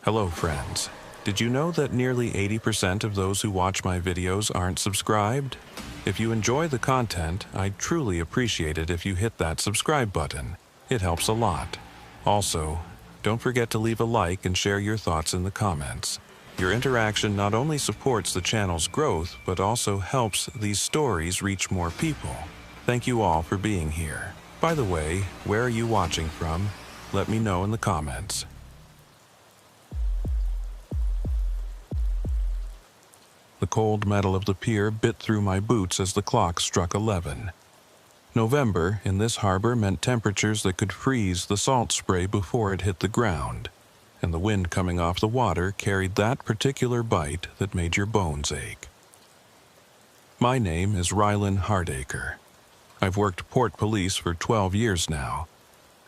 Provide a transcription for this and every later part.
Hello friends. Did you know that nearly 80% of those who watch my videos aren't subscribed? If you enjoy the content, I'd truly appreciate it if you hit that subscribe button. It helps a lot. Also, don't forget to leave a like and share your thoughts in the comments. Your interaction not only supports the channel's growth, but also helps these stories reach more people. Thank you all for being here. By the way, where are you watching from? Let me know in the comments. The cold metal of the pier bit through my boots as the clock struck 11. November in this harbor meant temperatures that could freeze the salt spray before it hit the ground, and the wind coming off the water carried that particular bite that made your bones ache. My name is Rylan Hardacre. I've worked port police for 12 years now,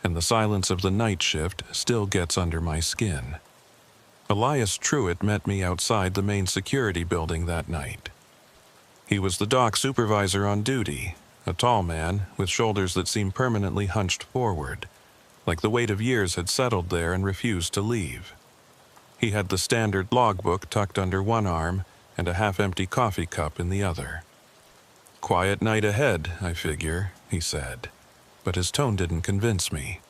and the silence of the night shift still gets under my skin. Elias Truitt met me outside the main security building that night. He was the dock supervisor on duty, a tall man with shoulders that seemed permanently hunched forward, like the weight of years had settled there and refused to leave. He had the standard logbook tucked under one arm and a half-empty coffee cup in the other. "Quiet night ahead, I figure," he said, but his tone didn't convince me.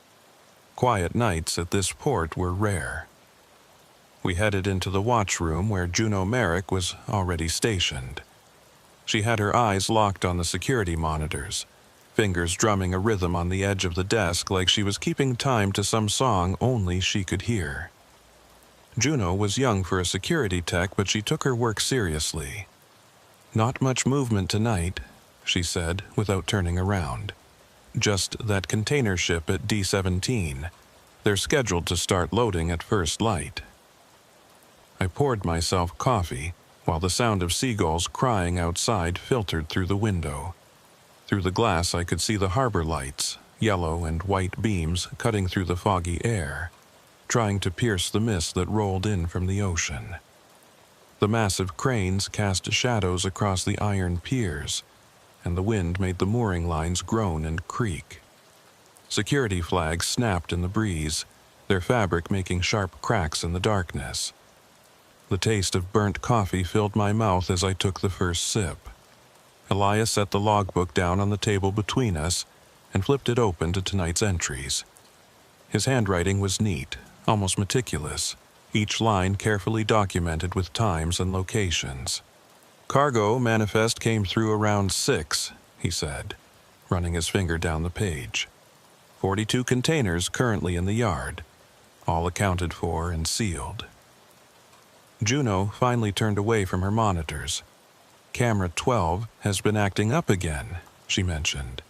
Quiet nights at this port were rare. We headed into the watchroom where Juno Merrick was already stationed. She had her eyes locked on the security monitors, fingers drumming a rhythm on the edge of the desk like she was keeping time to some song only she could hear. Juno was young for a security tech, but she took her work seriously. "Not much movement tonight," she said without turning around. "Just that container ship at D17. They're scheduled to start loading at first light." I poured myself coffee while the sound of seagulls crying outside filtered through the window. Through the glass I could see the harbor lights, yellow and white beams cutting through the foggy air, trying to pierce the mist that rolled in from the ocean. The massive cranes cast shadows across the iron piers, and the wind made the mooring lines groan and creak. Security flags snapped in the breeze, their fabric making sharp cracks in the darkness. The taste of burnt coffee filled my mouth as I took the first sip. Elias set the logbook down on the table between us and flipped it open to tonight's entries. His handwriting was neat, almost meticulous, each line carefully documented with times and locations. "Cargo manifest came through around 6, he said, running his finger down the page. 42 containers currently in the yard, all accounted for and sealed. Juno finally turned away from her monitors. "Camera 12 has been acting up again," she mentioned.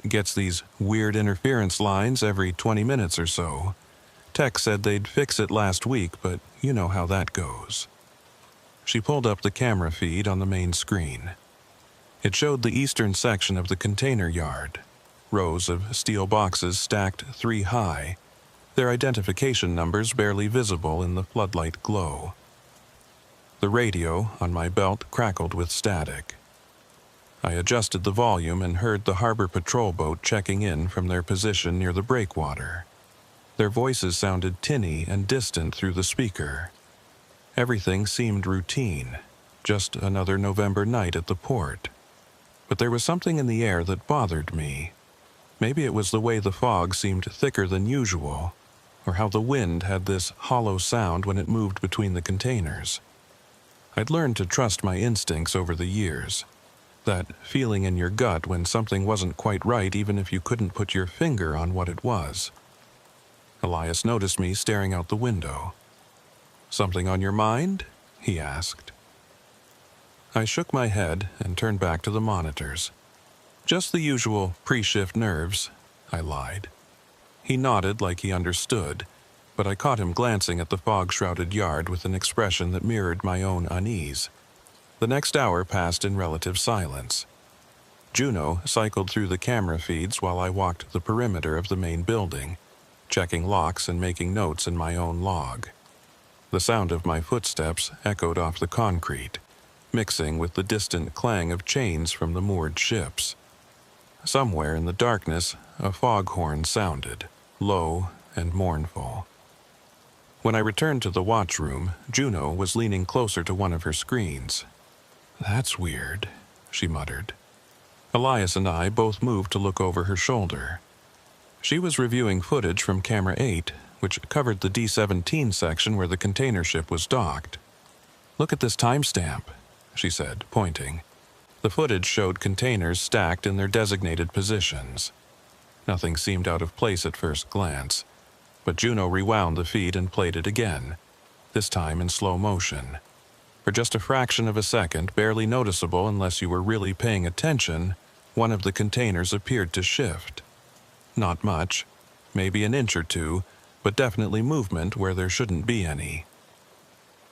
"Gets these weird interference lines every 20 minutes or so. Tech said they'd fix it last week, but you know how that goes." She pulled up the camera feed on the main screen. It showed the eastern section of the container yard, rows of steel boxes stacked 3 high, their identification numbers barely visible in the floodlight glow. The radio on my belt crackled with static. I adjusted the volume and heard the harbor patrol boat checking in from their position near the breakwater. Their voices sounded tinny and distant through the speaker. Everything seemed routine, just another November night at the port. But there was something in the air that bothered me. Maybe it was the way the fog seemed thicker than usual, or how the wind had this hollow sound when it moved between the containers. I'd learned to trust my instincts over the years. That feeling in your gut when something wasn't quite right even if you couldn't put your finger on what it was. Elias noticed me staring out the window. "Something on your mind?" he asked. I shook my head and turned back to the monitors. "Just the usual pre-shift nerves," I lied. He nodded like he understood, but I caught him glancing at the fog-shrouded yard with an expression that mirrored my own unease. The next hour passed in relative silence. Juno cycled through the camera feeds while I walked the perimeter of the main building, checking locks and making notes in my own log. The sound of my footsteps echoed off the concrete, mixing with the distant clang of chains from the moored ships. Somewhere in the darkness, a foghorn sounded, low and mournful. When I returned to the watchroom, Juno was leaning closer to one of her screens. "That's weird," she muttered. Elias and I both moved to look over her shoulder. She was reviewing footage from camera 8, which covered the D-17 section where the container ship was docked. "Look at this timestamp," she said, pointing. The footage showed containers stacked in their designated positions. Nothing seemed out of place at first glance, but Juno rewound the feed and played it again, this time in slow motion. For just a fraction of a second, barely noticeable unless you were really paying attention, one of the containers appeared to shift. Not much, maybe an inch or two, but definitely movement where there shouldn't be any.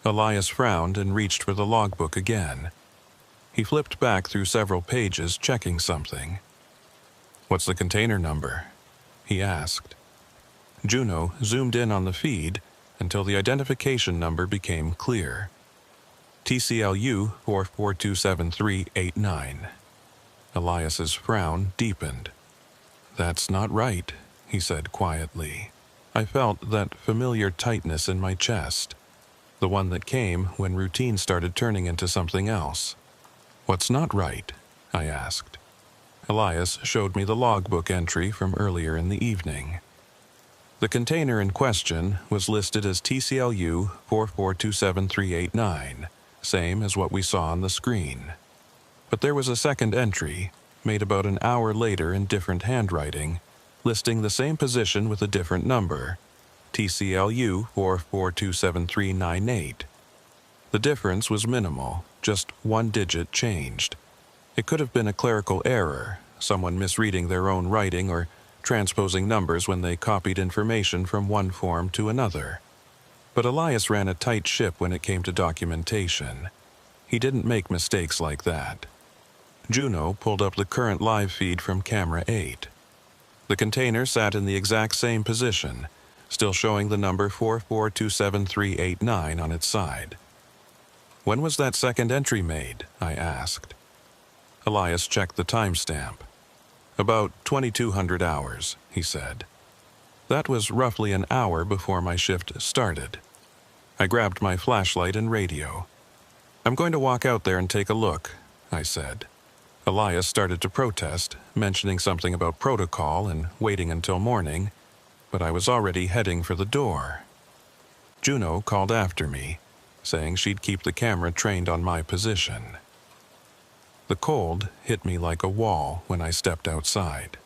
Elias frowned and reached for the logbook again. He flipped back through several pages, checking something. "What's the container number?" he asked. Juno zoomed in on the feed until the identification number became clear. TCLU 44273889. Elias's frown deepened. "That's not right," he said quietly. I felt that familiar tightness in my chest, the one that came when routine started turning into something else. "What's not right?" I asked. Elias showed me the logbook entry from earlier in the evening. The container in question was listed as TCLU 44273889, same as what we saw on the screen. But there was a second entry, made about an hour later in different handwriting, listing the same position with a different number, TCLU 44273898. The difference was minimal, just one digit changed. It could have been a clerical error, someone misreading their own writing or transposing numbers when they copied information from one form to another. But Elias ran a tight ship when it came to documentation. He didn't make mistakes like that. Juno pulled up the current live feed from camera 8. The container sat in the exact same position, still showing the number 44273889 on its side. "When was that second entry made?" I asked. Elias checked the timestamp. "About 2200 hours, he said. That was roughly an hour before my shift started. I grabbed my flashlight and radio. "I'm going to walk out there and take a look," I said. Elias started to protest, mentioning something about protocol and waiting until morning, but I was already heading for the door. Juno called after me, saying she'd keep the camera trained on my position. The cold hit me like a wall when I stepped outside.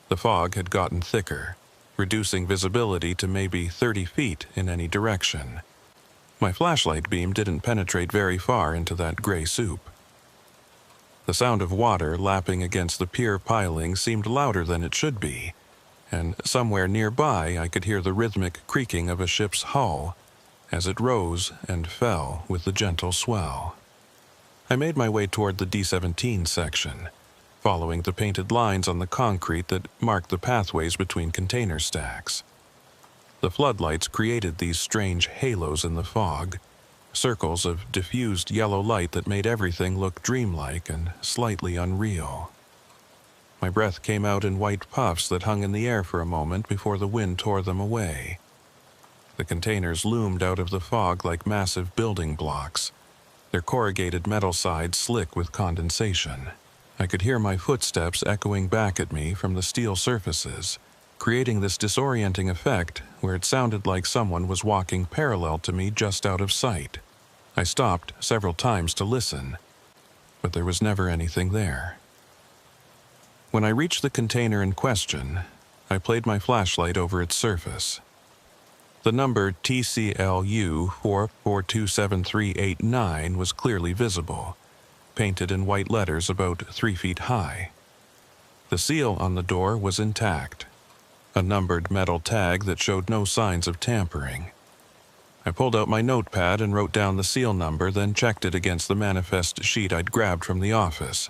The fog had gotten thicker, reducing visibility to maybe 30 feet in any direction. My flashlight beam didn't penetrate very far into that gray soup. The sound of water lapping against the pier piling seemed louder than it should be, and somewhere nearby I could hear the rhythmic creaking of a ship's hull as it rose and fell with the gentle swell. I made my way toward the D-17 section, following the painted lines on the concrete that marked the pathways between container stacks. The floodlights created these strange halos in the fog, circles of diffused yellow light that made everything look dreamlike and slightly unreal. My breath came out in white puffs that hung in the air for a moment before the wind tore them away. The containers loomed out of the fog like massive building blocks, their corrugated metal sides slick with condensation. I could hear my footsteps echoing back at me from the steel surfaces, creating this disorienting effect where it sounded like someone was walking parallel to me just out of sight. I stopped several times to listen, but there was never anything there. When I reached the container in question, I played my flashlight over its surface. The number TCLU 44273889 was clearly visible, painted in white letters about 3 feet high. The seal on the door was intact, a numbered metal tag that showed no signs of tampering. I pulled out my notepad and wrote down the seal number, then checked it against the manifest sheet I'd grabbed from the office.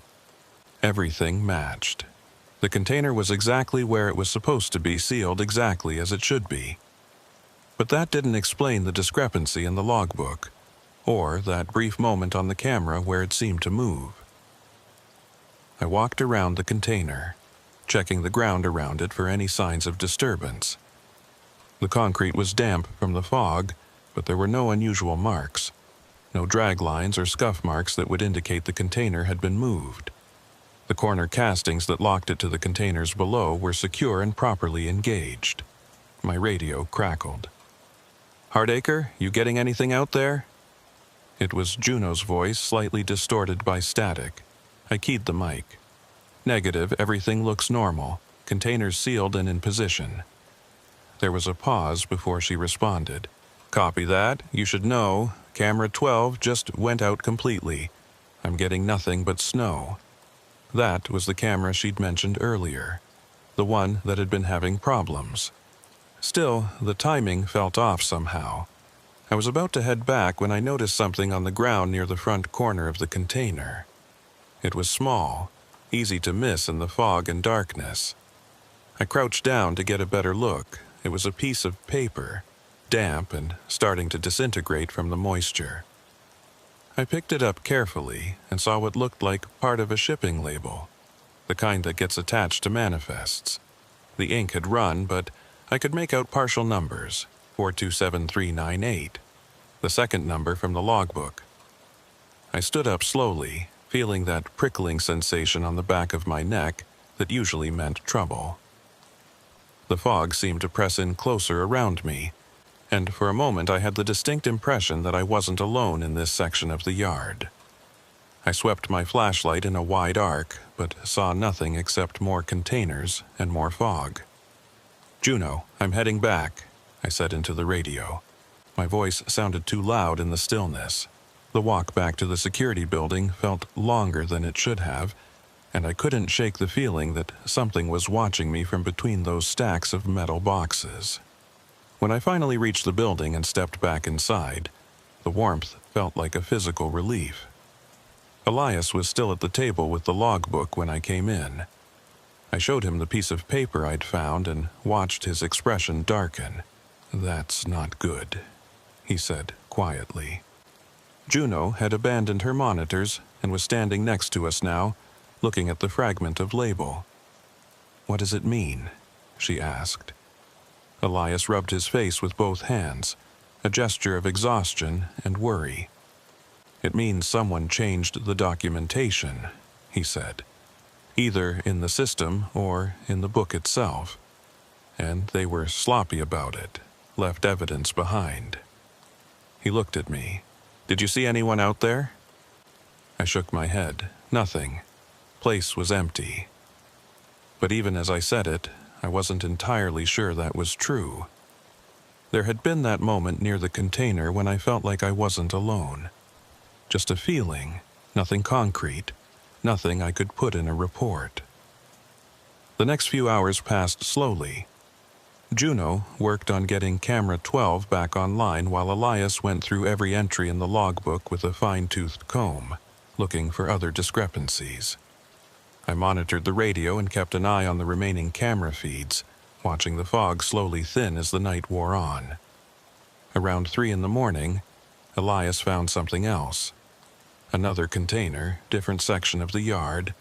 Everything matched. The container was exactly where it was supposed to be, sealed exactly as it should be. But that didn't explain the discrepancy in the logbook, or that brief moment on the camera where it seemed to move. I walked around the container, checking the ground around it for any signs of disturbance. The concrete was damp from the fog, but there were no unusual marks. No drag lines or scuff marks that would indicate the container had been moved. The corner castings that locked it to the containers below were secure and properly engaged. My radio crackled. "Hardacre, you getting anything out there?" It was Juno's voice, slightly distorted by static. I keyed the mic. "Negative, everything looks normal. Containers sealed and in position." There was a pause before she responded. "Copy that. You should know. Camera 12 just went out completely. I'm getting nothing but snow." That was the camera she'd mentioned earlier, the one that had been having problems. Still, the timing felt off somehow. I was about to head back when I noticed something on the ground near the front corner of the container. It was small, easy to miss in the fog and darkness. I crouched down to get a better look. It was a piece of paper, damp and starting to disintegrate from the moisture. I picked it up carefully and saw what looked like part of a shipping label, the kind that gets attached to manifests. The ink had run, but I could make out partial numbers, 427398, the second number from the logbook. I stood up slowly, feeling that prickling sensation on the back of my neck that usually meant trouble. The fog seemed to press in closer around me, and for a moment I had the distinct impression that I wasn't alone in this section of the yard. I swept my flashlight in a wide arc, but saw nothing except more containers and more fog. "Juno, I'm heading back," I said into the radio. My voice sounded too loud in the stillness. The walk back to the security building felt longer than it should have, and I couldn't shake the feeling that something was watching me from between those stacks of metal boxes. When I finally reached the building and stepped back inside, the warmth felt like a physical relief. Elias was still at the table with the logbook when I came in. I showed him the piece of paper I'd found and watched his expression darken. "That's not good," he said quietly. Juno had abandoned her monitors and was standing next to us now, looking at the fragment of label. "What does it mean?" she asked. Elias rubbed his face with both hands, a gesture of exhaustion and worry. "It means someone changed the documentation," he said, "either in the system or in the book itself. And they were sloppy about it, left evidence behind." He looked at me. "Did you see anyone out there?" I shook my head. Nothing. Place was empty. But even as I said it, I wasn't entirely sure that was true. There had been that moment near the container when I felt like I wasn't alone. Just a feeling, nothing concrete, nothing I could put in a report. The next few hours passed slowly. Juno worked on getting camera 12 back online while Elias went through every entry in the logbook with a fine-toothed comb, looking for other discrepancies. I monitored the radio and kept an eye on the remaining camera feeds, watching the fog slowly thin as the night wore on. Around 3 in the morning, Elias found something else. Another container, different section of the yard,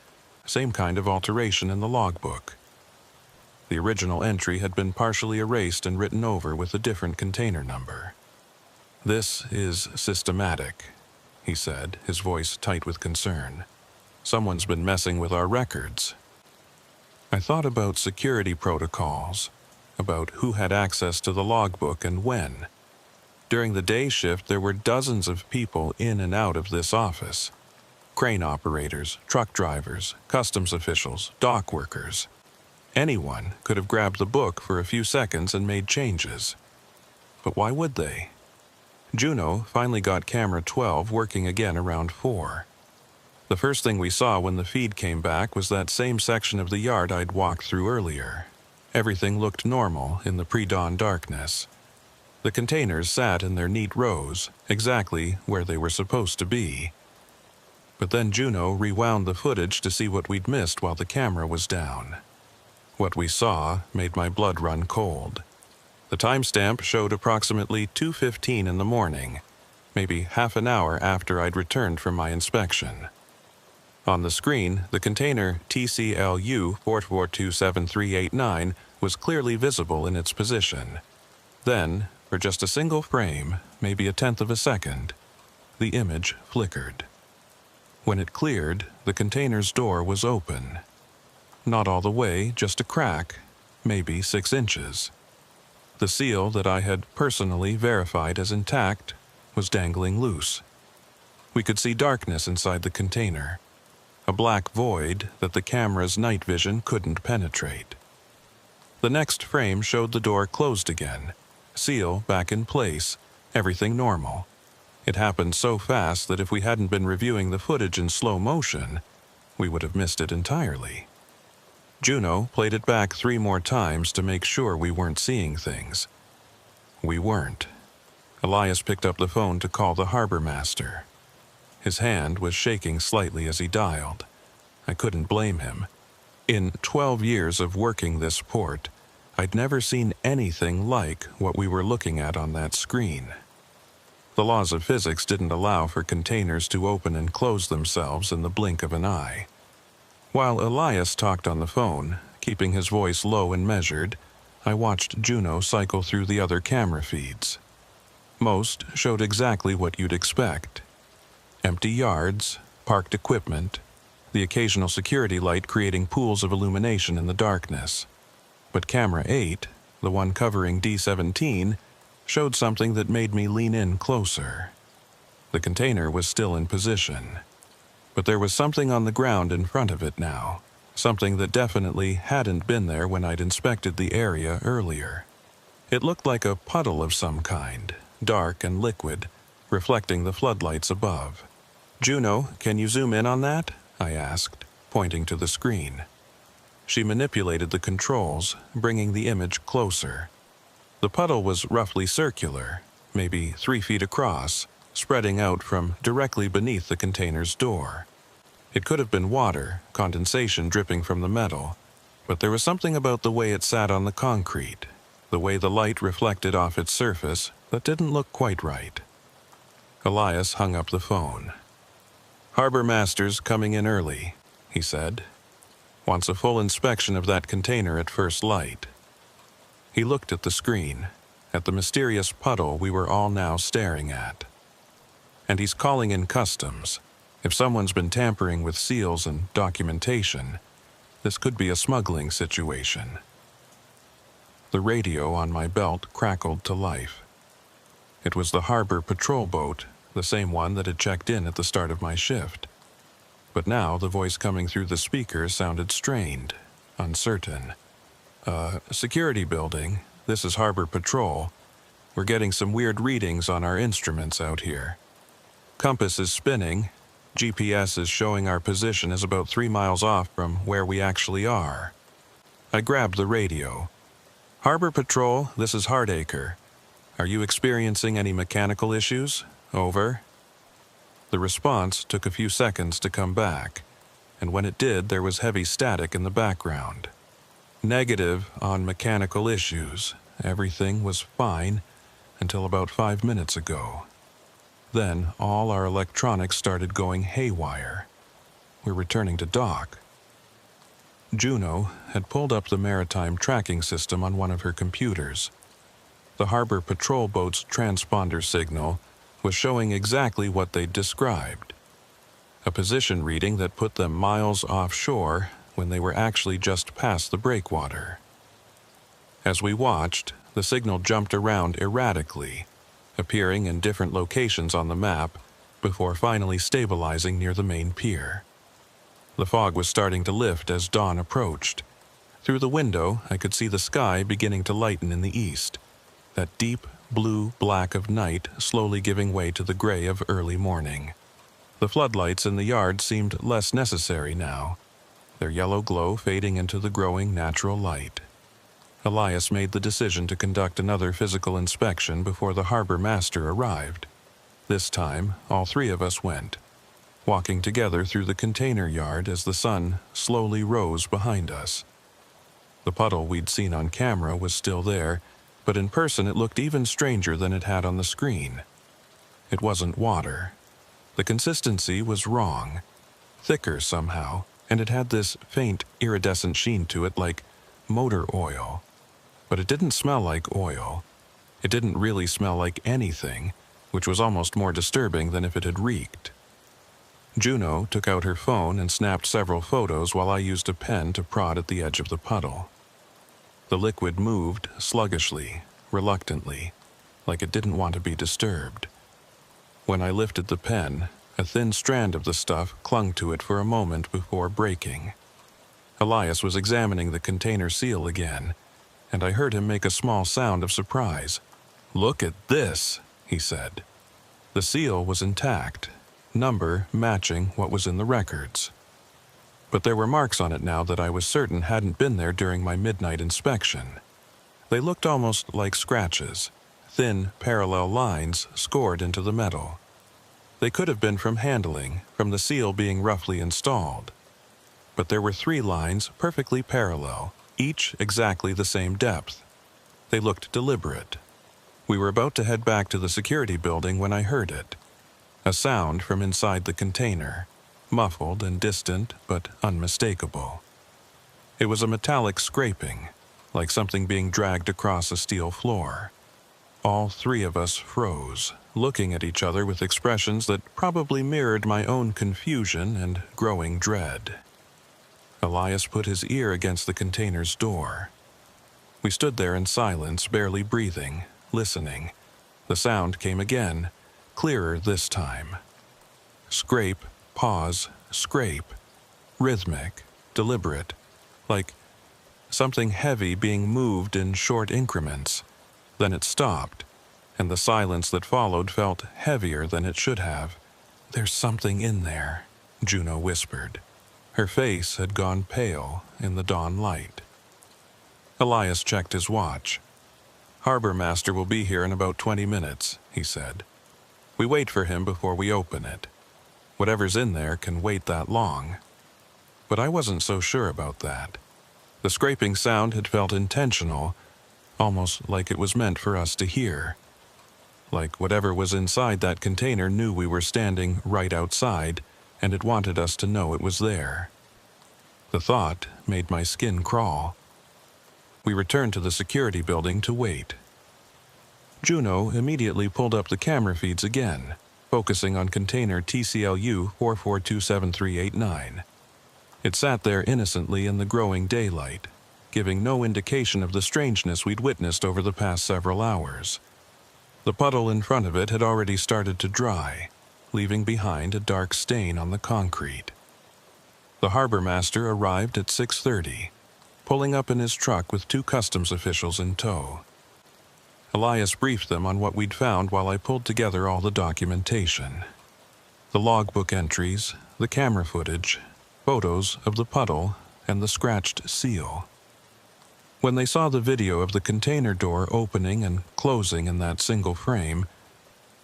same kind of alteration in the logbook. The original entry had been partially erased and written over with a different container number. "This is systematic," he said, his voice tight with concern. "Someone's been messing with our records." I thought about security protocols, about who had access to the logbook and when. During the day shift, there were dozens of people in and out of this office. Crane operators, truck drivers, customs officials, dock workers. Anyone could have grabbed the book for a few seconds and made changes. But why would they? Juno finally got camera 12 working again around 4. The first thing we saw when the feed came back was that same section of the yard I'd walked through earlier. Everything looked normal in the pre-dawn darkness. The containers sat in their neat rows, exactly where they were supposed to be. But then Juno rewound the footage to see what we'd missed while the camera was down. What we saw made my blood run cold. The timestamp showed approximately 2:15 in the morning, maybe half an hour after I'd returned from my inspection. On the screen, the container TCLU 442738 was clearly visible in its position. Then, for just a single frame, maybe a tenth of a second, the image flickered. When it cleared, the container's door was open. Not all the way, just a crack, maybe 6 inches. The seal that I had personally verified as intact was dangling loose. We could see darkness inside the container, a black void that the camera's night vision couldn't penetrate. The next frame showed the door closed again, seal back in place, everything normal. It happened so fast that if we hadn't been reviewing the footage in slow motion, we would have missed it entirely. Juno played it back 3 more times to make sure we weren't seeing things. We weren't. Elias picked up the phone to call the harbor master. His hand was shaking slightly as he dialed. I couldn't blame him. In 12 years of working this port, I'd never seen anything like what we were looking at on that screen. The laws of physics didn't allow for containers to open and close themselves in the blink of an eye. While Elias talked on the phone, keeping his voice low and measured, I watched Juno cycle through the other camera feeds. Most showed exactly what you'd expect. Empty yards, parked equipment, the occasional security light creating pools of illumination in the darkness. But camera 8, the one covering D-17, showed something that made me lean in closer. The container was still in position, but there was something on the ground in front of it now, something that definitely hadn't been there when I'd inspected the area earlier. It looked like a puddle of some kind, dark and liquid, reflecting the floodlights above. "Juno, can you zoom in on that?" I asked, pointing to the screen. She manipulated the controls, bringing the image closer. The puddle was roughly circular, maybe 3 feet across, spreading out from directly beneath the container's door. It could have been water, condensation dripping from the metal, but there was something about the way it sat on the concrete, the way the light reflected off its surface, that didn't look quite right. Elias hung up the phone. "Harbor master's coming in early," he said. "Wants a full inspection of that container at first light." He looked at the screen, at the mysterious puddle we were all now staring at. "And he's calling in customs. If someone's been tampering with seals and documentation, this could be a smuggling situation." The radio on my belt crackled to life. It was the harbor patrol boat, the same one that had checked in at the start of my shift. But now the voice coming through the speaker sounded strained, uncertain. Security building, this is Harbor Patrol. We're getting some weird readings on our instruments out here. Compass is spinning. GPS is showing our position is about 3 miles off from where we actually are." I grabbed the radio. "Harbor Patrol, this is Hardacre. Are you experiencing any mechanical issues? Over." The response took a few seconds to come back, and when it did, there was heavy static in the background. "Negative on mechanical issues. Everything was fine until about 5 minutes ago. Then all our electronics started going haywire. We're returning to dock." Juno had pulled up the maritime tracking system on one of her computers. The harbor patrol boat's transponder signal was showing exactly what they'd described. A position reading that put them miles offshore when they were actually just past the breakwater. As we watched, the signal jumped around erratically, appearing in different locations on the map before finally stabilizing near the main pier. The fog was starting to lift as dawn approached. Through the window, I could see the sky beginning to lighten in the east, that deep blue-black of night slowly giving way to the gray of early morning. The floodlights in the yard seemed less necessary now, their yellow glow fading into the growing natural light. Elias made the decision to conduct another physical inspection before the harbor master arrived. This time, all 3 of us went, walking together through the container yard as the sun slowly rose behind us. The puddle we'd seen on camera was still there, but in person it looked even stranger than it had on the screen. It wasn't water. The consistency was wrong, thicker somehow, and it had this faint iridescent sheen to it like motor oil. But it didn't smell like oil. It didn't really smell like anything, which was almost more disturbing than if it had reeked. Juno took out her phone and snapped several photos while I used a pen to prod at the edge of the puddle. The liquid moved sluggishly, reluctantly, like it didn't want to be disturbed. When I lifted the pen, a thin strand of the stuff clung to it for a moment before breaking. Elias was examining the container seal again, and I heard him make a small sound of surprise. "Look at this," he said. The seal was intact, number matching what was in the records. But there were marks on it now that I was certain hadn't been there during my midnight inspection. They looked almost like scratches, thin, parallel lines scored into the metal. They could have been from handling, from the seal being roughly installed. But there were 3 lines perfectly parallel, each exactly the same depth. They looked deliberate. We were about to head back to the security building when I heard it. A sound from inside the container, muffled and distant but unmistakable. It was a metallic scraping, like something being dragged across a steel floor. All 3 of us froze, looking at each other with expressions that probably mirrored my own confusion and growing dread. Elias put his ear against the container's door. We stood there in silence, barely breathing, listening. The sound came again, clearer this time. Scrape, pause, scrape. Rhythmic, deliberate, like something heavy being moved in short increments. Then it stopped, and the silence that followed felt heavier than it should have. "There's something in there," Juno whispered. Her face had gone pale in the dawn light. Elias checked his watch. "Harbor Master will be here in about 20 minutes, he said. "We wait for him before we open it. Whatever's in there can wait that long." But I wasn't so sure about that. The scraping sound had felt intentional, almost like it was meant for us to hear. Like whatever was inside that container knew we were standing right outside, and it wanted us to know it was there. The thought made my skin crawl. We returned to the security building to wait. Juno immediately pulled up the camera feeds again, focusing on container TCLU 4427389. It sat there innocently in the growing daylight, giving no indication of the strangeness we'd witnessed over the past several hours. The puddle in front of it had already started to dry, leaving behind a dark stain on the concrete. The harbor master arrived at 6:30, pulling up in his truck with 2 customs officials in tow. Elias briefed them on what we'd found while I pulled together all the documentation. The logbook entries, the camera footage, photos of the puddle, and the scratched seal. When they saw the video of the container door opening and closing in that single frame,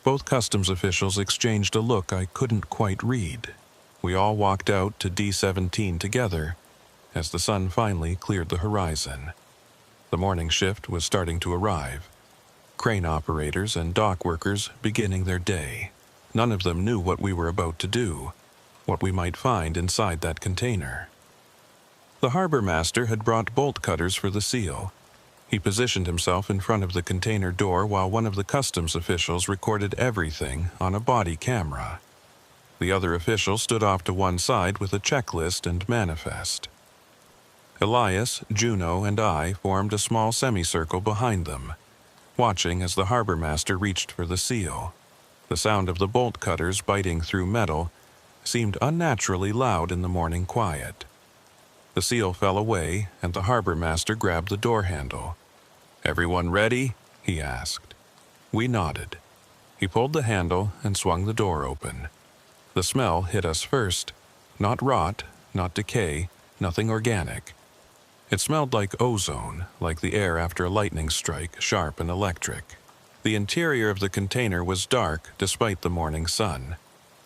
both customs officials exchanged a look I couldn't quite read. We all walked out to D17 together as the sun finally cleared the horizon. The morning shift was starting to arrive. Crane operators and dock workers beginning their day. None of them knew what we were about to do, what we might find inside that container. The harbor master had brought bolt cutters for the seal. He positioned himself in front of the container door while one of the customs officials recorded everything on a body camera. The other official stood off to one side with a checklist and manifest. Elias, Juno, and I formed a small semicircle behind them, watching as the harbor master reached for the seal. The sound of the bolt cutters biting through metal seemed unnaturally loud in the morning quiet. The seal fell away, and the harbor master grabbed the door handle. "Everyone ready?" he asked. We nodded. He pulled the handle and swung the door open. The smell hit us first. Not rot, not decay, nothing organic. It smelled like ozone, like the air after a lightning strike, sharp and electric. The interior of the container was dark despite the morning sun,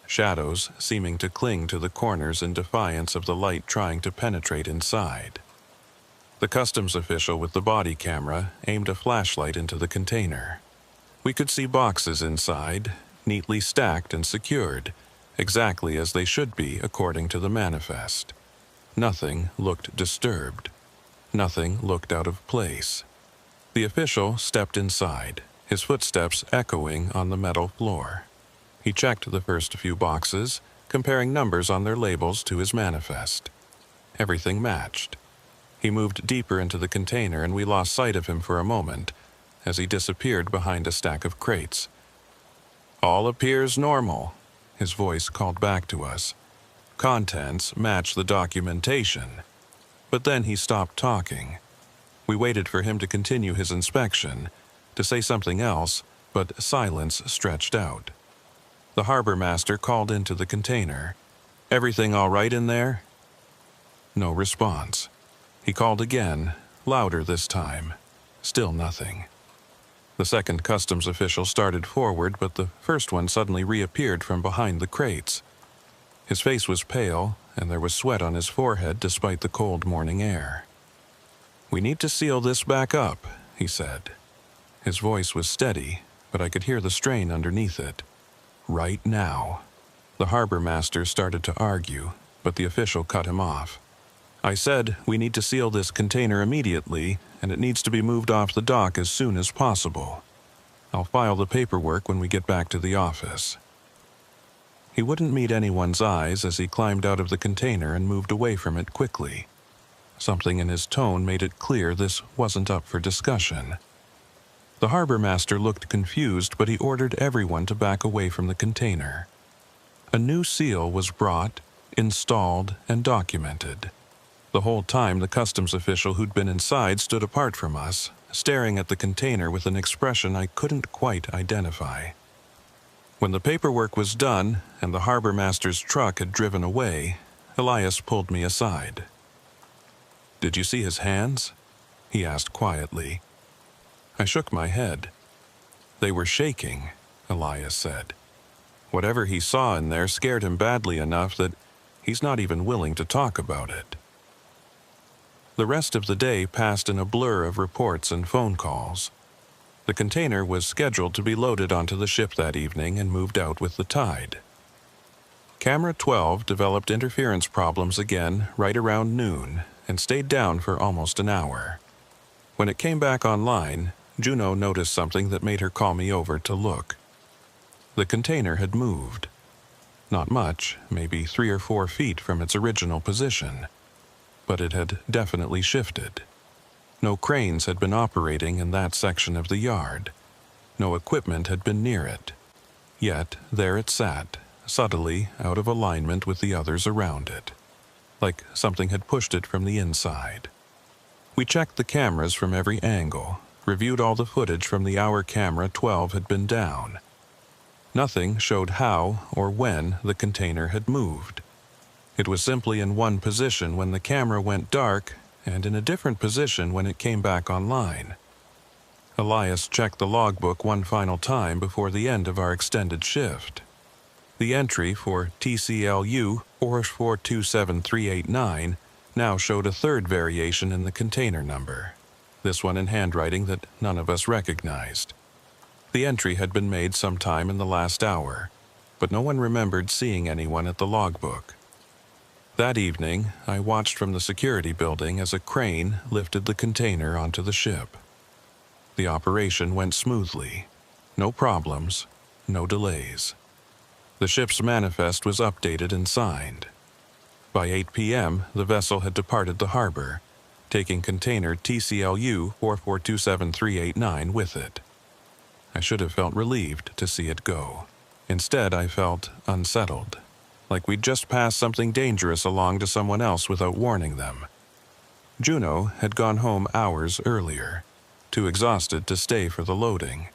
shadows seeming to cling to the corners in defiance of the light trying to penetrate inside. The customs official with the body camera aimed a flashlight into the container. We could see boxes inside, neatly stacked and secured, exactly as they should be according to the manifest. Nothing looked disturbed. Nothing looked out of place. The official stepped inside, his footsteps echoing on the metal floor. He checked the first few boxes, comparing numbers on their labels to his manifest. Everything matched. He moved deeper into the container and we lost sight of him for a moment as he disappeared behind a stack of crates. "All appears normal," his voice called back to us. "Contents match the documentation." But then he stopped talking. We waited for him to continue his inspection, to say something else, but silence stretched out. The harbor master called into the container. "Everything all right in there?" No response. He called again, louder this time. Still nothing. The second customs official started forward, but the first one suddenly reappeared from behind the crates. His face was pale, and there was sweat on his forehead despite the cold morning air. "We need to seal this back up," he said. His voice was steady, but I could hear the strain underneath it. "Right now." The harbor master started to argue, but the official cut him off. "I said we need to seal this container immediately, and it needs to be moved off the dock as soon as possible. I'll file the paperwork when we get back to the office." He wouldn't meet anyone's eyes as he climbed out of the container and moved away from it quickly. Something in his tone made it clear this wasn't up for discussion. The harbor master looked confused, but he ordered everyone to back away from the container. A new seal was brought, installed, and documented. The whole time, the customs official who'd been inside stood apart from us, staring at the container with an expression I couldn't quite identify. When the paperwork was done and the harbor master's truck had driven away, Elias pulled me aside. "Did you see his hands?" he asked quietly. I shook my head. "They were shaking," Elias said. "Whatever he saw in there scared him badly enough that he's not even willing to talk about it." The rest of the day passed in a blur of reports and phone calls. The container was scheduled to be loaded onto the ship that evening and moved out with the tide. Camera 12 developed interference problems again right around noon and stayed down for almost an hour. When it came back online, Juno noticed something that made her call me over to look. The container had moved. Not much, maybe 3 or 4 feet from its original position. But it had definitely shifted. No cranes had been operating in that section of the yard. No equipment had been near it. Yet there it sat, subtly out of alignment with the others around it, like something had pushed it from the inside. We checked the cameras from every angle, reviewed all the footage from the hour camera 12 had been down. Nothing showed how or when the container had moved. It was simply in one position when the camera went dark and in a different position when it came back online. Elias checked the logbook one final time before the end of our extended shift. The entry for TCLU 4427389 now showed a third variation in the container number, this one in handwriting that none of us recognized. The entry had been made sometime in the last hour, but no one remembered seeing anyone at the logbook. That evening, I watched from the security building as a crane lifted the container onto the ship. The operation went smoothly. No problems, no delays. The ship's manifest was updated and signed. By 8 p.m., the vessel had departed the harbor, taking container TCLU 4427389 with it. I should have felt relieved to see it go. Instead, I felt unsettled, like we'd just passed something dangerous along to someone else without warning them. Juno had gone home hours earlier, too exhausted to stay for the loading.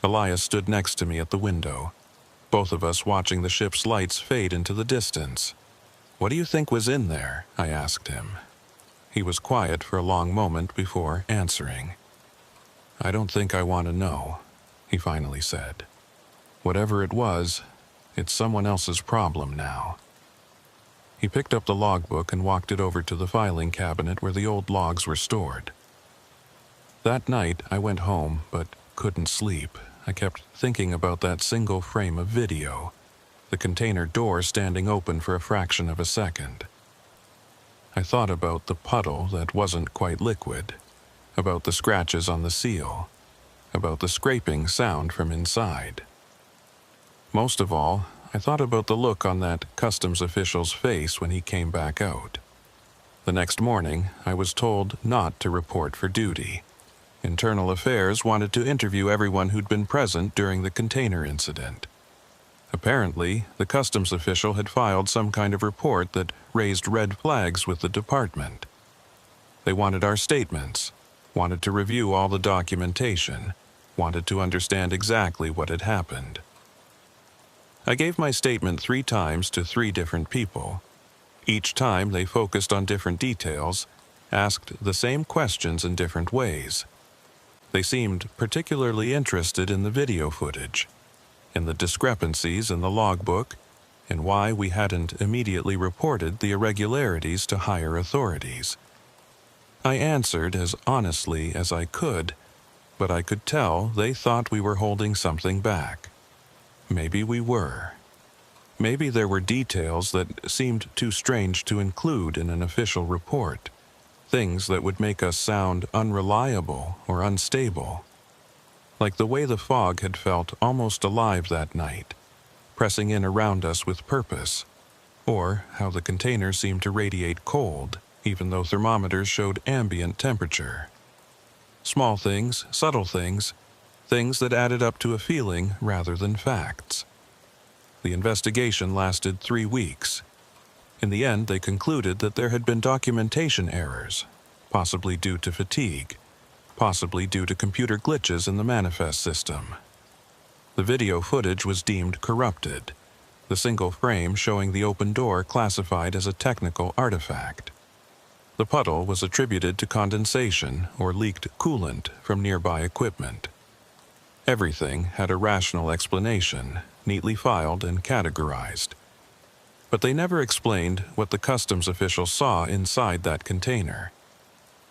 Elias stood next to me at the window, both of us watching the ship's lights fade into the distance. "What do you think was in there?" I asked him. He was quiet for a long moment before answering. "I don't think I want to know," he finally said. "Whatever it was, it's someone else's problem now." He picked up the logbook and walked it over to the filing cabinet where the old logs were stored. That night, I went home, but couldn't sleep. I kept thinking about that single frame of video, the container door standing open for a fraction of a second. I thought about the puddle that wasn't quite liquid, about the scratches on the seal, about the scraping sound from inside. Most of all, I thought about the look on that customs official's face when he came back out. The next morning, I was told not to report for duty. Internal Affairs wanted to interview everyone who'd been present during the container incident. Apparently, the customs official had filed some kind of report that raised red flags with the department. They wanted our statements, wanted to review all the documentation, wanted to understand exactly what had happened. I gave my statement 3 times to 3 different people. Each time they focused on different details, asked the same questions in different ways. They seemed particularly interested in the video footage, in the discrepancies in the logbook, and why we hadn't immediately reported the irregularities to higher authorities. I answered as honestly as I could, but I could tell they thought we were holding something back. Maybe we were. Maybe there were details that seemed too strange to include in an official report, things that would make us sound unreliable or unstable. Like the way the fog had felt almost alive that night, pressing in around us with purpose, or how the container seemed to radiate cold, even though thermometers showed ambient temperature. Small things, subtle things, things that added up to a feeling rather than facts. The investigation lasted 3 weeks. In the end, they concluded that there had been documentation errors, possibly due to fatigue, possibly due to computer glitches in the manifest system. The video footage was deemed corrupted, the single frame showing the open door classified as a technical artifact. The puddle was attributed to condensation or leaked coolant from nearby equipment. Everything had a rational explanation, neatly filed and categorized. But they never explained what the customs official saw inside that container.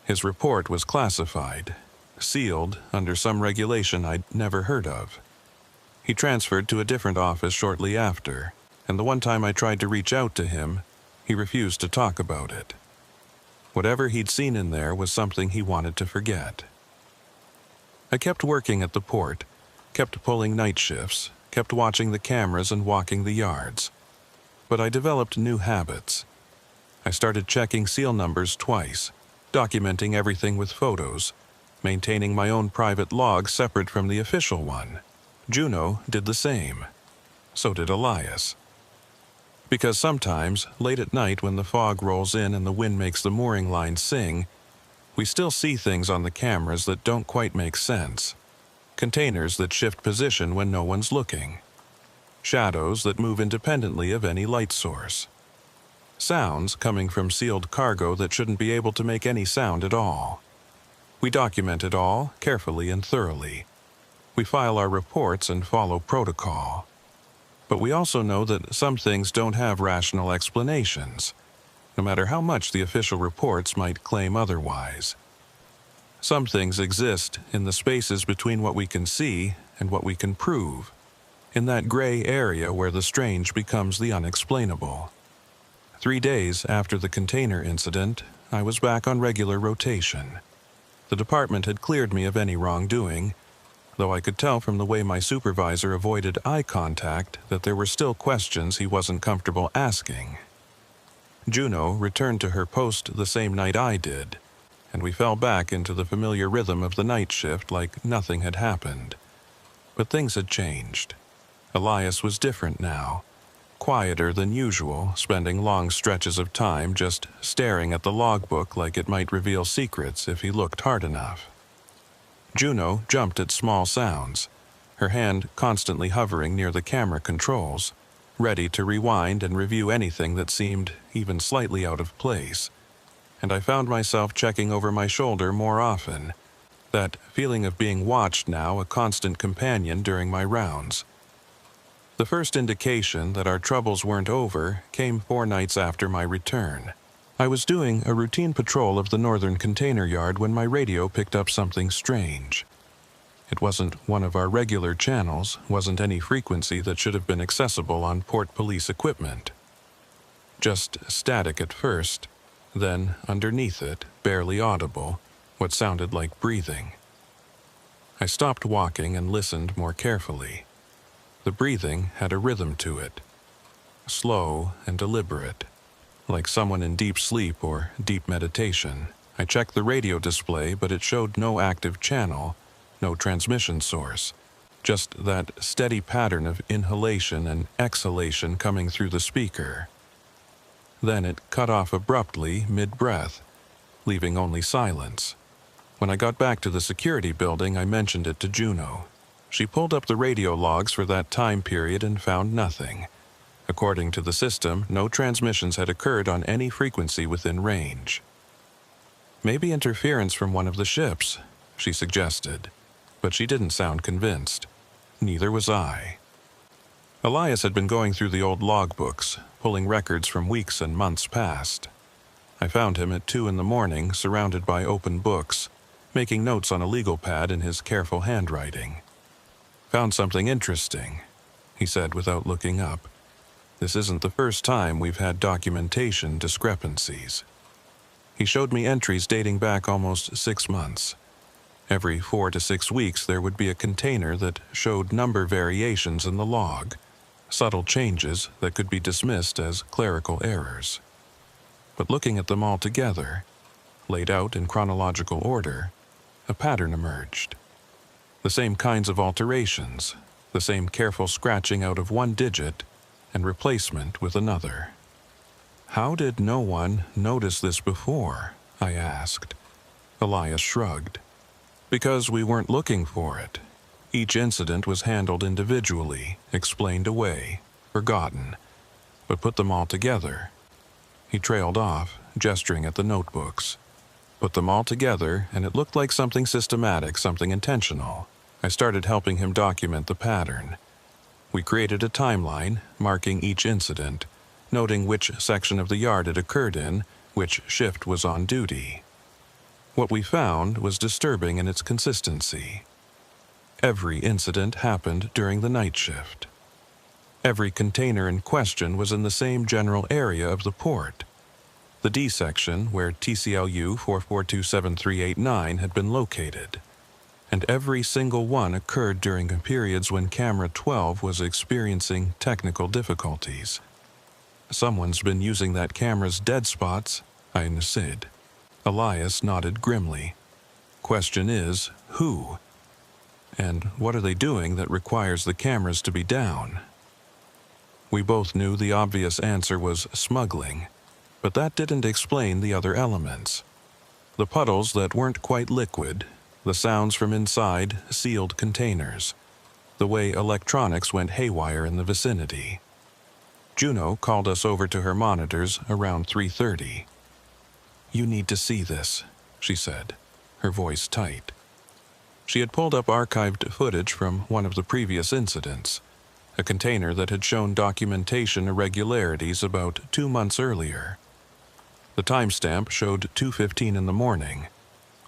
His report was classified, sealed under some regulation I'd never heard of. He transferred to a different office shortly after, and the one time I tried to reach out to him, he refused to talk about it. Whatever he'd seen in there was something he wanted to forget. I kept working at the port, kept pulling night shifts, kept watching the cameras and walking the yards. But I developed new habits. I started checking seal numbers twice, documenting everything with photos, maintaining my own private log separate from the official one. Juno did the same. So did Elias. Because sometimes, late at night when the fog rolls in and the wind makes the mooring line sing, we still see things on the cameras that don't quite make sense. Containers that shift position when no one's looking. Shadows that move independently of any light source. Sounds coming from sealed cargo that shouldn't be able to make any sound at all. We document it all, carefully and thoroughly. We file our reports and follow protocol. But we also know that some things don't have rational explanations, no matter how much the official reports might claim otherwise. Some things exist in the spaces between what we can see and what we can prove, in that gray area where the strange becomes the unexplainable. 3 days after the container incident, I was back on regular rotation. The department had cleared me of any wrongdoing, though I could tell from the way my supervisor avoided eye contact that there were still questions he wasn't comfortable asking. Juno returned to her post the same night I did, and we fell back into the familiar rhythm of the night shift like nothing had happened. But things had changed. Elias was different now, quieter than usual, spending long stretches of time just staring at the logbook like it might reveal secrets if he looked hard enough. Juno jumped at small sounds, her hand constantly hovering near the camera controls, ready to rewind and review anything that seemed even slightly out of place. And I found myself checking over my shoulder more often, that feeling of being watched now a constant companion during my rounds. The first indication that our troubles weren't over came 4 nights after my return. I was doing a routine patrol of the northern container yard when my radio picked up something strange. It wasn't one of our regular channels, wasn't any frequency that should have been accessible on port police equipment. Just static at first, then underneath it, barely audible, what sounded like breathing. I stopped walking and listened more carefully. The breathing had a rhythm to it, slow and deliberate, like someone in deep sleep or deep meditation. I checked the radio display, but it showed no active channel, no transmission source, just that steady pattern of inhalation and exhalation coming through the speaker. Then it cut off abruptly mid-breath, leaving only silence. When I got back to the security building, I mentioned it to Juno. She pulled up the radio logs for that time period and found nothing. According to the system, no transmissions had occurred on any frequency within range. Maybe interference from one of the ships, she suggested, but she didn't sound convinced. Neither was I. Elias had been going through the old logbooks, pulling records from weeks and months past. I found him at 2 a.m, surrounded by open books, making notes on a legal pad in his careful handwriting. "Found something interesting," he said without looking up. "This isn't the first time we've had documentation discrepancies." He showed me entries dating back almost 6 months. Every 4 to 6 weeks there would be a container that showed number variations in the log, subtle changes that could be dismissed as clerical errors. But looking at them all together, laid out in chronological order, a pattern emerged. The same kinds of alterations, the same careful scratching out of one digit and replacement with another. "How did no one notice this before?" I asked. Elias shrugged. "Because we weren't looking for it. Each incident was handled individually, explained away, forgotten, but put them all together." He trailed off, gesturing at the notebooks. Put them all together, and it looked like something systematic, something intentional. I started helping him document the pattern. We created a timeline, marking each incident, noting which section of the yard it occurred in, which shift was on duty. What we found was disturbing in its consistency. Every incident happened during the night shift. Every container in question was in the same general area of the port. The D section, where TCLU 4427389 had been located. And every single one occurred during periods when Camera 12 was experiencing technical difficulties. "Someone's been using that camera's dead spots," I said. Elias nodded grimly. "Question is, who? And what are they doing that requires the cameras to be down?" We both knew the obvious answer was smuggling, but that didn't explain the other elements. The puddles that weren't quite liquid, the sounds from inside sealed containers, the way electronics went haywire in the vicinity. Juno called us over to her monitors around 3:30. "You need to see this," she said, her voice tight. She had pulled up archived footage from one of the previous incidents, a container that had shown documentation irregularities about 2 months earlier. The timestamp showed 2:15 in the morning,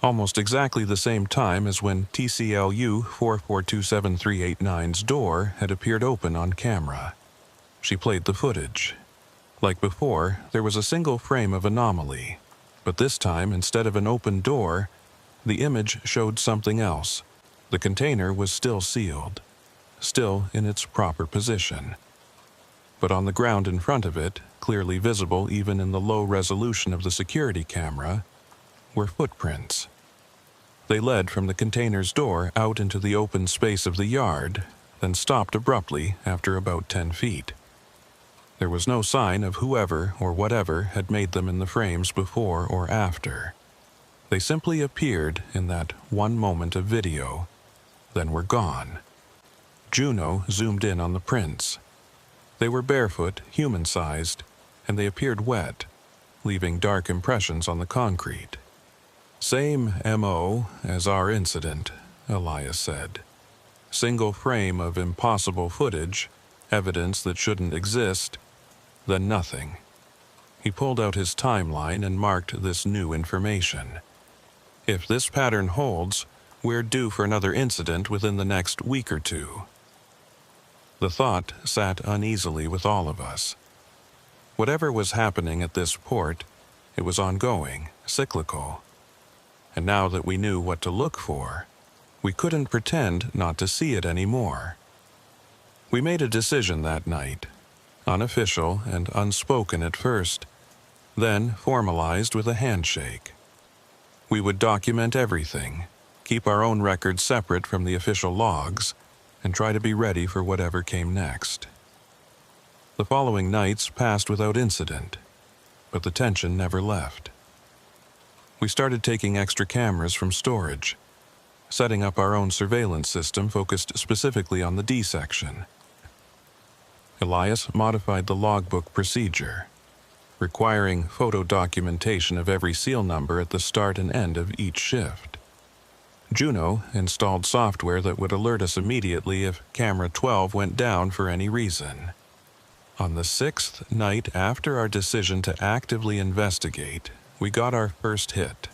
almost exactly the same time as when TCLU 4427389's door had appeared open on camera. She played the footage. Like before, there was a single frame of anomaly, but this time, instead of an open door, the image showed something else. The container was still sealed, still in its proper position. But on the ground in front of it, clearly visible even in the low resolution of the security camera, were footprints. They led from the container's door out into the open space of the yard, then stopped abruptly after about 10 feet. There was no sign of whoever or whatever had made them in the frames before or after. They simply appeared in that one moment of video, then were gone. Juno zoomed in on the prints. They were barefoot, human-sized, and they appeared wet, leaving dark impressions on the concrete. "Same MO as our incident," Elias said. "Single frame of impossible footage, evidence that shouldn't exist, then nothing." He pulled out his timeline and marked this new information. "If this pattern holds, we're due for another incident within the next week or two." The thought sat uneasily with all of us. Whatever was happening at this port, it was ongoing, cyclical. And now that we knew what to look for, We couldn't pretend not to see it anymore. We made a decision that night, unofficial and unspoken at first, then formalized with a handshake. We would document everything, keep our own records separate from the official logs, and try to be ready for whatever came next. The following nights passed without incident, but the tension never left. We started taking extra cameras from storage, setting up our own surveillance system focused specifically on the D section. Elias modified the logbook procedure, requiring photo documentation of every seal number at the start and end of each shift. Juno installed software that would alert us immediately if camera 12 went down for any reason. On the 6th night after our decision to actively investigate, we got our first hit.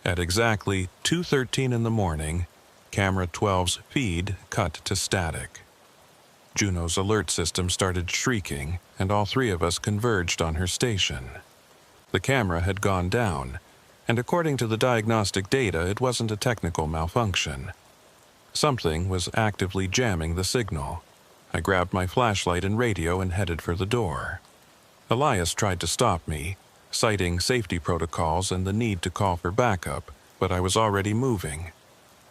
At exactly 2:13 in the morning, camera 12's feed cut to static. Juno's alert system started shrieking, and all three of us converged on her station. The camera had gone down, and according to the diagnostic data, it wasn't a technical malfunction. Something was actively jamming the signal. I grabbed my flashlight and radio and headed for the door. Elias tried to stop me, citing safety protocols and the need to call for backup, but I was already moving.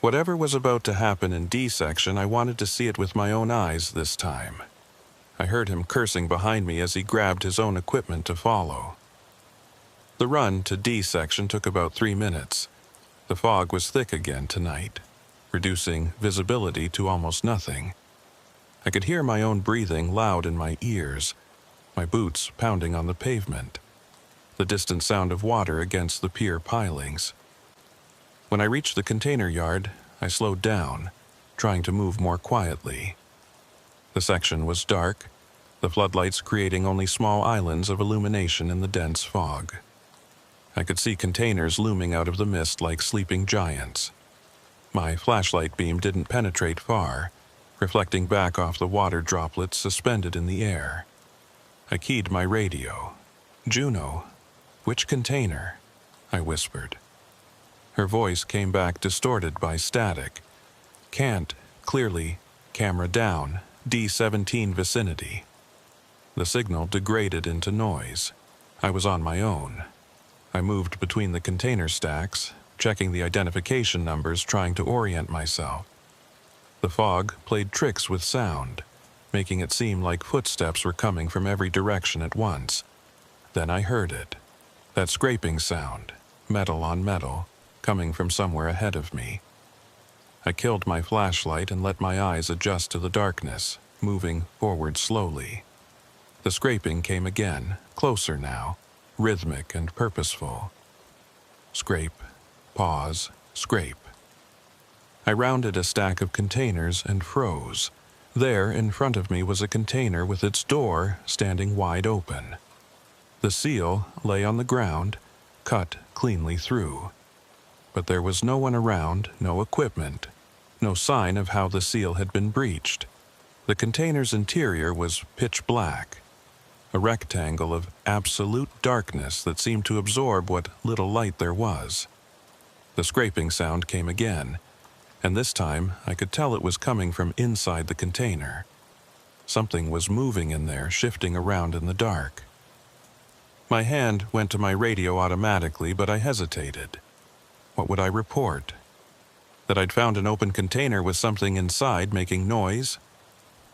Whatever was about to happen in D section, I wanted to see it with my own eyes this time. I heard him cursing behind me as he grabbed his own equipment to follow. The run to D section took about 3 minutes. The fog was thick again tonight, reducing visibility to almost nothing. I could hear my own breathing loud in my ears, my boots pounding on the pavement, the distant sound of water against the pier pilings. When I reached the container yard, I slowed down, trying to move more quietly. The section was dark, the floodlights creating only small islands of illumination in the dense fog. I could see containers looming out of the mist like sleeping giants. My flashlight beam didn't penetrate far, reflecting back off the water droplets suspended in the air. I keyed my radio. "Juno, which container?" I whispered. Her voice came back distorted by static. "Can't, clearly, camera down, D17 vicinity." The signal degraded into noise. I was on my own. I moved between the container stacks, checking the identification numbers, trying to orient myself. The fog played tricks with sound, making it seem like footsteps were coming from every direction at once. Then I heard it. That scraping sound, metal on metal, coming from somewhere ahead of me. I killed my flashlight and let my eyes adjust to the darkness, moving forward slowly. The scraping came again, closer now, rhythmic and purposeful. Scrape, pause, scrape. I rounded a stack of containers and froze. There, in front of me, was a container with its door standing wide open. The seal lay on the ground, cut cleanly through. But there was no one around, no equipment, no sign of how the seal had been breached. The container's interior was pitch black, a rectangle of absolute darkness that seemed to absorb what little light there was. The scraping sound came again, and this time I could tell it was coming from inside the container. Something was moving in there, shifting around in the dark. My hand went to my radio automatically, but I hesitated. What would I report? That I'd found an open container with something inside making noise?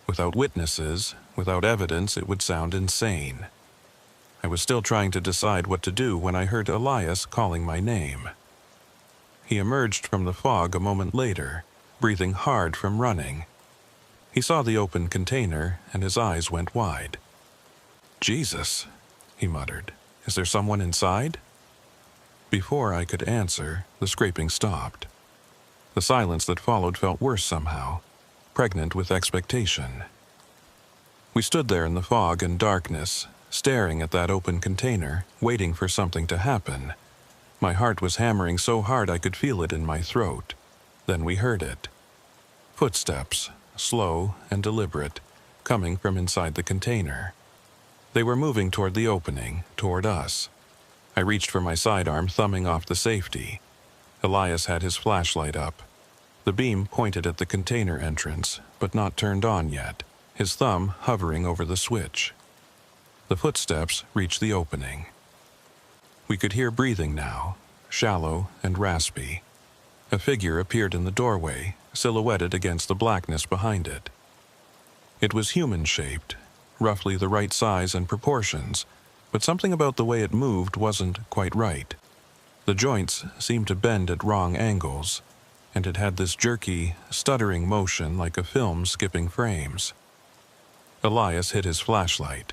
Without witnesses, without evidence, it would sound insane. I was still trying to decide what to do when I heard Elias calling my name. He emerged from the fog a moment later, breathing hard from running. He saw the open container, and his eyes went wide. "Jesus," he muttered. "Is there someone inside?" Before I could answer, the scraping stopped. The silence that followed felt worse somehow, pregnant with expectation. We stood there in the fog and darkness, staring at that open container, waiting for something to happen. My heart was hammering so hard I could feel it in my throat. Then we heard it. Footsteps, slow and deliberate, coming from inside the container. They were moving toward the opening, toward us. I reached for my sidearm, thumbing off the safety. Elias had his flashlight up. The beam pointed at the container entrance, but not turned on yet, his thumb hovering over the switch. The footsteps reached the opening. We could hear breathing now, shallow and raspy. A figure appeared in the doorway, silhouetted against the blackness behind it. It was human-shaped, roughly the right size and proportions, but something about the way it moved wasn't quite right. The joints seemed to bend at wrong angles, and it had this jerky, stuttering motion like a film skipping frames. Elias hit his flashlight.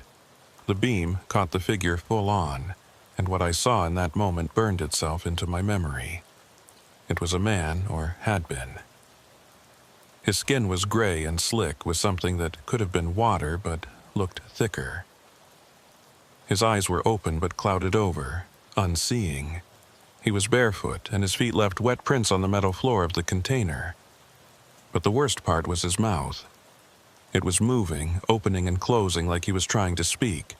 The beam caught the figure full on, and what I saw in that moment burned itself into my memory. It was a man, or had been. His skin was gray and slick with something that could have been water but looked thicker. His eyes were open but clouded over, unseeing. He was barefoot, and his feet left wet prints on the metal floor of the container. But the worst part was his mouth. It was moving, opening and closing like he was trying to speak.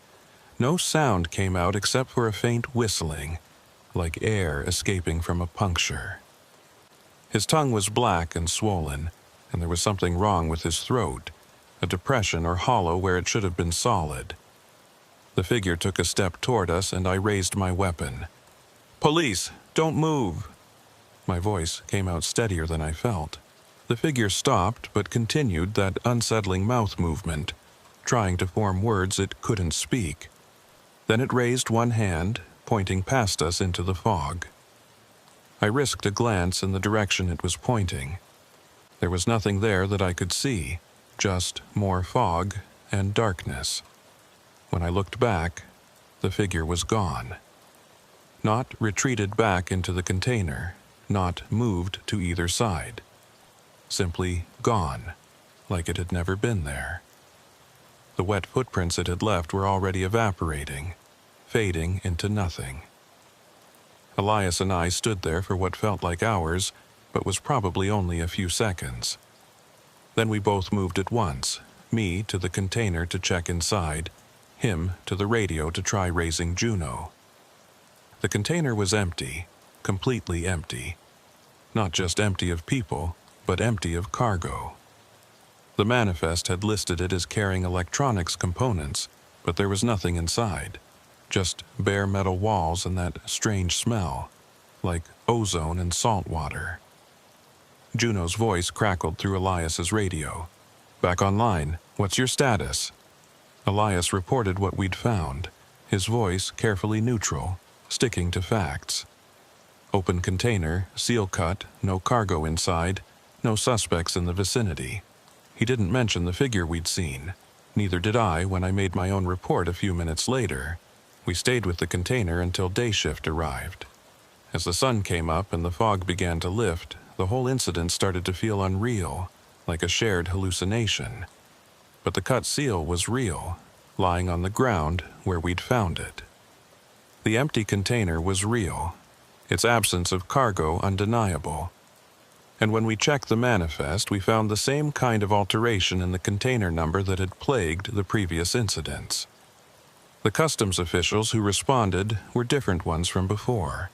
No sound came out except for a faint whistling, like air escaping from a puncture. His tongue was black and swollen, and there was something wrong with his throat, a depression or hollow where it should have been solid. The figure took a step toward us, and I raised my weapon. "Police, don't move!" My voice came out steadier than I felt. The figure stopped but continued that unsettling mouth movement, trying to form words it couldn't speak. Then it raised one hand, pointing past us into the fog. I risked a glance in the direction it was pointing. There was nothing there that I could see, just more fog and darkness. When I looked back, the figure was gone. Not retreated back into the container, not moved to either side. Simply gone, like it had never been there. The wet footprints it had left were already evaporating, fading into nothing. Elias and I stood there for what felt like hours, but was probably only a few seconds. Then we both moved at once, me to the container to check inside, him to the radio to try raising Juno. The container was empty, completely empty. Not just empty of people, but empty of cargo. The manifest had listed it as carrying electronics components, but there was nothing inside. Just bare metal walls and that strange smell, like ozone and salt water. Juno's voice crackled through Elias's radio. "Back online. What's your status?" Elias reported what we'd found, his voice carefully neutral, sticking to facts. Open container, seal cut, no cargo inside, no suspects in the vicinity. He didn't mention the figure we'd seen. Neither did I when I made my own report a few minutes later. We stayed with the container until day shift arrived. As the sun came up and the fog began to lift, the whole incident started to feel unreal, like a shared hallucination. But the cut seal was real, lying on the ground where we'd found it. The empty container was real, its absence of cargo undeniable. And when we checked the manifest, we found the same kind of alteration in the container number that had plagued the previous incidents. The customs officials who responded were different ones from before.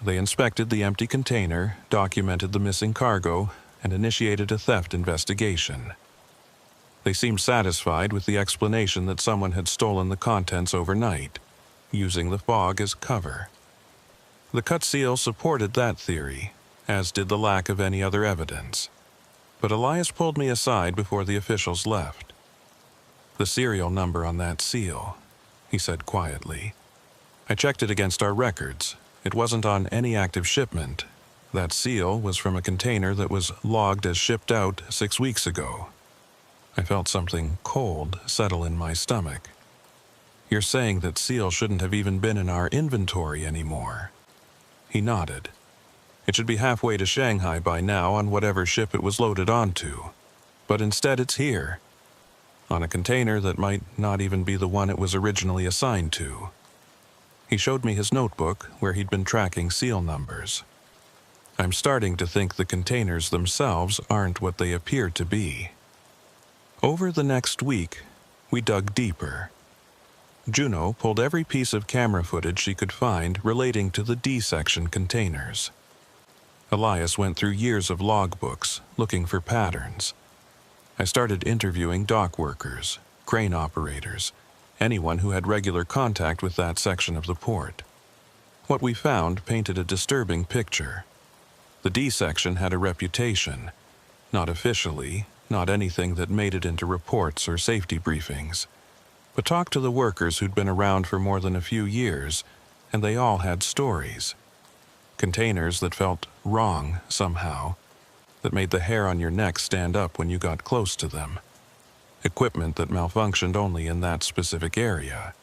They inspected the empty container, documented the missing cargo, and initiated a theft investigation. They seemed satisfied with the explanation that someone had stolen the contents overnight, using the fog as cover. The cut seal supported that theory, as did the lack of any other evidence. But Elias pulled me aside before the officials left. "The serial number on that seal," he said quietly. "I checked it against our records. It wasn't on any active shipment. That seal was from a container that was logged as shipped out 6 weeks ago." I felt something cold settle in my stomach. "You're saying that seal shouldn't have even been in our inventory anymore?" He nodded. "It should be halfway to Shanghai by now on whatever ship it was loaded onto. But instead it's here, on a container that might not even be the one it was originally assigned to." He showed me his notebook where he'd been tracking seal numbers. "I'm starting to think the containers themselves aren't what they appear to be." Over the next week, we dug deeper. Juno pulled every piece of camera footage she could find relating to the D-section containers. Elias went through years of logbooks, looking for patterns. I started interviewing dock workers, crane operators, anyone who had regular contact with that section of the port. What we found painted a disturbing picture. The D section had a reputation, not officially, not anything that made it into reports or safety briefings. But talk to the workers who'd been around for more than a few years, and they all had stories. Containers that felt wrong somehow, that made the hair on your neck stand up when you got close to them. Equipment that malfunctioned only in that specific area.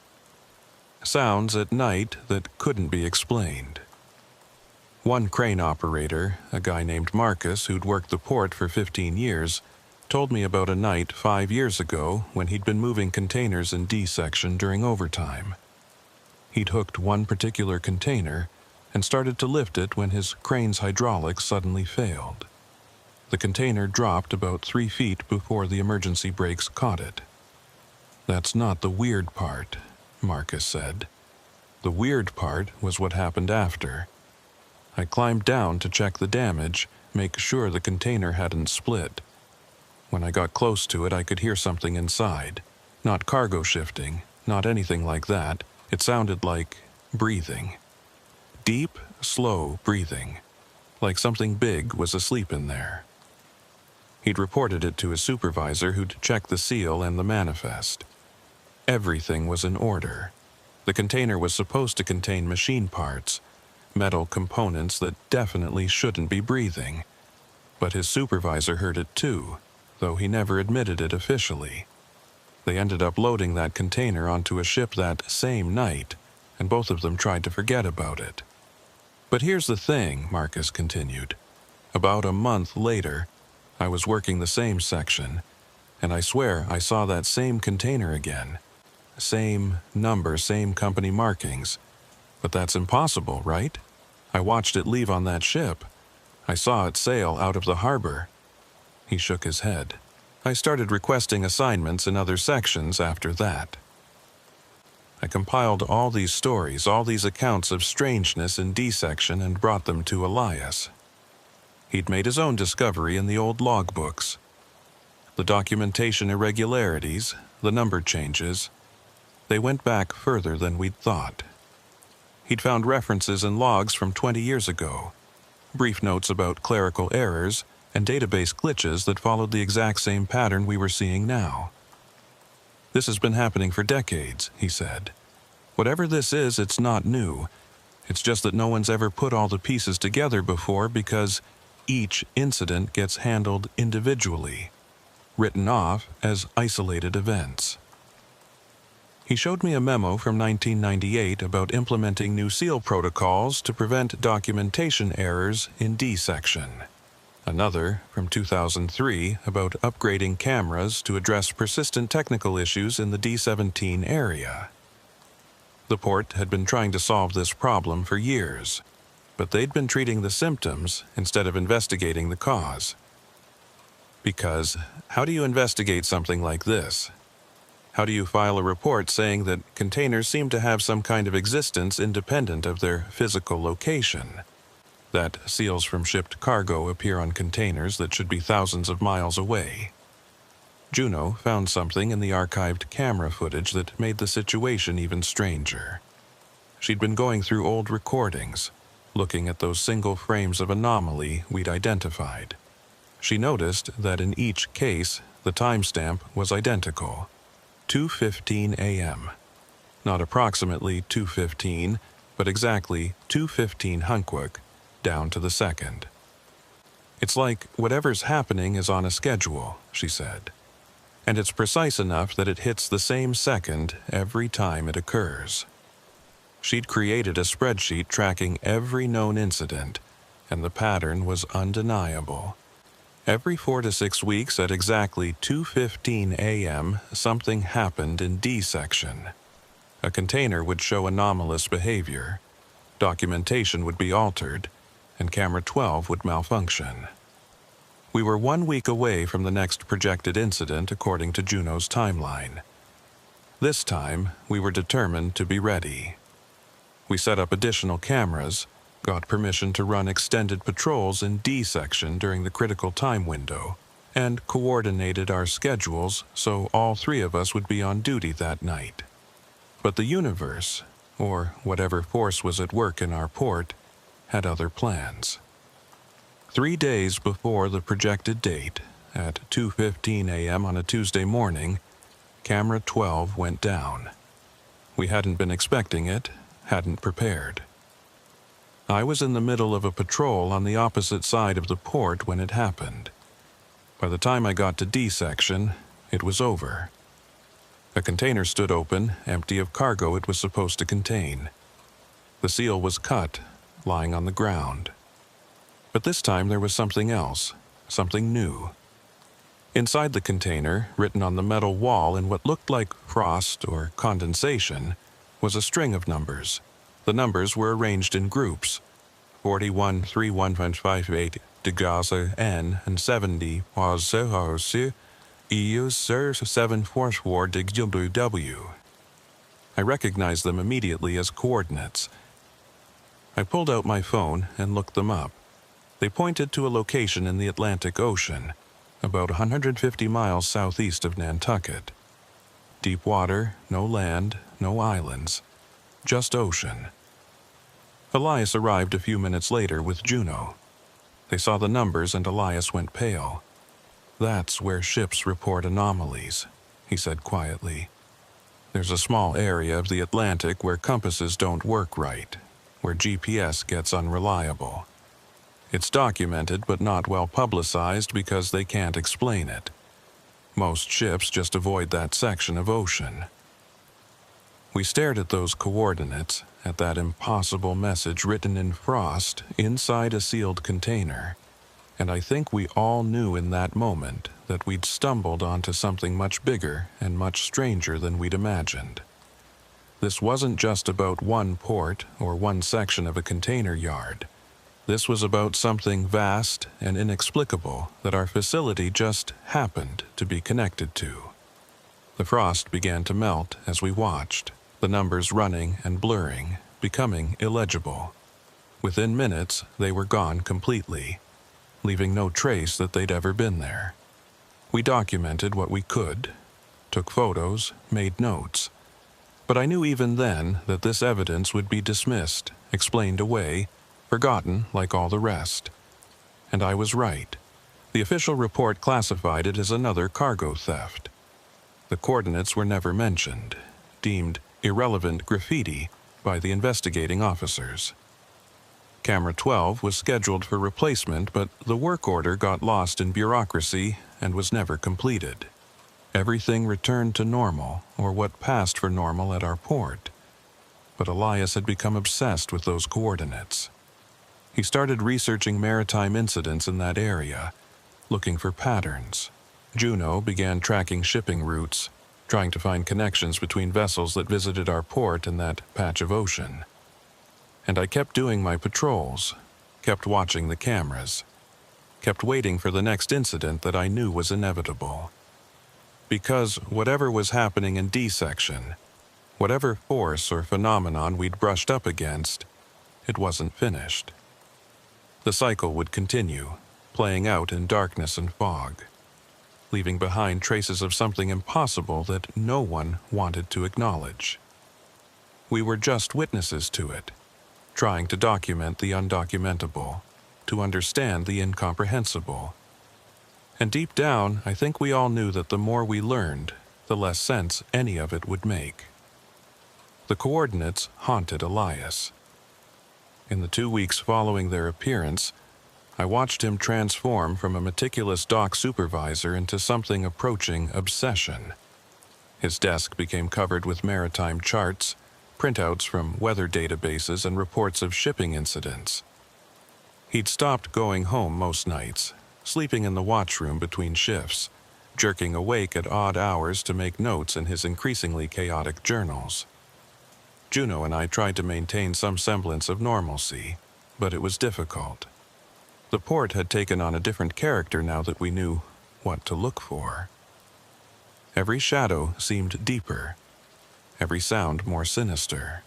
Sounds at night that couldn't be explained. One crane operator, a guy named Marcus who'd worked the port for 15 years, told me about a night 5 years ago when he'd been moving containers in D section during overtime. He'd hooked one particular container and started to lift it when his crane's hydraulics suddenly failed. The container dropped about 3 feet before the emergency brakes caught it. "That's not the weird part," Marcus said. "The weird part was what happened after. I climbed down to check the damage, make sure the container hadn't split. When I got close to it, I could hear something inside. Not cargo shifting, not anything like that. It sounded like breathing. Deep, slow breathing, like something big was asleep in there." He'd reported it to his supervisor who'd checked the seal and the manifest. Everything was in order. The container was supposed to contain machine parts, metal components that definitely shouldn't be breathing. But his supervisor heard it too, though he never admitted it officially. They ended up loading that container onto a ship that same night, and both of them tried to forget about it. "But here's the thing," Marcus continued. "About a month later, I was working the same section, and I swear I saw that same container again. Same number, same company markings. But that's impossible, right? I watched it leave on that ship. I saw it sail out of the harbor." He shook his head. "I started requesting assignments in other sections after that." I compiled all these stories, all these accounts of strangeness in D section and brought them to Elias. He'd made his own discovery in the old logbooks. The documentation irregularities, the number changes, they went back further than we'd thought. He'd found references in logs from 20 years ago, brief notes about clerical errors and database glitches that followed the exact same pattern we were seeing now. "This has been happening for decades," he said. "Whatever this is, it's not new. It's just that no one's ever put all the pieces together before because each incident gets handled individually, written off as isolated events." He showed me a memo from 1998 about implementing new SEAL protocols to prevent documentation errors in D section. Another from 2003 about upgrading cameras to address persistent technical issues in the D-17 area. The port had been trying to solve this problem for years, but they'd been treating the symptoms instead of investigating the cause. Because how do you investigate something like this? How do you file a report saying that containers seem to have some kind of existence independent of their physical location? That seals from shipped cargo appear on containers that should be thousands of miles away? Juno found something in the archived camera footage that made the situation even stranger. She'd been going through old recordings, looking at those single frames of anomaly we'd identified. She noticed that in each case, the timestamp was identical. 2:15 a.m. Not approximately 2:15, but exactly 2:15 Hunkwuk, down to the second. "It's like whatever's happening is on a schedule," she said. "And it's precise enough that it hits the same second every time it occurs." She'd created a spreadsheet tracking every known incident, and the pattern was undeniable. Every 4 to 6 weeks at exactly 2:15 a.m., something happened in D section. A container would show anomalous behavior, documentation would be altered, and camera 12 would malfunction. We were 1 week away from the next projected incident according to Juno's timeline. This time, we were determined to be ready. We set up additional cameras, got permission to run extended patrols in D section during the critical time window, and coordinated our schedules so all three of us would be on duty that night. But the universe, or whatever force was at work in our port, had other plans. 3 days before the projected date, at 2:15 a.m. on a Tuesday morning, Camera 12 went down. We hadn't been expecting it, hadn't prepared. I was in the middle of a patrol on the opposite side of the port when it happened. By the time I got to D section, it was over. A container stood open, empty of cargo it was supposed to contain. The seal was cut, lying on the ground. But this time there was something else, something new. Inside the container, written on the metal wall in what looked like frost or condensation, was a string of numbers. The numbers were arranged in groups: 41, 31558, Degaza N, and 70, Wazohose, EU, Sir, 7 Force W. I recognized them immediately as coordinates. I pulled out my phone and looked them up. They pointed to a location in the Atlantic Ocean, about 150 miles southeast of Nantucket. Deep water, no land, no islands, just ocean. Elias arrived a few minutes later with Juno. They saw the numbers and Elias went pale. "That's where ships report anomalies," he said quietly. "There's a small area of the Atlantic where compasses don't work right, where GPS gets unreliable. It's documented but not well publicized because they can't explain it. Most ships just avoid that section of ocean." We stared at those coordinates, at that impossible message written in frost inside a sealed container, and I think we all knew in that moment that we'd stumbled onto something much bigger and much stranger than we'd imagined. This wasn't just about one port or one section of a container yard. This was about something vast and inexplicable that our facility just happened to be connected to. The frost began to melt as we watched, the numbers running and blurring, becoming illegible. Within minutes, they were gone completely, leaving no trace that they'd ever been there. We documented what we could, took photos, made notes. But I knew even then that this evidence would be dismissed, explained away, forgotten like all the rest. And I was right. The official report classified it as another cargo theft. The coordinates were never mentioned, deemed irrelevant graffiti by the investigating officers. Camera 12 was scheduled for replacement, but the work order got lost in bureaucracy and was never completed. Everything returned to normal, or what passed for normal at our port. But Elias had become obsessed with those coordinates. He started researching maritime incidents in that area, looking for patterns. Juno began tracking shipping routes, trying to find connections between vessels that visited our port and that patch of ocean. And I kept doing my patrols, kept watching the cameras, kept waiting for the next incident that I knew was inevitable. Because whatever was happening in D section, whatever force or phenomenon we'd brushed up against, it wasn't finished. The cycle would continue, playing out in darkness and fog, leaving behind traces of something impossible that no one wanted to acknowledge. We were just witnesses to it, trying to document the undocumentable, to understand the incomprehensible. And deep down, I think we all knew that the more we learned, the less sense any of it would make. The coordinates haunted Elias. In the 2 weeks following their appearance, I watched him transform from a meticulous dock supervisor into something approaching obsession. His desk became covered with maritime charts, printouts from weather databases, and reports of shipping incidents. He'd stopped going home most nights, sleeping in the watchroom between shifts, jerking awake at odd hours to make notes in his increasingly chaotic journals. Juno and I tried to maintain some semblance of normalcy, but it was difficult. The port had taken on a different character now that we knew what to look for. Every shadow seemed deeper, every sound more sinister.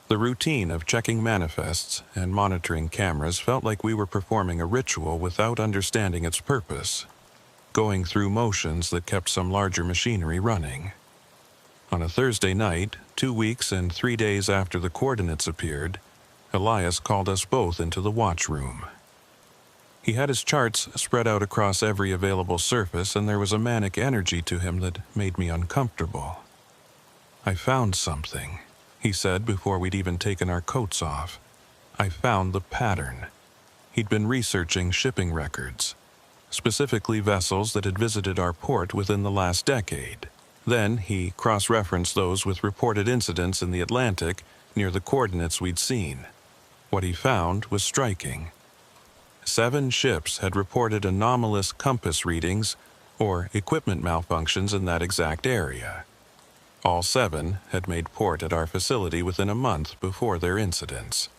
The routine of checking manifests and monitoring cameras felt like we were performing a ritual without understanding its purpose, going through motions that kept some larger machinery running. On a Thursday night, 2 weeks and 3 days after the coordinates appeared, Elias called us both into the watch room. He had his charts spread out across every available surface, and there was a manic energy to him that made me uncomfortable. "I found something," he said before we'd even taken our coats off. "I found the pattern." He'd been researching shipping records, specifically vessels that had visited our port within the last decade. Then he cross-referenced those with reported incidents in the Atlantic near the coordinates we'd seen. What he found was striking. 7 ships had reported anomalous compass readings or equipment malfunctions in that exact area. All 7 had made port at our facility within a month before their incidents.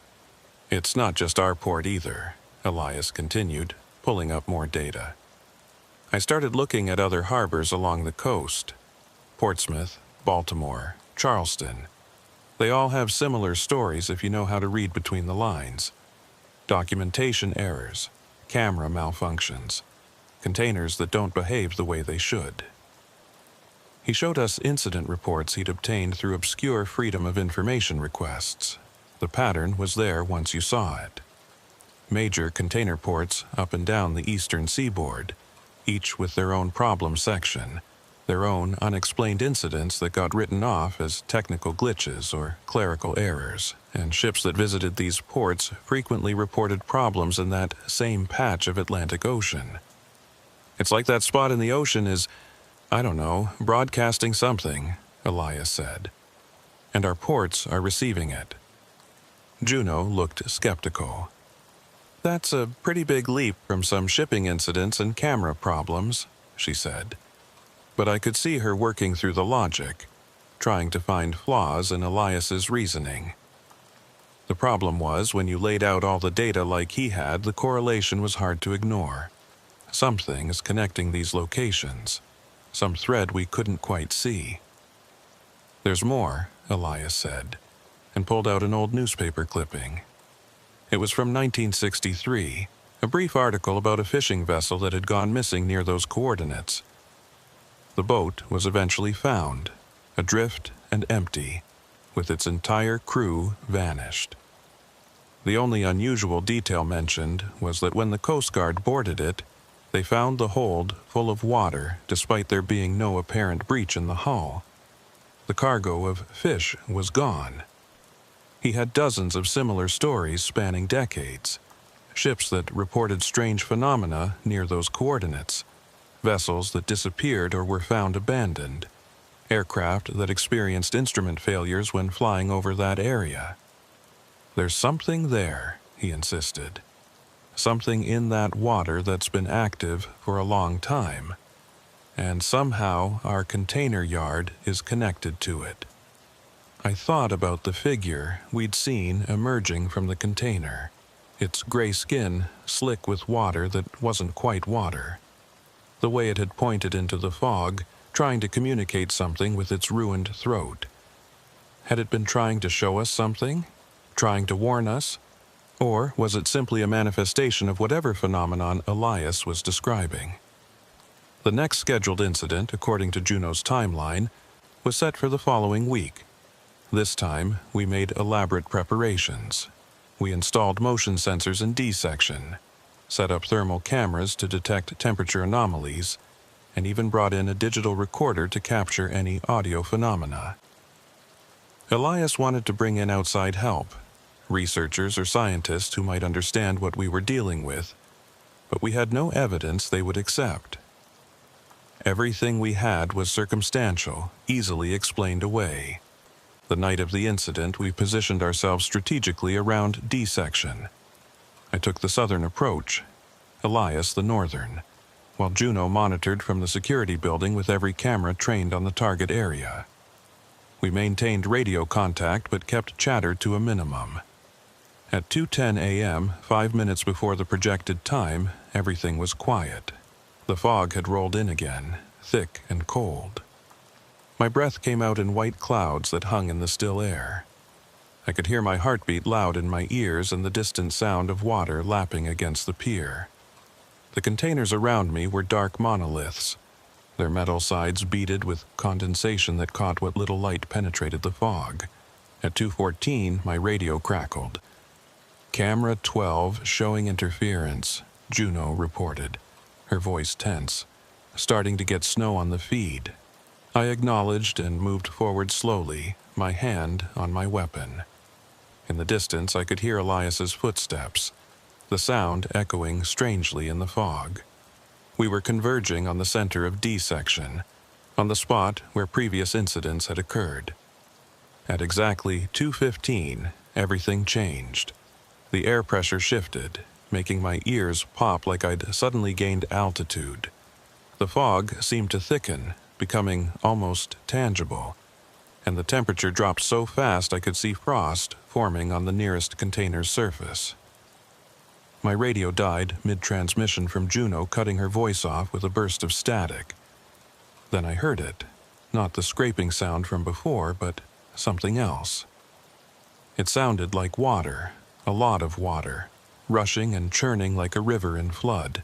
"It's not just our port either," Elias continued, pulling up more data. I started looking at other harbors along the coast. Portsmouth, Baltimore, Charleston. They all have similar stories if you know how to read between the lines. Documentation errors, camera malfunctions, containers that don't behave the way they should. He showed us incident reports he'd obtained through obscure Freedom of Information requests. The pattern was there once you saw it. Major container ports up and down the eastern seaboard, each with their own problem section, their own unexplained incidents that got written off as technical glitches or clerical errors, and ships that visited these ports frequently reported problems in that same patch of Atlantic Ocean. "It's like that spot in the ocean is, I don't know, broadcasting something," Elias said. "And our ports are receiving it." Juno looked skeptical. "That's a pretty big leap from some shipping incidents and camera problems," she said. But I could see her working through the logic, trying to find flaws in Elias's reasoning. The problem was, when you laid out all the data like he had, the correlation was hard to ignore. Something is connecting these locations, some thread we couldn't quite see. "There's more," Elias said, and pulled out an old newspaper clipping. It was from 1963, a brief article about a fishing vessel that had gone missing near those coordinates. The boat was eventually found, adrift and empty, with its entire crew vanished. The only unusual detail mentioned was that when the Coast Guard boarded it, they found the hold full of water despite there being no apparent breach in the hull. The cargo of fish was gone. He had dozens of similar stories spanning decades, ships that reported strange phenomena near those coordinates, vessels that disappeared or were found abandoned, aircraft that experienced instrument failures when flying over that area. "There's something there," he insisted. "Something in that water that's been active for a long time. And somehow our container yard is connected to it." I thought about the figure we'd seen emerging from the container, its gray skin slick with water that wasn't quite water. The way it had pointed into the fog, trying to communicate something with its ruined throat. Had it been trying to show us something? Trying to warn us? Or was it simply a manifestation of whatever phenomenon Elias was describing? The next scheduled incident, according to Juno's timeline, was set for the following week. This time, we made elaborate preparations. We installed motion sensors in D section, set up thermal cameras to detect temperature anomalies, and even brought in a digital recorder to capture any audio phenomena. Elias wanted to bring in outside help, researchers or scientists who might understand what we were dealing with, but we had no evidence they would accept. Everything we had was circumstantial, easily explained away. The night of the incident, we positioned ourselves strategically around D section. I took the southern approach, Elias the northern, while Juno monitored from the security building with every camera trained on the target area. We maintained radio contact but kept chatter to a minimum. At 2:10 a.m., 5 minutes before the projected time, everything was quiet. The fog had rolled in again, thick and cold. My breath came out in white clouds that hung in the still air. I could hear my heartbeat loud in my ears and the distant sound of water lapping against the pier. The containers around me were dark monoliths, their metal sides beaded with condensation that caught what little light penetrated the fog. At 2:14, my radio crackled. "Camera 12 showing interference," Juno reported, her voice tense, "starting to get snow on the feed." I acknowledged and moved forward slowly, my hand on my weapon. In the distance, I could hear Elias's footsteps, the sound echoing strangely in the fog. We were converging on the center of D section, on the spot where previous incidents had occurred. At exactly 2:15, everything changed. The air pressure shifted, making my ears pop like I'd suddenly gained altitude. The fog seemed to thicken, becoming almost tangible, and the temperature dropped so fast I could see frost forming on the nearest container's surface. My radio died mid-transmission from Juno cutting her voice off with a burst of static. Then I heard it, not the scraping sound from before, but something else. It sounded like water, a lot of water, rushing and churning like a river in flood.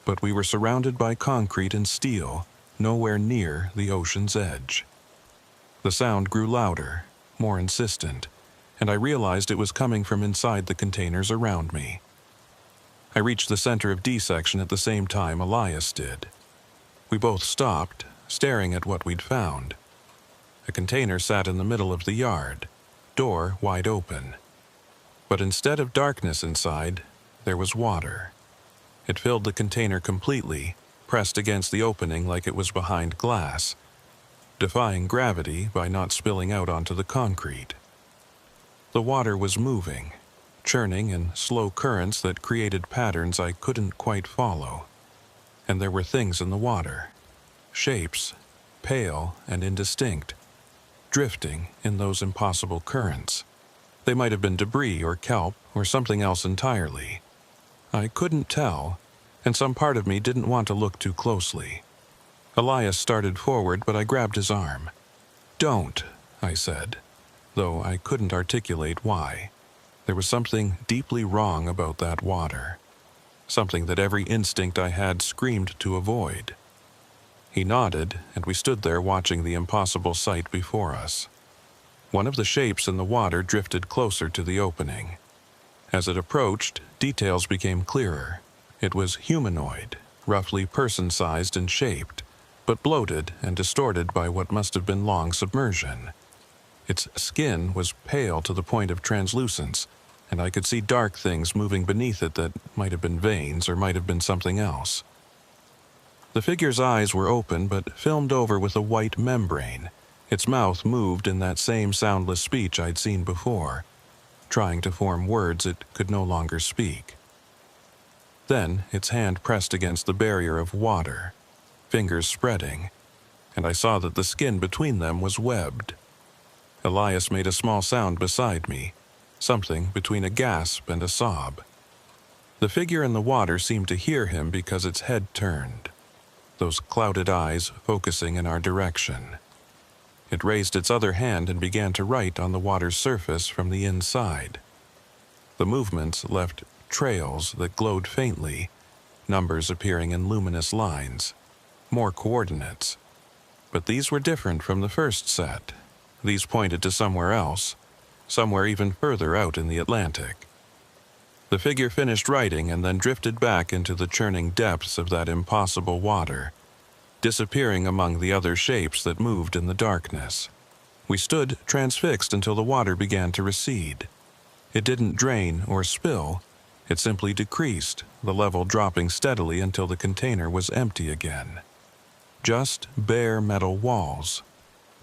But we were surrounded by concrete and steel, nowhere near the ocean's edge. The sound grew louder, more insistent, and I realized it was coming from inside the containers around me. I reached the center of D section at the same time Elias did. We both stopped, staring at what we'd found. A container sat in the middle of the yard, door wide open. But instead of darkness inside, there was water. It filled the container completely, pressed against the opening like it was behind glass, defying gravity by not spilling out onto the concrete. The water was moving, churning in slow currents that created patterns I couldn't quite follow. And there were things in the water, shapes, pale and indistinct, drifting in those impossible currents. They might have been debris or kelp or something else entirely. I couldn't tell, and some part of me didn't want to look too closely. Elias started forward, but I grabbed his arm. "Don't," I said, though I couldn't articulate why. There was something deeply wrong about that water, something that every instinct I had screamed to avoid. He nodded, and we stood there watching the impossible sight before us. One of the shapes in the water drifted closer to the opening. As it approached, details became clearer. It was humanoid, roughly person-sized and shaped, but bloated and distorted by what must have been long submersion. Its skin was pale to the point of translucence, and I could see dark things moving beneath it that might have been veins or might have been something else. The figure's eyes were open but filmed over with a white membrane. Its mouth moved in that same soundless speech I'd seen before, trying to form words it could no longer speak. Then its hand pressed against the barrier of water, fingers spreading, and I saw that the skin between them was webbed. Elias made a small sound beside me, something between a gasp and a sob. The figure in the water seemed to hear him because its head turned, those clouded eyes focusing in our direction. It raised its other hand and began to write on the water's surface from the inside. The movements left trails that glowed faintly, numbers appearing in luminous lines, more coordinates. But these were different from the first set. These pointed to somewhere else, somewhere even further out in the Atlantic. The figure finished writing and then drifted back into the churning depths of that impossible water, disappearing among the other shapes that moved in the darkness. We stood transfixed until the water began to recede. It didn't drain or spill, it simply decreased, the level dropping steadily until the container was empty again. Just bare metal walls.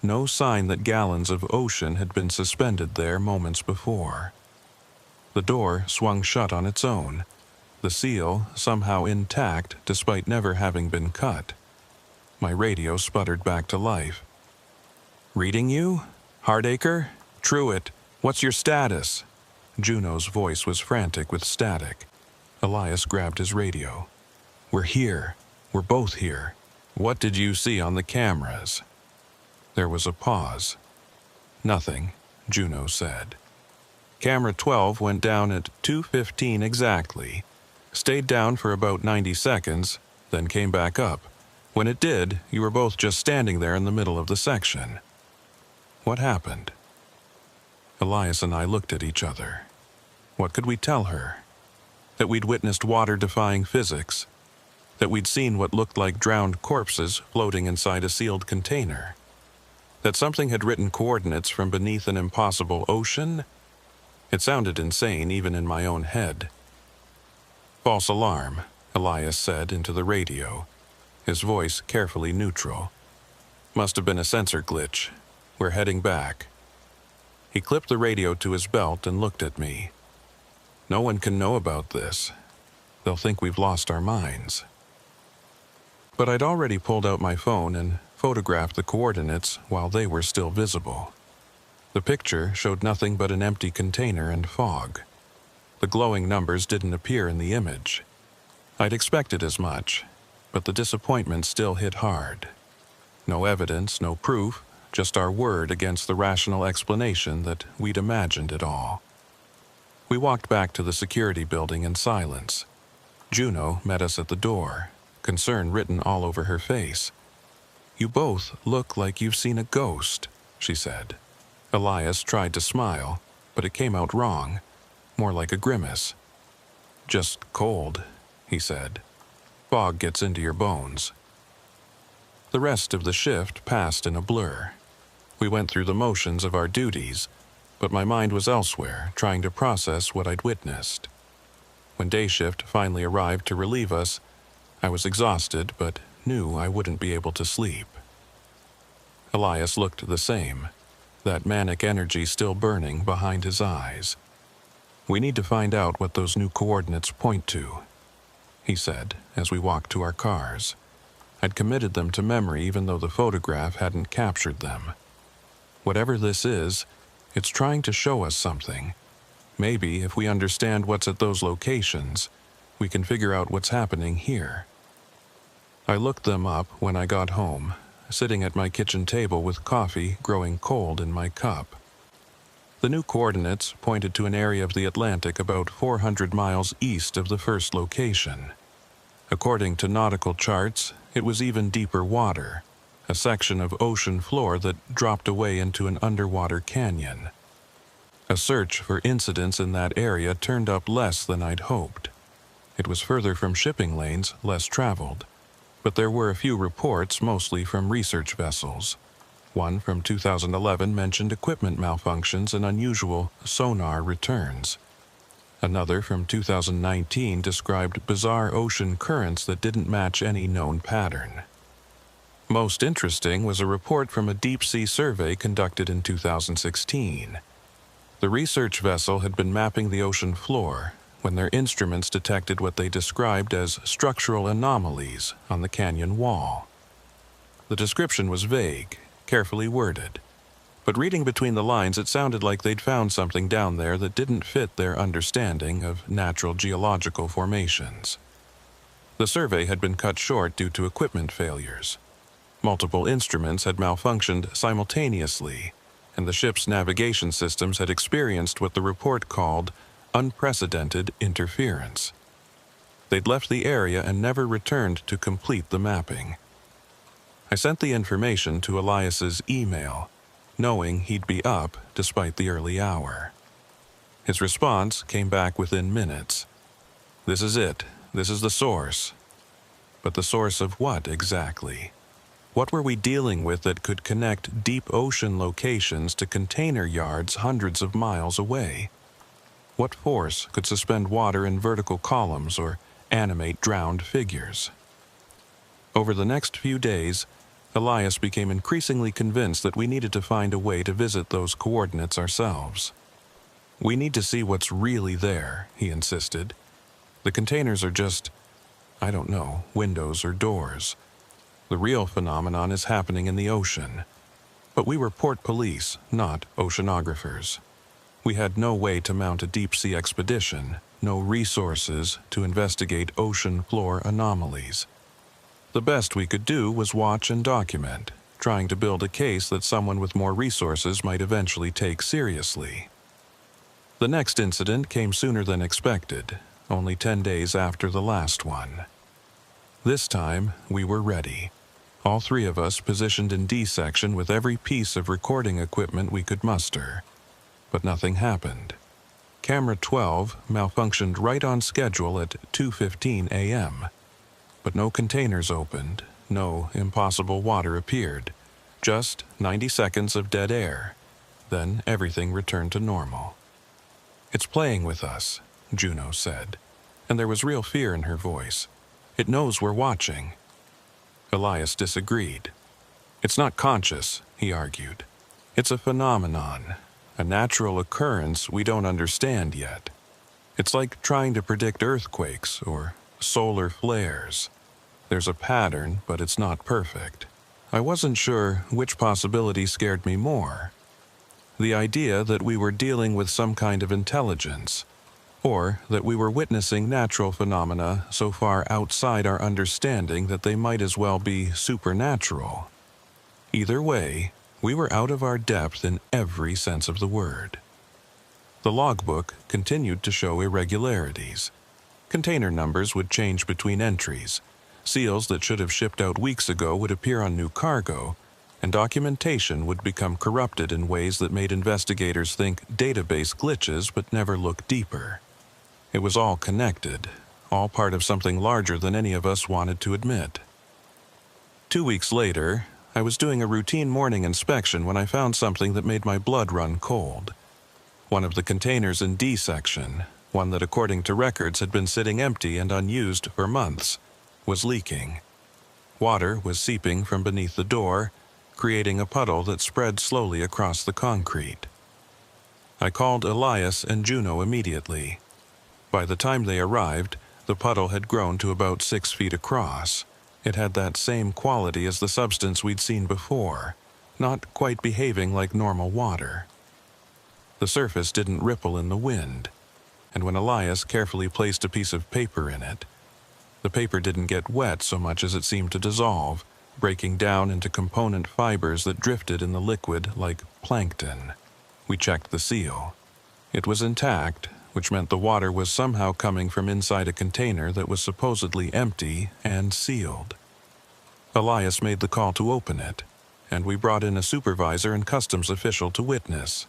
No sign that gallons of ocean had been suspended there moments before. The door swung shut on its own, the seal somehow intact despite never having been cut. My radio sputtered back to life. "Reading you? Hardacre? Truett, what's your status?" Juno's voice was frantic with static. Elias grabbed his radio. "We're here. We're both here. What did you see on the cameras?" There was a pause. "Nothing," Juno said. Camera 12 went down at 2:15 exactly, stayed down for about 90 seconds, then came back up. When it did, you were both just standing there in the middle of the section. What happened? Elias and I looked at each other. What could we tell her? That we'd witnessed water-defying physics? That we'd seen what looked like drowned corpses floating inside a sealed container? That something had written coordinates from beneath an impossible ocean? It sounded insane even in my own head. "False alarm," Elias said into the radio, his voice carefully neutral. "Must have been a sensor glitch. We're heading back." He clipped the radio to his belt and looked at me. "No one can know about this. They'll think we've lost our minds." But I'd already pulled out my phone and photographed the coordinates while they were still visible. The picture showed nothing but an empty container and fog. The glowing numbers didn't appear in the image. I'd expected as much, but the disappointment still hit hard. No evidence, no proof, just our word against the rational explanation that we'd imagined it all. We walked back to the security building in silence. Juno met us at the door, concern written all over her face. "You both look like you've seen a ghost," she said. Elias tried to smile, but it came out wrong, more like a grimace. "Just cold," he said. "Fog gets into your bones." The rest of the shift passed in a blur. We went through the motions of our duties, but my mind was elsewhere, trying to process what I'd witnessed. When day shift finally arrived to relieve us, I was exhausted, but knew I wouldn't be able to sleep. Elias looked the same, that manic energy still burning behind his eyes. "We need to find out what those new coordinates point to," he said as we walked to our cars. I'd committed them to memory even though the photograph hadn't captured them. Whatever this is, it's trying to show us something. Maybe if we understand what's at those locations, we can figure out what's happening here. I looked them up when I got home, sitting at my kitchen table with coffee growing cold in my cup. The new coordinates pointed to an area of the Atlantic about 400 miles east of the first location. According to nautical charts, it was even deeper water, a section of ocean floor that dropped away into an underwater canyon. A search for incidents in that area turned up less than I'd hoped. It was further from shipping lanes, less traveled, but there were a few reports, mostly from research vessels. One from 2011 mentioned equipment malfunctions and unusual sonar returns. Another from 2019 described bizarre ocean currents that didn't match any known pattern. Most interesting was a report from a deep-sea survey conducted in 2016. The research vessel had been mapping the ocean floor when their instruments detected what they described as structural anomalies on the canyon wall. The description was vague, carefully worded, but reading between the lines it sounded like they'd found something down there that didn't fit their understanding of natural geological formations. The survey had been cut short due to equipment failures. Multiple instruments had malfunctioned simultaneously, and the ship's navigation systems had experienced what the report called unprecedented interference. They'd left the area and never returned to complete the mapping. I sent the information to Elias's email, knowing he'd be up despite the early hour. His response came back within minutes. "This is it. This is the source." But the source of what exactly? What were we dealing with that could connect deep ocean locations to container yards hundreds of miles away? What force could suspend water in vertical columns or animate drowned figures? Over the next few days, Elias became increasingly convinced that we needed to find a way to visit those coordinates ourselves. "We need to see what's really there," he insisted. "The containers are just, I don't know, windows or doors. The real phenomenon is happening in the ocean." But we were port police, not oceanographers. We had no way to mount a deep-sea expedition, no resources to investigate ocean floor anomalies. The best we could do was watch and document, trying to build a case that someone with more resources might eventually take seriously. The next incident came sooner than expected, only 10 days after the last one. This time, we were ready. All three of us positioned in D section with every piece of recording equipment we could muster. But nothing happened. Camera 12 malfunctioned right on schedule at 2:15 a.m. But no containers opened, no impossible water appeared. Just 90 seconds of dead air. Then everything returned to normal. "It's playing with us," Juno said, and there was real fear in her voice. "It knows we're watching." Elias disagreed. "It's not conscious," he argued. "It's a phenomenon, a natural occurrence we don't understand yet. It's like trying to predict earthquakes or solar flares. There's a pattern, but it's not perfect." I wasn't sure which possibility scared me more. The idea that we were dealing with some kind of intelligence, or that we were witnessing natural phenomena so far outside our understanding that they might as well be supernatural. Either way, we were out of our depth in every sense of the word. The logbook continued to show irregularities. Container numbers would change between entries. Seals that should have shipped out weeks ago would appear on new cargo, and documentation would become corrupted in ways that made investigators think database glitches but never look deeper. It was all connected, all part of something larger than any of us wanted to admit. 2 weeks later, I was doing a routine morning inspection when I found something that made my blood run cold. One of the containers in D section, one that according to records had been sitting empty and unused for months, was leaking. Water was seeping from beneath the door, creating a puddle that spread slowly across the concrete. I called Elias and Juno immediately. By the time they arrived, the puddle had grown to about 6 feet across. It had that same quality as the substance we'd seen before, not quite behaving like normal water. The surface didn't ripple in the wind, and when Elias carefully placed a piece of paper in it, the paper didn't get wet so much as it seemed to dissolve, breaking down into component fibers that drifted in the liquid like plankton. We checked the seal. It was intact, which meant the water was somehow coming from inside a container that was supposedly empty and sealed. Elias made the call to open it, and we brought in a supervisor and customs official to witness.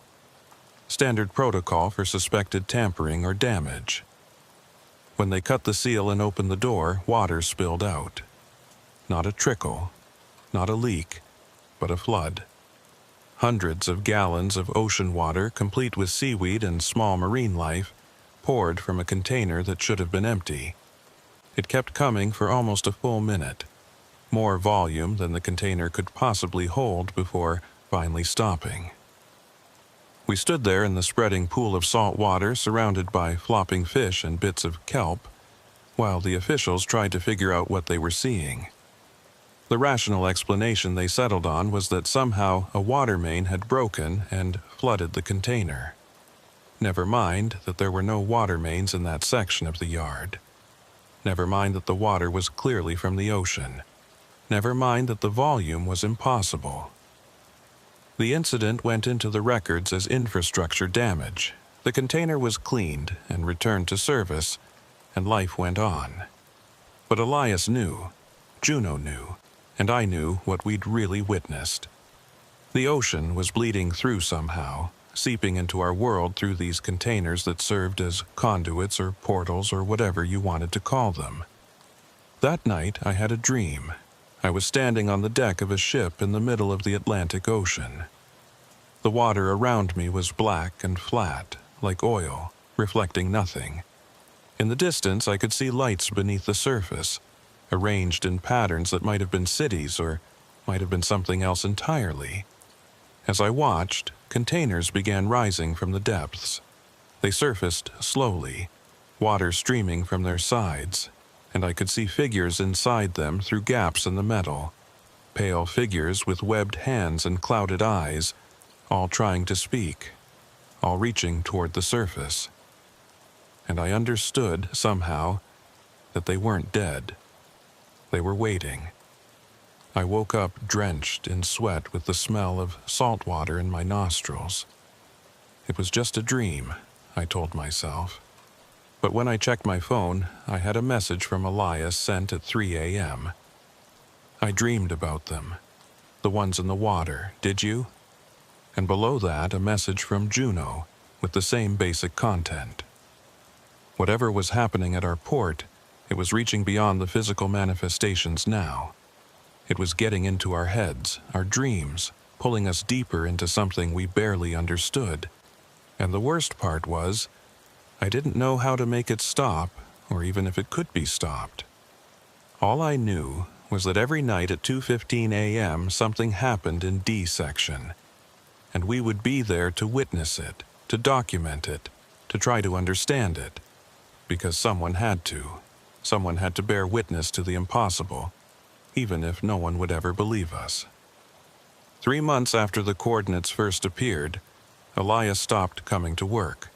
Standard protocol for suspected tampering or damage. When they cut the seal and opened the door, water spilled out. Not a trickle, not a leak, but a flood. Hundreds of gallons of ocean water, complete with seaweed and small marine life, poured from a container that should have been empty. It kept coming for almost a full minute, more volume than the container could possibly hold before finally stopping. We stood there in the spreading pool of salt water surrounded by flopping fish and bits of kelp, while the officials tried to figure out what they were seeing. The rational explanation they settled on was that somehow a water main had broken and flooded the container. Never mind that there were no water mains in that section of the yard. Never mind that the water was clearly from the ocean. Never mind that the volume was impossible. The incident went into the records as infrastructure damage. The container was cleaned and returned to service, and life went on. But Elias knew, Juno knew, and I knew what we'd really witnessed. The ocean was bleeding through somehow, seeping into our world through these containers that served as conduits or portals or whatever you wanted to call them. That night I had a dream. I was standing on the deck of a ship in the middle of the Atlantic Ocean. The water around me was black and flat, like oil, reflecting nothing. In the distance I could see lights beneath the surface, arranged in patterns that might have been cities or might have been something else entirely. As I watched, containers began rising from the depths. They surfaced slowly, water streaming from their sides, and I could see figures inside them through gaps in the metal, pale figures with webbed hands and clouded eyes, all trying to speak, all reaching toward the surface. And I understood, somehow, that they weren't dead. They were waiting. I woke up drenched in sweat with the smell of salt water in my nostrils. It was just a dream, I told myself. But when I checked my phone, I had a message from Elias sent at 3 a.m. I dreamed about them. The ones in the water, did you? And below that, a message from Juno with the same basic content. Whatever was happening at our port, it was reaching beyond the physical manifestations now. It was getting into our heads, our dreams, pulling us deeper into something we barely understood. And the worst part was, I didn't know how to make it stop, or even if it could be stopped. All I knew was that every night at 2:15 a.m. something happened in D section, and we would be there to witness it, to document it, to try to understand it, because someone had to. Someone had to bear witness to the impossible, even if no one would ever believe us. 3 months after the coordinates first appeared, Elias stopped coming to work.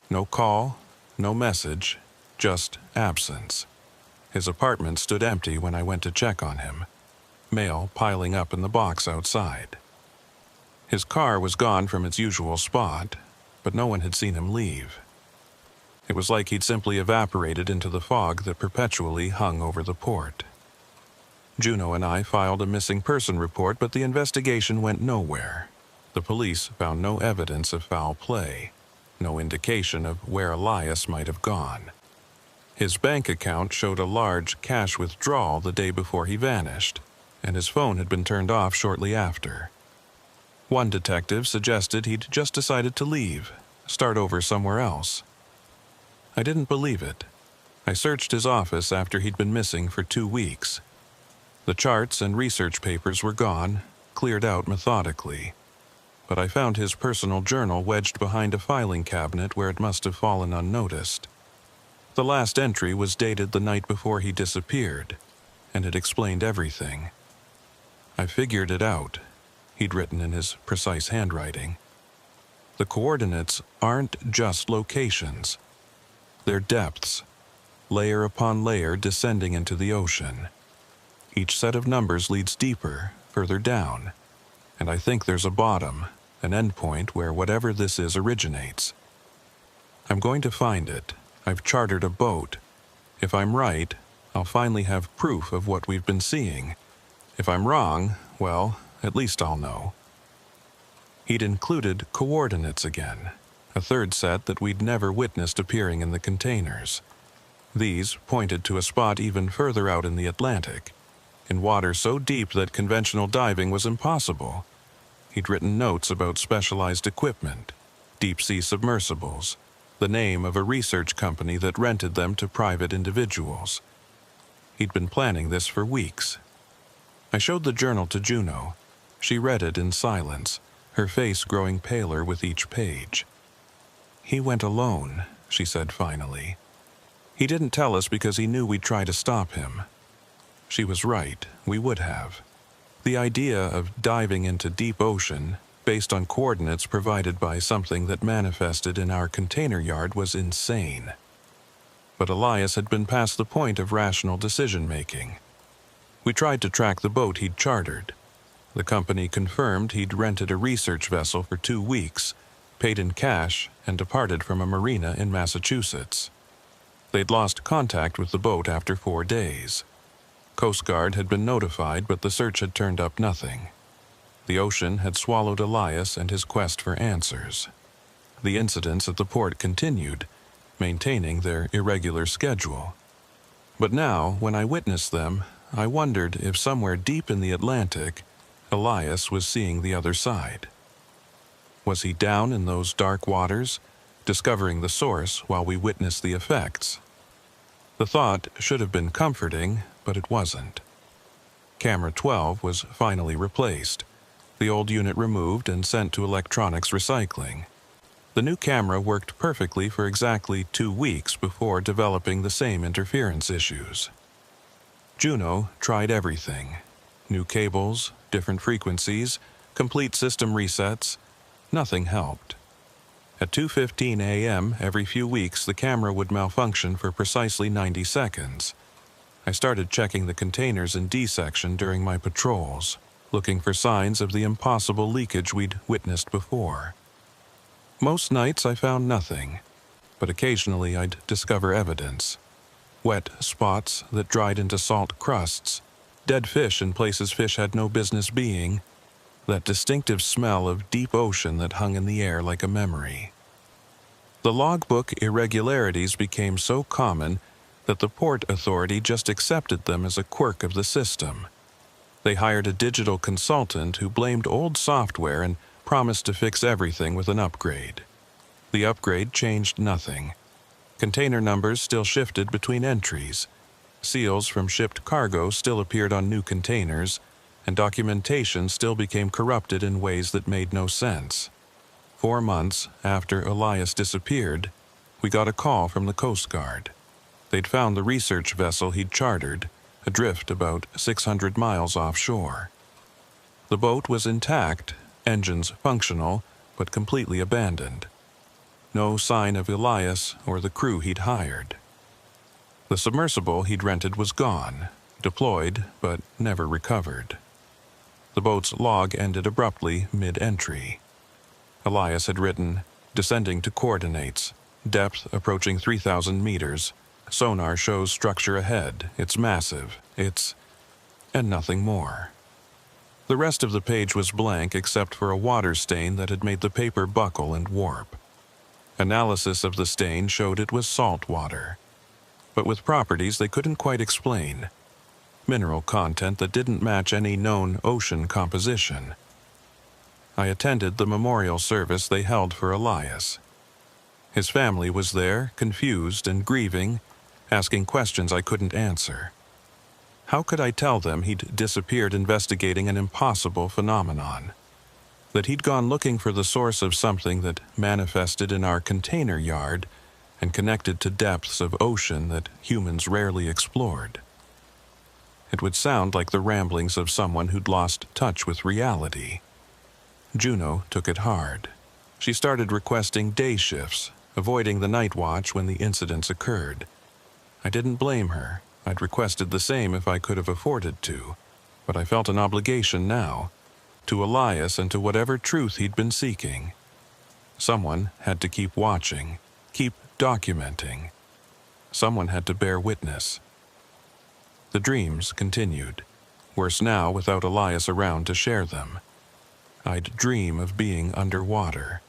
No call, no message, just absence. His apartment stood empty when I went to check on him, mail piling up in the box outside. His car was gone from its usual spot, but no one had seen him leave. It was like he'd simply evaporated into the fog that perpetually hung over the port. Juno and I filed a missing person report, but the investigation went nowhere. The police found no evidence of foul play, no indication of where Elias might have gone. His bank account showed a large cash withdrawal the day before he vanished, and his phone had been turned off shortly after. One detective suggested he'd just decided to leave, start over somewhere else. I didn't believe it. I searched his office after he'd been missing for 2 weeks. The charts and research papers were gone, cleared out methodically. But I found his personal journal wedged behind a filing cabinet where it must have fallen unnoticed. The last entry was dated the night before he disappeared, and it explained everything. I figured it out, he'd written in his precise handwriting. The coordinates aren't just locations. They're depths, layer upon layer descending into the ocean. Each set of numbers leads deeper, further down, and I think there's a bottom, an endpoint where whatever this is originates. I'm going to find it. I've chartered a boat. If I'm right, I'll finally have proof of what we've been seeing. If I'm wrong, well, at least I'll know. He'd included coordinates again, a third set that we'd never witnessed appearing in the containers. These pointed to a spot even further out in the Atlantic, in water so deep that conventional diving was impossible. He'd written notes about specialized equipment, deep-sea submersibles, the name of a research company that rented them to private individuals. He'd been planning this for weeks. I showed the journal to Juno. She read it in silence, her face growing paler with each page. "He went alone," she said finally. "He didn't tell us because he knew we'd try to stop him." She was right, we would have. The idea of diving into deep ocean, based on coordinates provided by something that manifested in our container yard, was insane. But Elias had been past the point of rational decision-making. We tried to track the boat he'd chartered. The company confirmed he'd rented a research vessel for 2 weeks, paid in cash, and departed from a marina in Massachusetts. They'd lost contact with the boat after 4 days. Coast Guard had been notified, but the search had turned up nothing. The ocean had swallowed Elias and his quest for answers. The incidents at the port continued, maintaining their irregular schedule. But now, when I witnessed them, I wondered if somewhere deep in the Atlantic, Elias was seeing the other side. Was he down in those dark waters, discovering the source while we witnessed the effects? The thought should have been comforting, but it wasn't. Camera 12 was finally replaced, the old unit removed and sent to electronics recycling. The new camera worked perfectly for exactly 2 weeks before developing the same interference issues. Juno tried everything. New cables, different frequencies, complete system resets. Nothing helped. At 2:15 a.m. every few weeks, the camera would malfunction for precisely 90 seconds. I started checking the containers in D section during my patrols, looking for signs of the impossible leakage we'd witnessed before. Most nights I found nothing, but occasionally I'd discover evidence. Wet spots that dried into salt crusts, dead fish in places fish had no business being, that distinctive smell of deep ocean that hung in the air like a memory. The logbook irregularities became so common that the port authority just accepted them as a quirk of the system. They hired a digital consultant who blamed old software and promised to fix everything with an upgrade. The upgrade changed nothing. Container numbers still shifted between entries. Seals from shipped cargo still appeared on new containers, and documentation still became corrupted in ways that made no sense. 4 months after Elias disappeared, we got a call from the Coast Guard. They'd found the research vessel he'd chartered, adrift about 600 miles offshore. The boat was intact, engines functional, but completely abandoned. No sign of Elias or the crew he'd hired. The submersible he'd rented was gone, deployed but never recovered. The boat's log ended abruptly mid-entry. Elias had written, "Descending to coordinates, depth approaching 3,000 meters. Sonar shows structure ahead. It's massive. It's..." and nothing more. The rest of the page was blank except for a water stain that had made the paper buckle and warp. Analysis of the stain showed it was salt water, but with properties they couldn't quite explain. Mineral content that didn't match any known ocean composition. I attended the memorial service they held for Elias. His family was there, confused and grieving, asking questions I couldn't answer. How could I tell them he'd disappeared investigating an impossible phenomenon? That he'd gone looking for the source of something that manifested in our container yard and connected to depths of ocean that humans rarely explored? It would sound like the ramblings of someone who'd lost touch with reality. Juno took it hard. She started requesting day shifts, avoiding the night watch when the incidents occurred. I didn't blame her. I'd requested the same if I could have afforded to, but I felt an obligation now, to Elias and to whatever truth he'd been seeking. Someone had to keep watching, keep documenting. Someone had to bear witness. The dreams continued, worse now without Elias around to share them. I'd dream of being underwater,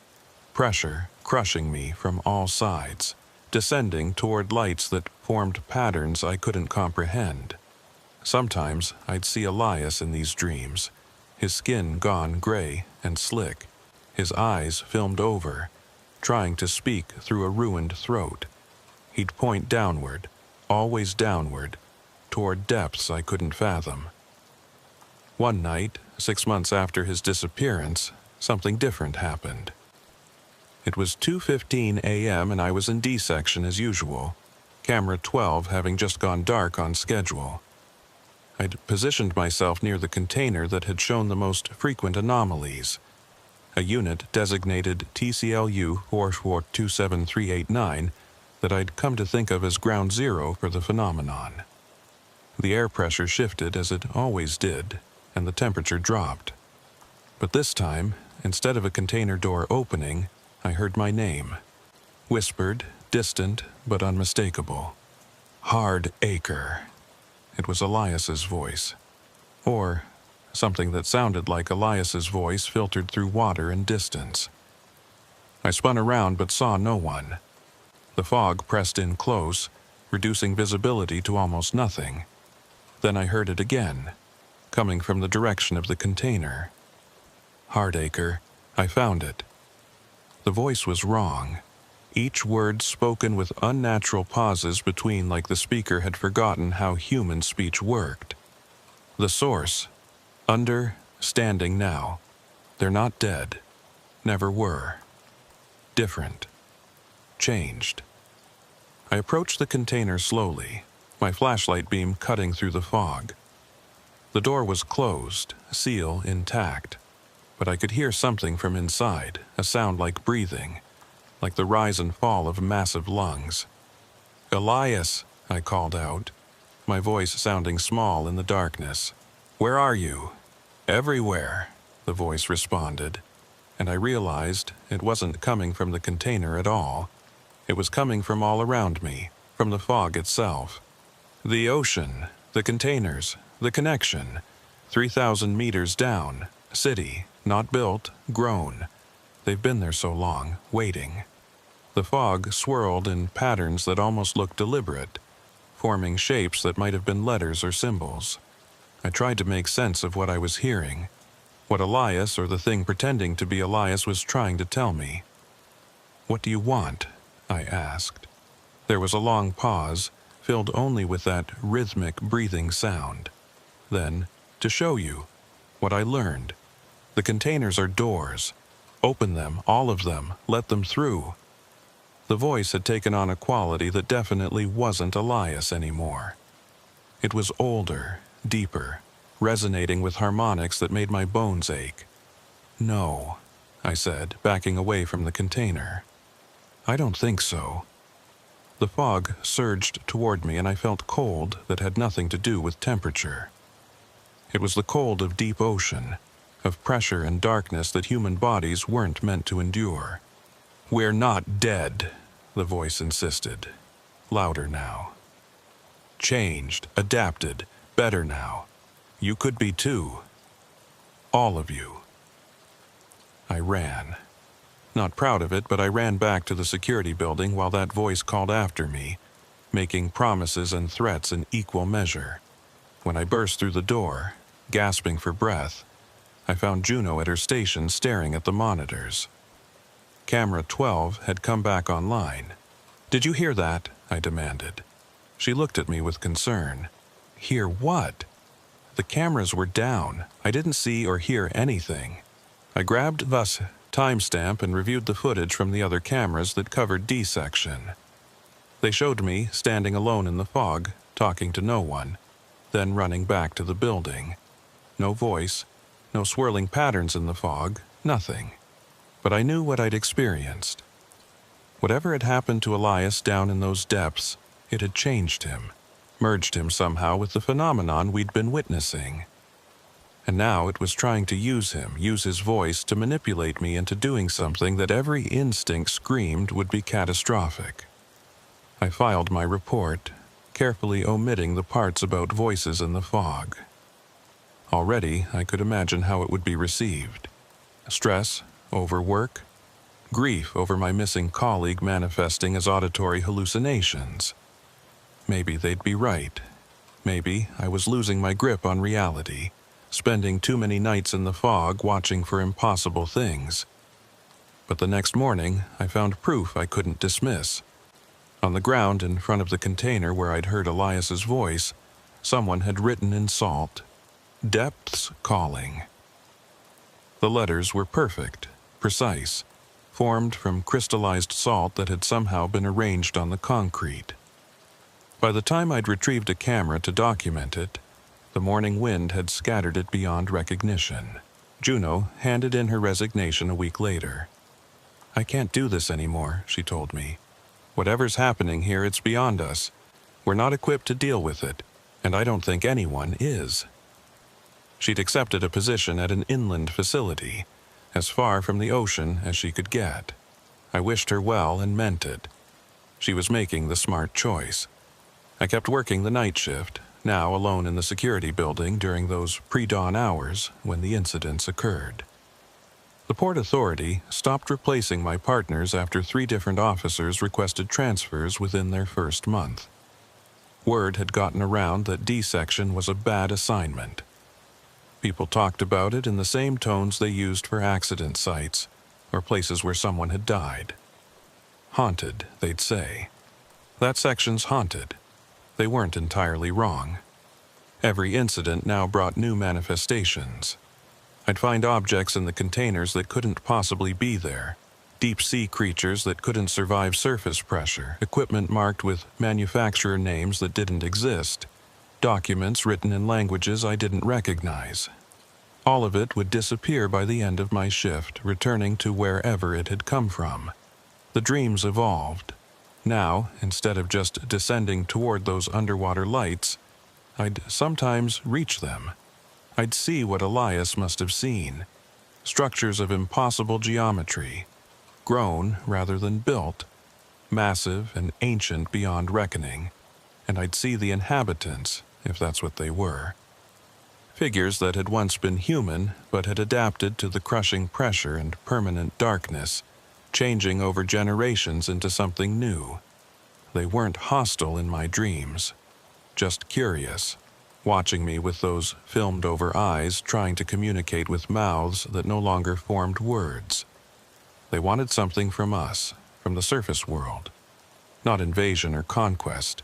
pressure crushing me from all sides, descending toward lights that formed patterns I couldn't comprehend. Sometimes I'd see Elias in these dreams, his skin gone gray and slick, his eyes filmed over, trying to speak through a ruined throat. He'd point downward, always downward, toward depths I couldn't fathom. One night, 6 months after his disappearance, something different happened. It was 2:15 a.m. and I was in D section as usual, camera 12 having just gone dark on schedule. I'd positioned myself near the container that had shown the most frequent anomalies, a unit designated TCLU 4427389 that I'd come to think of as ground zero for the phenomenon. The air pressure shifted as it always did, and the temperature dropped. But this time, instead of a container door opening, I heard my name. Whispered, distant, but unmistakable. Hard Acre. It was Elias's voice. Or something that sounded like Elias's voice filtered through water and distance. I spun around but saw no one. The fog pressed in close, reducing visibility to almost nothing. Then I heard it again, coming from the direction of the container. Hardacre, I found it. The voice was wrong, each word spoken with unnatural pauses between, like the speaker had forgotten how human speech worked. The source, standing now. They're not dead. Never were. Different. Changed. I approached the container slowly, my flashlight beam cutting through the fog. The door was closed, seal intact, but I could hear something from inside, a sound like breathing, like the rise and fall of massive lungs. "Elias," I called out, my voice sounding small in the darkness. "Where are you?" "Everywhere," the voice responded, and I realized it wasn't coming from the container at all. It was coming from all around me, from the fog itself. The ocean, the containers, the connection. 3,000 meters down, city, not built, grown. They've been there so long, waiting. The fog swirled in patterns that almost looked deliberate, forming shapes that might have been letters or symbols. I tried to make sense of what I was hearing, what Elias or the thing pretending to be Elias was trying to tell me. "What do you want?" I asked. There was a long pause, filled only with that rhythmic breathing sound. Then, "To show you what I learned. The containers are doors. Open them, all of them, let them through." The voice had taken on a quality that definitely wasn't Elias anymore. It was older, deeper, resonating with harmonics that made my bones ache. "No," I said, backing away from the container. "I don't think so." The fog surged toward me and I felt cold that had nothing to do with temperature. It was the cold of deep ocean, of pressure and darkness that human bodies weren't meant to endure. "We're not dead," the voice insisted, louder now. "Changed, adapted, better now. You could be too. All of you." I ran. Not proud of it, but I ran back to the security building while that voice called after me, making promises and threats in equal measure. When I burst through the door, gasping for breath, I found Juno at her station staring at the monitors. Camera 12 had come back online. "Did you hear that?" I demanded. She looked at me with concern. "Hear what?" "The cameras were down. I didn't see or hear anything." I grabbed the timestamp and reviewed the footage from the other cameras that covered D section. They showed me standing alone in the fog, talking to no one, then running back to the building. No voice, no swirling patterns in the fog, nothing. But I knew what I'd experienced. Whatever had happened to Elias down in those depths, it had changed him, merged him somehow with the phenomenon we'd been witnessing. And now it was trying to use him, use his voice to manipulate me into doing something that every instinct screamed would be catastrophic. I filed my report, carefully omitting the parts about voices in the fog. Already, I could imagine how it would be received. Stress, overwork, grief over my missing colleague manifesting as auditory hallucinations. Maybe they'd be right. Maybe I was losing my grip on reality, spending too many nights in the fog watching for impossible things. But the next morning, I found proof I couldn't dismiss. On the ground in front of the container where I'd heard Elias's voice, someone had written in salt, "Depths Calling." The letters were perfect, precise, formed from crystallized salt that had somehow been arranged on the concrete. By the time I'd retrieved a camera to document it, the morning wind had scattered it beyond recognition. Juno handed in her resignation a week later. "I can't do this anymore," she told me. "Whatever's happening here, it's beyond us. We're not equipped to deal with it, and I don't think anyone is." She'd accepted a position at an inland facility, as far from the ocean as she could get. I wished her well and meant it. She was making the smart choice. I kept working the night shift, now alone in the security building during those pre-dawn hours when the incidents occurred. The Port Authority stopped replacing my partners after 3 different officers requested transfers within their first month. Word had gotten around that D section was a bad assignment. People talked about it in the same tones they used for accident sites or places where someone had died. Haunted, they'd say. That section's haunted. They weren't entirely wrong. Every incident now brought new manifestations. I'd find objects in the containers that couldn't possibly be there, deep-sea creatures that couldn't survive surface pressure, equipment marked with manufacturer names that didn't exist, documents written in languages I didn't recognize. All of it would disappear by the end of my shift, returning to wherever it had come from. The dreams evolved. Now, instead of just descending toward those underwater lights, I'd sometimes reach them. I'd see what Elias must have seen. structures of impossible geometry, grown rather than built, massive and ancient beyond reckoning, and I'd see the inhabitants, if that's what they were. Figures that had once been human but had adapted to the crushing pressure and permanent darkness, changing over generations into something new. They weren't hostile in my dreams, just curious, watching me with those filmed-over eyes trying to communicate with mouths that no longer formed words. They wanted something from us, from the surface world. Not invasion or conquest,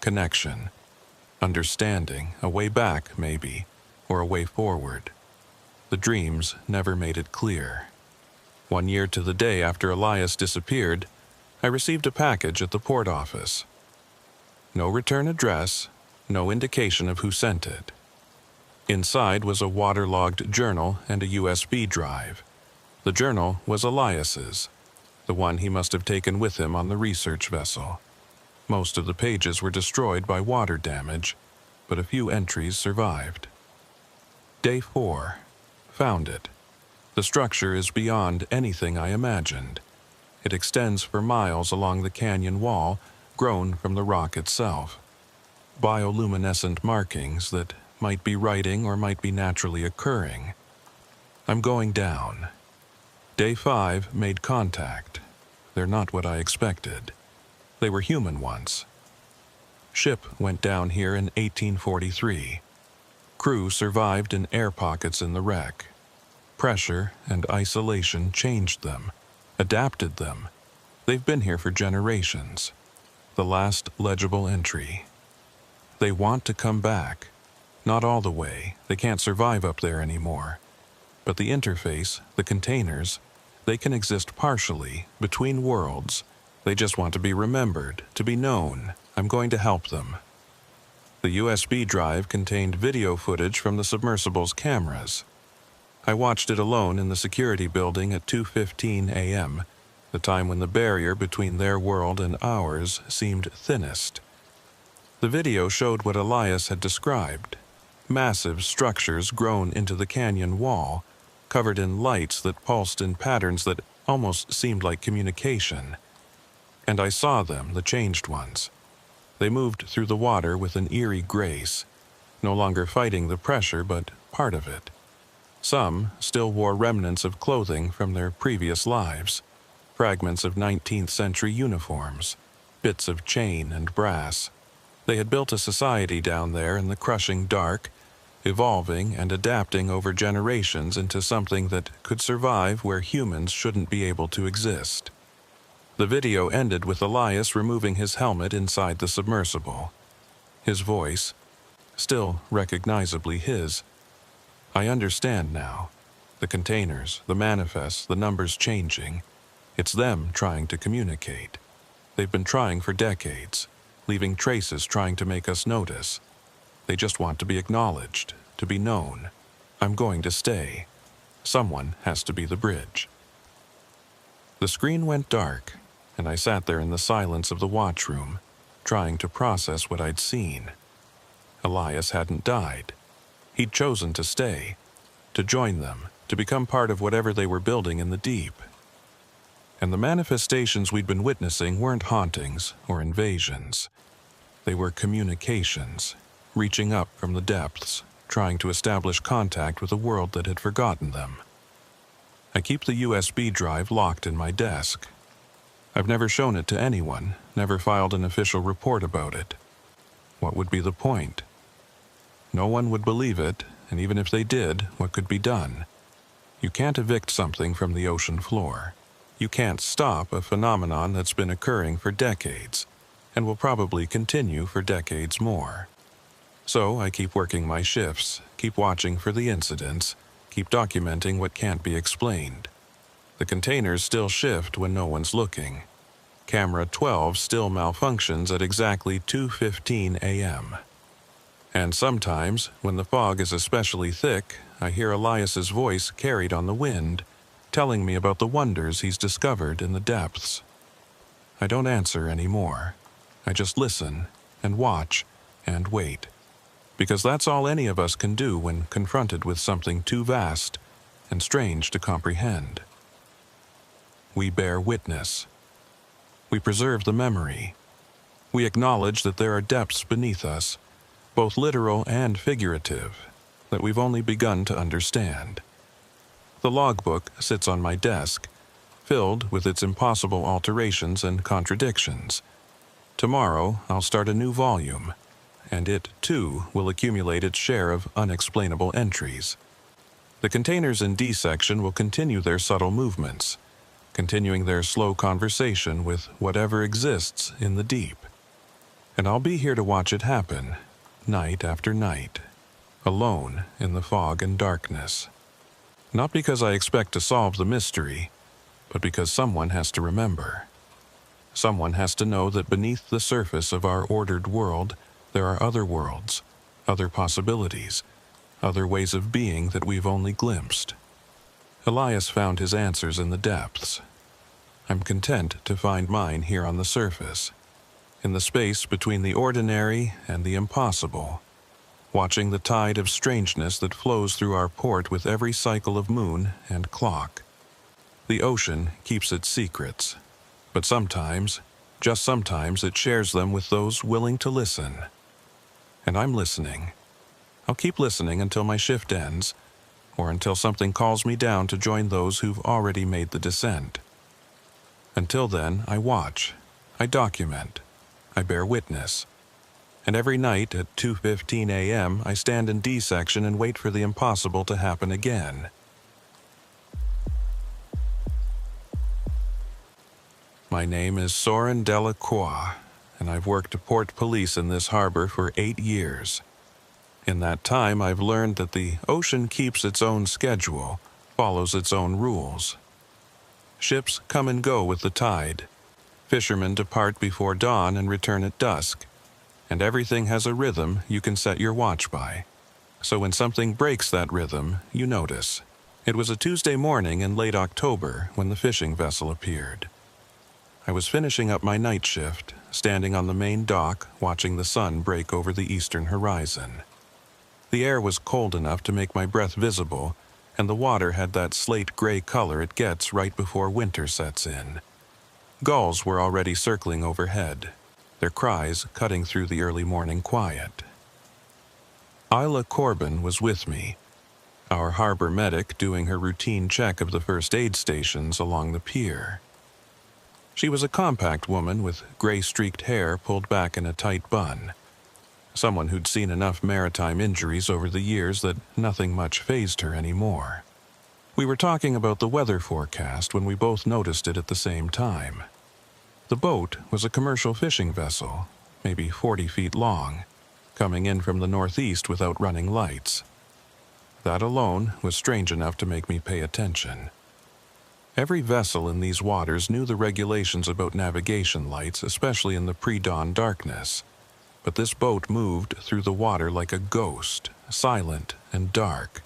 connection, understanding, a way back, maybe, or a way forward. The dreams never made it clear. 1 year to the day after Elias disappeared, I received a package at the port office. No return address, no indication of who sent it. Inside was a waterlogged journal and a USB drive. The journal was Elias's, the one he must have taken with him on the research vessel. Most of the pages were destroyed by water damage, but a few entries survived. Day 4. Found it. The structure is beyond anything I imagined. It extends for miles along the canyon wall, grown from the rock itself. Bioluminescent markings that might be writing or might be naturally occurring. I'm going down. Day 5 made contact. They're not what I expected. They were human once. Ship went down here in 1843. Crew survived in air pockets in the wreck. Pressure and isolation changed them, adapted them. They've been here for generations. The last legible entry. They want to come back. Not all the way, they can't survive up there anymore. But the interface, the containers, they can exist partially, between worlds. They just want to be remembered, to be known. I'm going to help them. The USB drive contained video footage from the submersible's cameras. I watched it alone in the security building at 2:15 a.m., the time when the barrier between their world and ours seemed thinnest. The video showed what Elias had described. Massive structures grown into the canyon wall, covered in lights that pulsed in patterns that almost seemed like communication. And I saw them, the changed ones. They moved through the water with an eerie grace, no longer fighting the pressure, but part of it. Some still wore remnants of clothing from their previous lives, fragments of 19th century uniforms, bits of chain and brass. They had built a society down there in the crushing dark, evolving and adapting over generations into something that could survive where humans shouldn't be able to exist. The video ended with Elias removing his helmet inside the submersible. His voice, still recognizably his. I understand now. The containers, the manifests, the numbers changing. It's them trying to communicate. They've been trying for decades, leaving traces trying to make us notice. They just want to be acknowledged, to be known. I'm going to stay. Someone has to be the bridge. The screen went dark, and I sat there in the silence of the watchroom, trying to process what I'd seen. Elias hadn't died. He'd chosen to stay, to join them, to become part of whatever they were building in the deep. And the manifestations we'd been witnessing weren't hauntings or invasions. They were communications, reaching up from the depths, trying to establish contact with a world that had forgotten them. I keep the USB drive locked in my desk. I've never shown it to anyone, never filed an official report about it. What would be the point? No one would believe it, and even if they did, what could be done? You can't evict something from the ocean floor. You can't stop a phenomenon that's been occurring for decades, and will probably continue for decades more. So I keep working my shifts, keep watching for the incidents, keep documenting what can't be explained. The containers still shift when no one's looking. Camera 12 still malfunctions at exactly 2:15 a.m. And sometimes, when the fog is especially thick, I hear Elias's voice carried on the wind, telling me about the wonders he's discovered in the depths. I don't answer anymore. I just listen and watch and wait. Because that's all any of us can do when confronted with something too vast, and strange to comprehend. We bear witness. We preserve the memory. We acknowledge that there are depths beneath us, both literal and figurative, that we've only begun to understand. The logbook sits on my desk, filled with its impossible alterations and contradictions. Tomorrow, I'll start a new volume, and it, too, will accumulate its share of unexplainable entries. The containers in D section will continue their subtle movements, continuing their slow conversation with whatever exists in the deep. And I'll be here to watch it happen, night after night, alone in the fog and darkness. Not because I expect to solve the mystery, but because someone has to remember. Someone has to know that beneath the surface of our ordered world, there are other worlds, other possibilities, other ways of being that we've only glimpsed. Elias found his answers in the depths. I'm content to find mine here on the surface, in the space between the ordinary and the impossible, watching the tide of strangeness that flows through our port with every cycle of moon and clock. The ocean keeps its secrets, but sometimes, just sometimes, it shares them with those willing to listen. And I'm listening. I'll keep listening until my shift ends, or until something calls me down to join those who've already made the descent. Until then, I watch, I document, I bear witness. And every night at 2:15 a.m. I stand in D section and wait for the impossible to happen again. My name is Soren Delacroix, and I've worked to port police in this harbor for 8 years. In that time, I've learned that the ocean keeps its own schedule, follows its own rules. Ships come and go with the tide. Fishermen depart before dawn and return at dusk. And everything has a rhythm you can set your watch by. So when something breaks that rhythm, you notice. It was a Tuesday morning in late October when the fishing vessel appeared. I was finishing up my night shift, standing on the main dock, watching the sun break over the eastern horizon. The air was cold enough to make my breath visible, and the water had that slate-gray color it gets right before winter sets in. Gulls were already circling overhead, their cries cutting through the early morning quiet. Isla Corbin was with me, our harbor medic doing her routine check of the first aid stations along the pier. She was a compact woman with gray-streaked hair pulled back in a tight bun. Someone who'd seen enough maritime injuries over the years that nothing much fazed her anymore. We were talking about the weather forecast when we both noticed it at the same time. The boat was a commercial fishing vessel, maybe 40 feet long, coming in from the northeast without running lights. That alone was strange enough to make me pay attention. Every vessel in these waters knew the regulations about navigation lights, especially in the pre-dawn darkness. But this boat moved through the water like a ghost, silent and dark.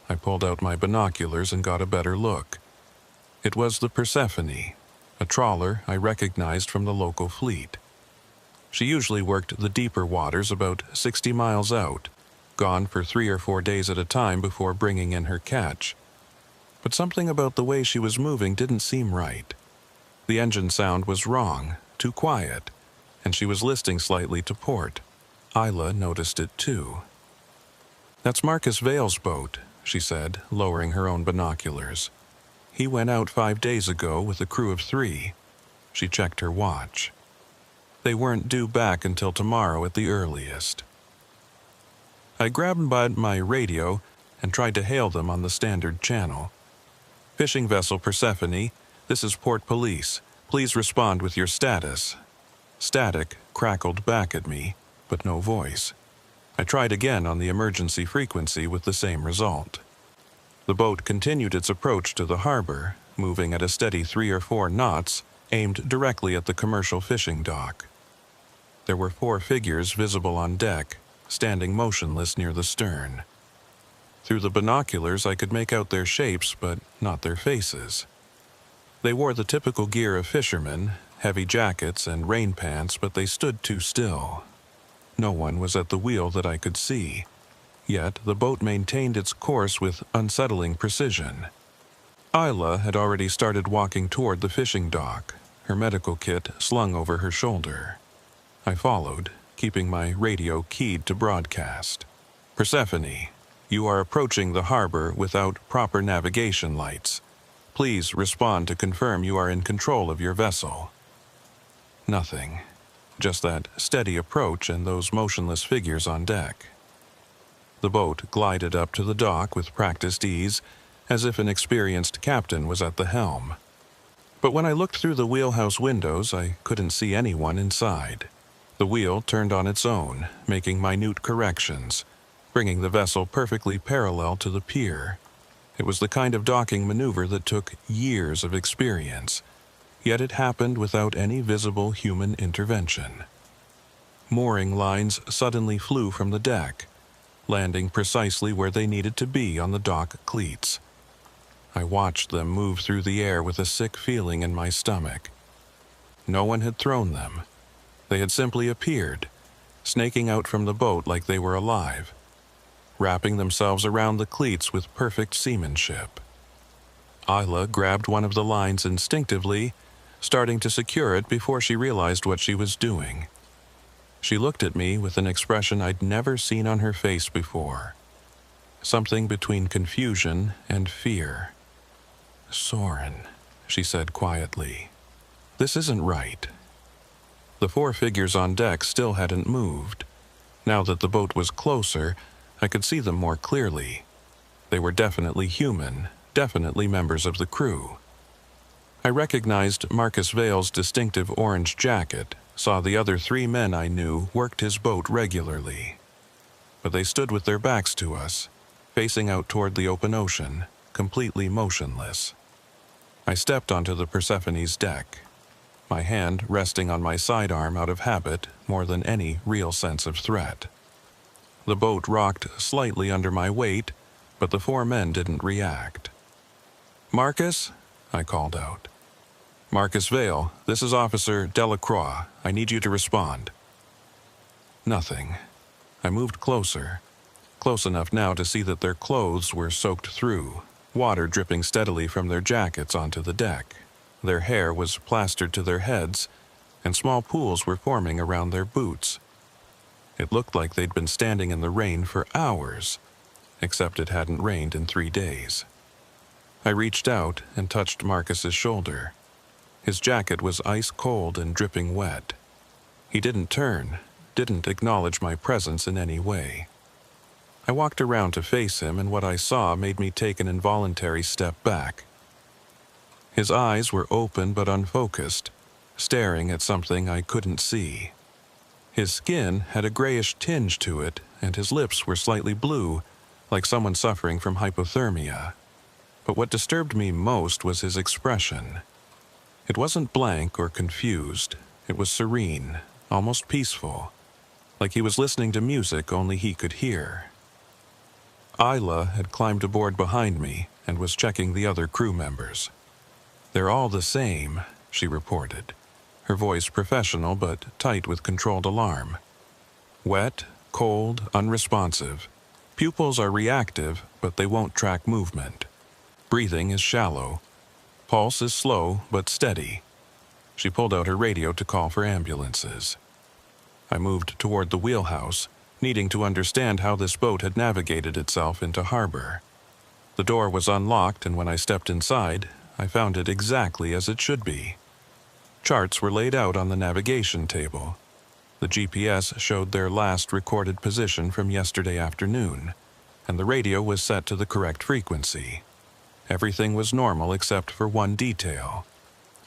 I pulled out my binoculars and got a better look. It was the Persephone, a trawler I recognized from the local fleet. She usually worked the deeper waters about 60 miles out, gone for 3 or 4 days at a time before bringing in her catch. But something about the way she was moving didn't seem right. The engine sound was wrong, too quiet, and she was listing slightly to port. Isla noticed it too. "That's Marcus Vale's boat," she said, lowering her own binoculars. "He went out 5 days ago with a crew of 3. She checked her watch. They weren't due back until tomorrow at the earliest. I grabbed my radio and tried to hail them on the standard channel. "Fishing vessel Persephone, this is Port Police. Please respond with your status." Static crackled back at me, but no voice. I tried again on the emergency frequency with the same result. The boat continued its approach to the harbor, moving at a steady 3 or 4 knots, aimed directly at the commercial fishing dock. There were 4 figures visible on deck, standing motionless near the stern. Through the binoculars I could make out their shapes, but not their faces. They wore the typical gear of fishermen, heavy jackets and rain pants, but they stood too still. No one was at the wheel that I could see. Yet the boat maintained its course with unsettling precision. Isla had already started walking toward the fishing dock, her medical kit slung over her shoulder. I followed, keeping my radio keyed to broadcast. "Persephone, you are approaching the harbor without proper navigation lights. Please respond to confirm you are in control of your vessel." Nothing. Just that steady approach and those motionless figures on deck. The boat glided up to the dock with practiced ease, as if an experienced captain was at the helm. But when I looked through the wheelhouse windows, I couldn't see anyone inside. The wheel turned on its own, making minute corrections, bringing the vessel perfectly parallel to the pier. It was the kind of docking maneuver that took years of experience, yet it happened without any visible human intervention. Mooring lines suddenly flew from the deck, landing precisely where they needed to be on the dock cleats. I watched them move through the air with a sick feeling in my stomach. No one had thrown them. They had simply appeared, snaking out from the boat like they were alive, wrapping themselves around the cleats with perfect seamanship. Isla grabbed one of the lines instinctively, starting to secure it before she realized what she was doing. She looked at me with an expression I'd never seen on her face before. Something between confusion and fear. "Soren," she said quietly, "this isn't right." The four figures on deck still hadn't moved. Now that the boat was closer, I could see them more clearly. They were definitely human, definitely members of the crew. I recognized Marcus Vale's distinctive orange jacket, saw the other three men I knew worked his boat regularly. But they stood with their backs to us, facing out toward the open ocean, completely motionless. I stepped onto the Persephone's deck, my hand resting on my sidearm out of habit more than any real sense of threat. The boat rocked slightly under my weight, but the four men didn't react. "Marcus?" I called out. "Marcus Vale, this is Officer Delacroix. I need you to respond." Nothing. I moved closer, close enough now to see that their clothes were soaked through, water dripping steadily from their jackets onto the deck. Their hair was plastered to their heads, and small pools were forming around their boots. It looked like they'd been standing in the rain for hours, except it hadn't rained in 3 days. I reached out and touched Marcus's shoulder. His jacket was ice cold and dripping wet. He didn't turn, didn't acknowledge my presence in any way. I walked around to face him, and what I saw made me take an involuntary step back. His eyes were open but unfocused, staring at something I couldn't see. His skin had a grayish tinge to it, and his lips were slightly blue, like someone suffering from hypothermia. But what disturbed me most was his expression. It wasn't blank or confused. It was serene, almost peaceful, like he was listening to music only he could hear. Isla had climbed aboard behind me and was checking the other crew members. "They're all the same," she reported, her voice professional but tight with controlled alarm. "Wet, cold, unresponsive. Pupils are reactive, but they won't track movement. Breathing is shallow. Pulse is slow but steady." She pulled out her radio to call for ambulances. I moved toward the wheelhouse, needing to understand how this boat had navigated itself into harbor. The door was unlocked, and when I stepped inside, I found it exactly as it should be. Charts were laid out on the navigation table. The GPS showed their last recorded position from yesterday afternoon, and the radio was set to the correct frequency. Everything was normal except for one detail.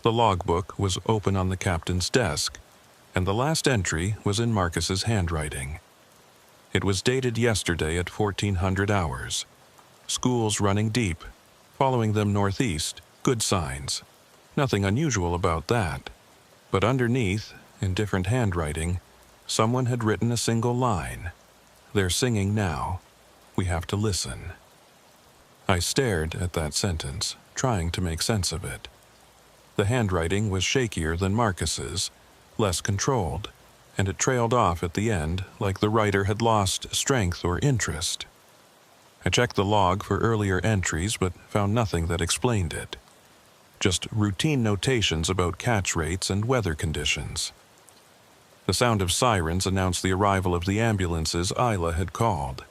The logbook was open on the captain's desk, and the last entry was in Marcus's handwriting. It was dated yesterday at 1400 hours. Schools running deep, following them northeast, good signs. Nothing unusual about that. But underneath, in different handwriting, someone had written a single line. "They're singing now. We have to listen." I stared at that sentence, trying to make sense of it. The handwriting was shakier than Marcus's, less controlled, and it trailed off at the end like the writer had lost strength or interest. I checked the log for earlier entries but found nothing that explained it. Just routine notations about catch rates and weather conditions. The sound of sirens announced the arrival of the ambulances Isla had called.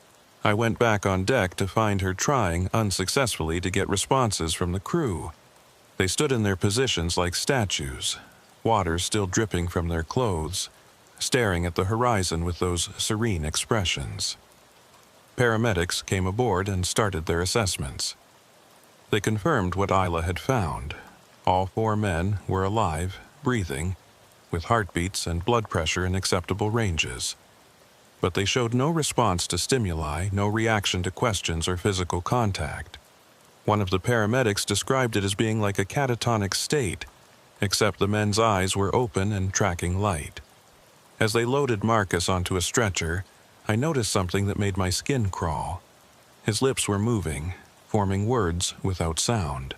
I went back on deck to find her trying unsuccessfully to get responses from the crew. They stood in their positions like statues, water still dripping from their clothes, staring at the horizon with those serene expressions. Paramedics came aboard and started their assessments. They confirmed what Isla had found. All 4 men were alive, breathing, with heartbeats and blood pressure in acceptable ranges. But they showed no response to stimuli, no reaction to questions or physical contact. One of the paramedics described it as being like a catatonic state, except the men's eyes were open and tracking light. As they loaded Marcus onto a stretcher, I noticed something that made my skin crawl. His lips were moving, forming words without sound.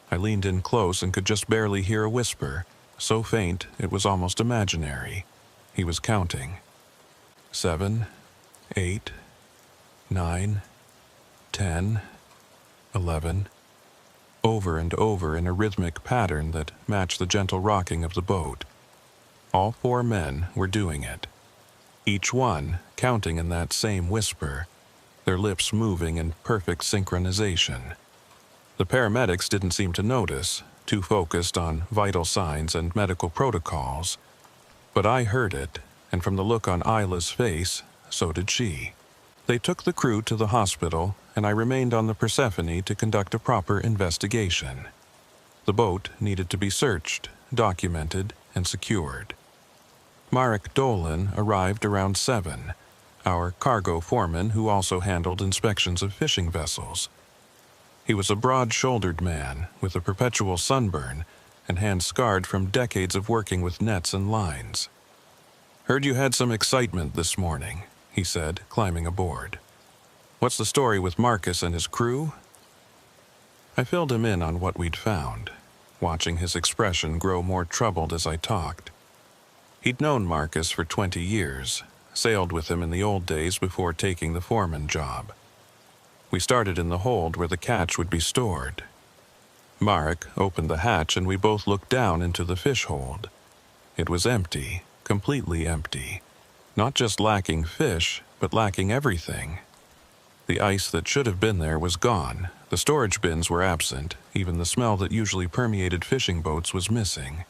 I leaned in close and could just barely hear a whisper, so faint it was almost imaginary. He was counting. 7, 8, 9, 10, 11, over and over in a rhythmic pattern that matched the gentle rocking of the boat. All 4 men were doing it, each one counting in that same whisper, their lips moving in perfect synchronization. The paramedics didn't seem to notice, too focused on vital signs and medical protocols, but I heard it, and from the look on Isla's face, so did she. They took the crew to the hospital, and I remained on the Persephone to conduct a proper investigation. The boat needed to be searched, documented, and secured. Marek Dolan arrived around 7, our cargo foreman who also handled inspections of fishing vessels. He was a broad-shouldered man with a perpetual sunburn and hands scarred from decades of working with nets and lines. "Heard you had some excitement this morning," he said, climbing aboard. "What's the story with Marcus and his crew?" I filled him in on what we'd found, watching his expression grow more troubled as I talked. He'd known Marcus for 20 years, sailed with him in the old days before taking the foreman job. We started in the hold where the catch would be stored. Marek opened the hatch and we both looked down into the fish hold. It was empty, completely empty. Not just lacking fish, but lacking everything. The ice that should have been there was gone, the storage bins were absent, even the smell that usually permeated fishing boats was missing.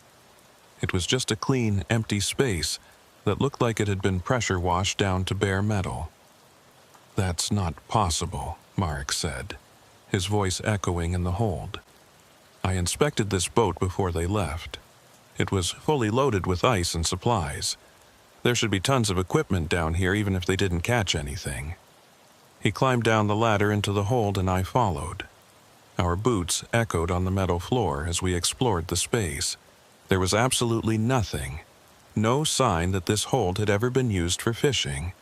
It was just a clean, empty space that looked like it had been pressure washed down to bare metal. "That's not possible," Marek said, his voice echoing in the hold. I inspected this boat before they left. It was fully loaded with ice and supplies. There should be tons of equipment down here even if they didn't catch anything. He climbed down the ladder into the hold and I followed. Our boots echoed on the metal floor as we explored the space. There was absolutely nothing, no sign that this hold had ever been used for fishing.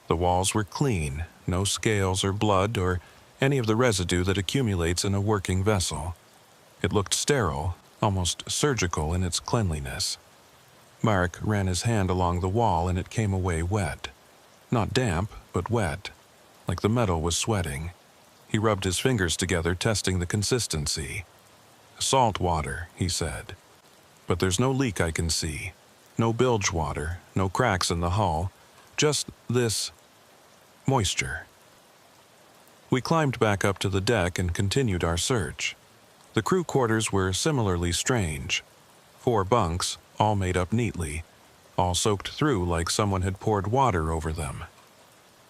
The walls were clean, no scales or blood or any of the residue that accumulates in a working vessel. It looked sterile, almost surgical in its cleanliness. Marek ran his hand along the wall and it came away wet. Not damp, but wet, like the metal was sweating. He rubbed his fingers together, testing the consistency. "Salt water," he said. "But there's no leak I can see. No bilge water, no cracks in the hull, just this moisture." We climbed back up to the deck and continued our search. The crew quarters were similarly strange. 4 bunks, all made up neatly, all soaked through like someone had poured water over them.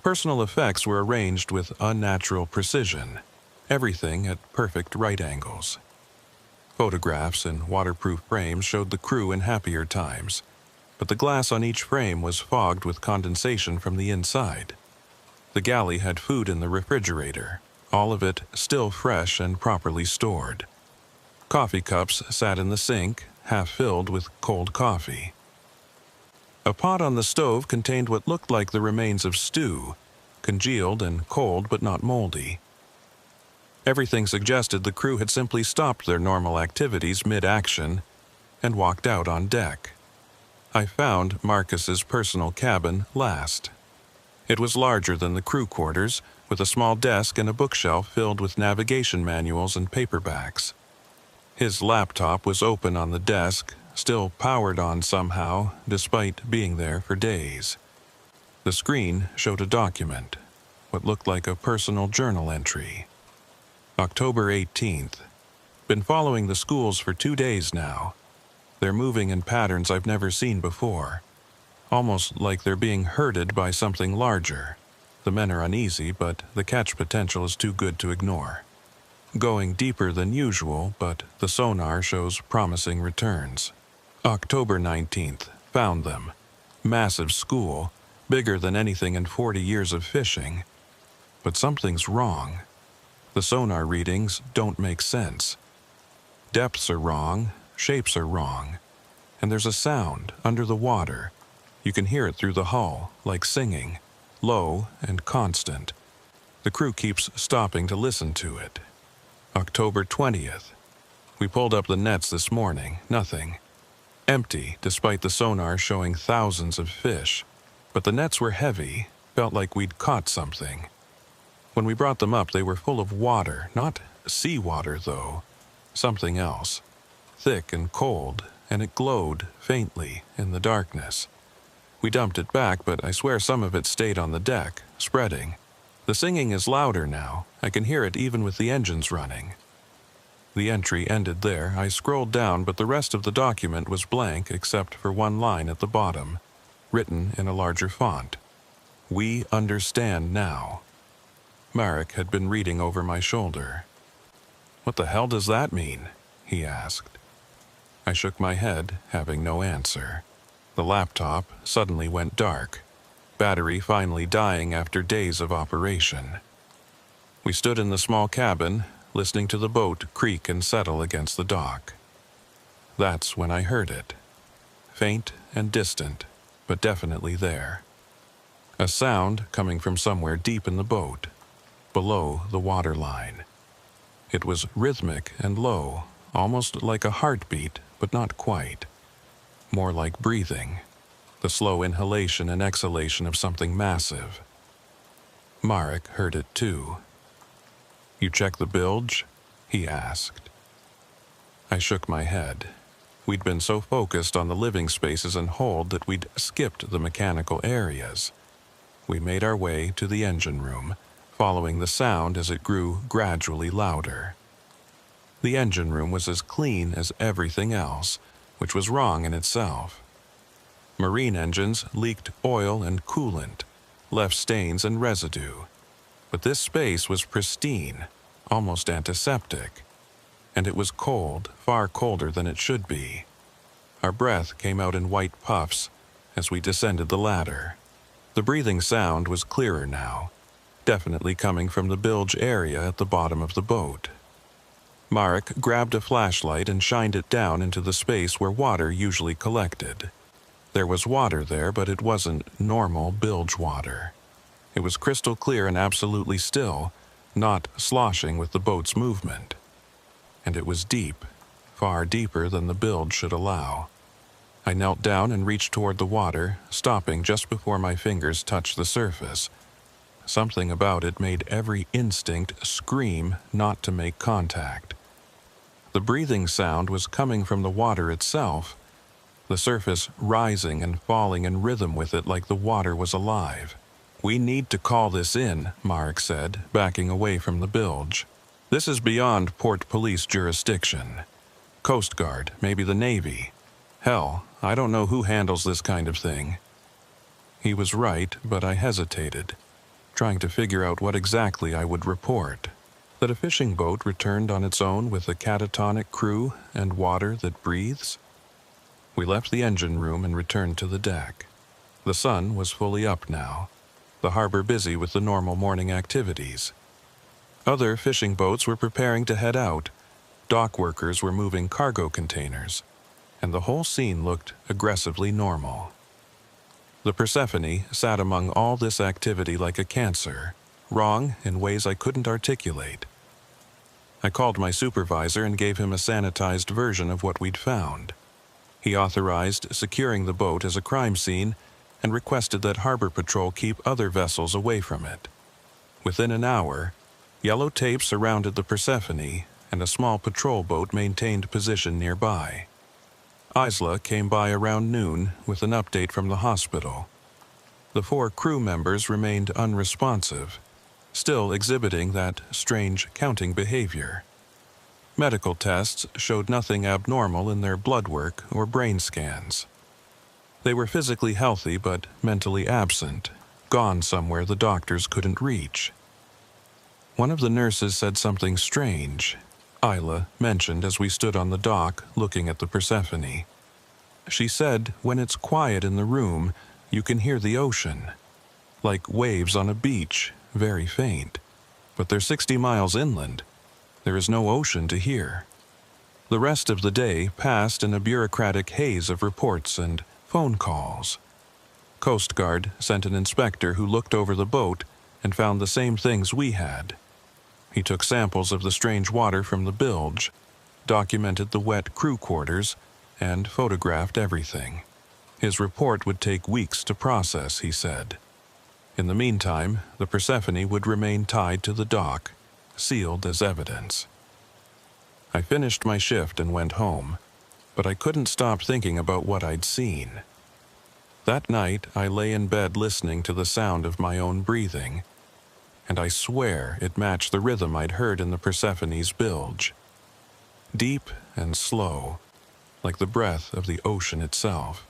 Personal effects were arranged with unnatural precision, everything at perfect right angles. Photographs in waterproof frames showed the crew in happier times, but the glass on each frame was fogged with condensation from the inside. The galley had food in the refrigerator, all of it still fresh and properly stored. Coffee cups sat in the sink, half filled with cold coffee. A pot on the stove contained what looked like the remains of stew, congealed and cold but not moldy. Everything suggested the crew had simply stopped their normal activities mid-action and walked out on deck. I found Marcus's personal cabin last. It was larger than the crew quarters, with a small desk and a bookshelf filled with navigation manuals and paperbacks. His laptop was open on the desk, still powered on somehow, despite being there for days. The screen showed a document, what looked like a personal journal entry. October 18th. Been following the schools for 2 days now. They're moving in patterns I've never seen before, almost like they're being herded by something larger. The men are uneasy, but the catch potential is too good to ignore. Going deeper than usual, but the sonar shows promising returns. October 19th. Found them. Massive school, bigger than anything in 40 years of fishing. But something's wrong. The sonar readings don't make sense. Depths are wrong, shapes are wrong, and there's a sound under the water. You can hear it through the hull, like singing, low and constant. The crew keeps stopping to listen to it. October 20th. We pulled up the nets this morning, nothing. Empty, despite the sonar showing thousands of fish. But the nets were heavy, felt like we'd caught something. When we brought them up, they were full of water, not seawater though, something else. Thick and cold, and it glowed faintly in the darkness. We dumped it back, but I swear some of it stayed on the deck, spreading. The singing is louder now. I can hear it even with the engines running. The entry ended there. I scrolled down, but the rest of the document was blank except for one line at the bottom, written in a larger font. We understand now. Marek had been reading over my shoulder. What the hell does that mean? He asked. I shook my head, having no answer. The laptop suddenly went dark, battery finally dying after days of operation. We stood in the small cabin, listening to the boat creak and settle against the dock. That's when I heard it. Faint and distant, but definitely there. A sound coming from somewhere deep in the boat, below the waterline. It was rhythmic and low, almost like a heartbeat, but not quite. More like breathing, the slow inhalation and exhalation of something massive. Marek heard it too. You check the bilge? He asked. I shook my head. We'd been so focused on the living spaces and hold that we'd skipped the mechanical areas. We made our way to the engine room, following the sound as it grew gradually louder. The engine room was as clean as everything else, which was wrong in itself. Marine engines leaked oil and coolant, left stains and residue. But this space was pristine, almost antiseptic. And it was cold, far colder than it should be. Our breath came out in white puffs as we descended the ladder. The breathing sound was clearer now, definitely coming from the bilge area at the bottom of the boat. Marek grabbed a flashlight and shined it down into the space where water usually collected. There was water there, but it wasn't normal bilge water. It was crystal clear and absolutely still, not sloshing with the boat's movement. And it was deep, far deeper than the bilge should allow. I knelt down and reached toward the water, stopping just before my fingers touched the surface. Something about it made every instinct scream not to make contact. The breathing sound was coming from the water itself, the surface rising and falling in rhythm with it like the water was alive. We need to call this in, Marek said, backing away from the bilge. This is beyond port police jurisdiction. Coast Guard, maybe the Navy. Hell, I don't know who handles this kind of thing. He was right, but I hesitated, trying to figure out what exactly I would report. That a fishing boat returned on its own with a catatonic crew and water that breathes? We left the engine room and returned to the deck. The sun was fully up now, the harbor busy with the normal morning activities. Other fishing boats were preparing to head out. Dock workers were moving cargo containers, and the whole scene looked aggressively normal. The Persephone sat among all this activity like a cancer, wrong in ways I couldn't articulate. I called my supervisor and gave him a sanitized version of what we'd found. He authorized securing the boat as a crime scene and requested that Harbor Patrol keep other vessels away from it. Within an hour, yellow tape surrounded the Persephone, and a small patrol boat maintained position nearby. Isla came by around noon with an update from the hospital. The 4 crew members remained unresponsive, still exhibiting that strange counting behavior. Medical tests showed nothing abnormal in their blood work or brain scans. They were physically healthy but mentally absent, gone somewhere the doctors couldn't reach. One of the nurses said something strange, Isla mentioned as we stood on the dock looking at the Persephone. She said when it's quiet in the room, you can hear the ocean, like waves on a beach, very faint. But they're 60 miles inland. There is no ocean to hear. The rest of the day passed in a bureaucratic haze of reports and phone calls. Coast Guard sent an inspector who looked over the boat and found the same things we had. He took samples of the strange water from the bilge, documented the wet crew quarters, and photographed everything. His report would take weeks to process, he said. In the meantime, the Persephone would remain tied to the dock, sealed as evidence. I finished my shift and went home, but I couldn't stop thinking about what I'd seen. That night, I lay in bed listening to the sound of my own breathing, and I swear it matched the rhythm I'd heard in the Persephone's bilge. Deep and slow, like the breath of the ocean itself.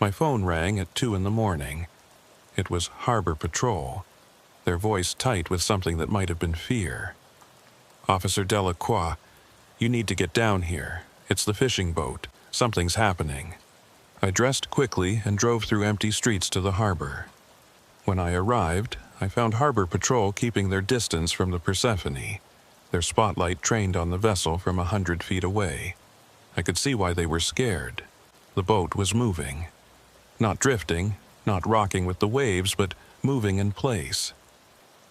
My phone rang at 2 in the morning. It was Harbor Patrol, their voice tight with something that might have been fear. "Officer Delacroix, you need to get down here. It's the fishing boat. Something's happening." I dressed quickly and drove through empty streets to the harbor. When I arrived, I found Harbor Patrol keeping their distance from the Persephone, their spotlight trained on the vessel from 100 feet away. I could see why they were scared. The boat was moving. Not drifting, not rocking with the waves, but moving in place.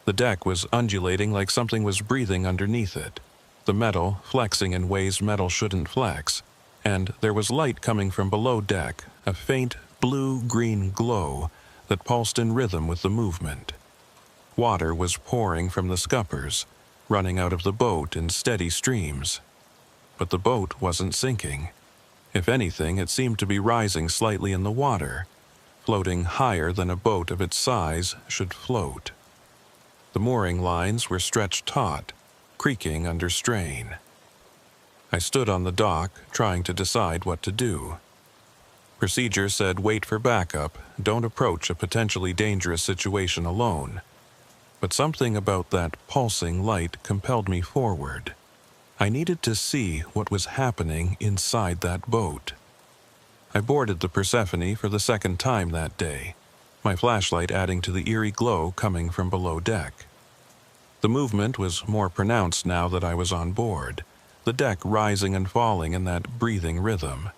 The deck was undulating like something was breathing underneath it, the metal flexing in ways metal shouldn't flex, and there was light coming from below deck, a faint blue-green glow that pulsed in rhythm with the movement. Water was pouring from the scuppers, running out of the boat in steady streams. But the boat wasn't sinking. If anything, it seemed to be rising slightly in the water, floating higher than a boat of its size should float. The mooring lines were stretched taut, creaking under strain. I stood on the dock, trying to decide what to do. Procedure said wait for backup, don't approach a potentially dangerous situation alone. But something about that pulsing light compelled me forward. I needed to see what was happening inside that boat. I boarded the Persephone for the second time that day, my flashlight adding to the eerie glow coming from below deck. The movement was more pronounced now that I was on board, the deck rising and falling in that breathing rhythm.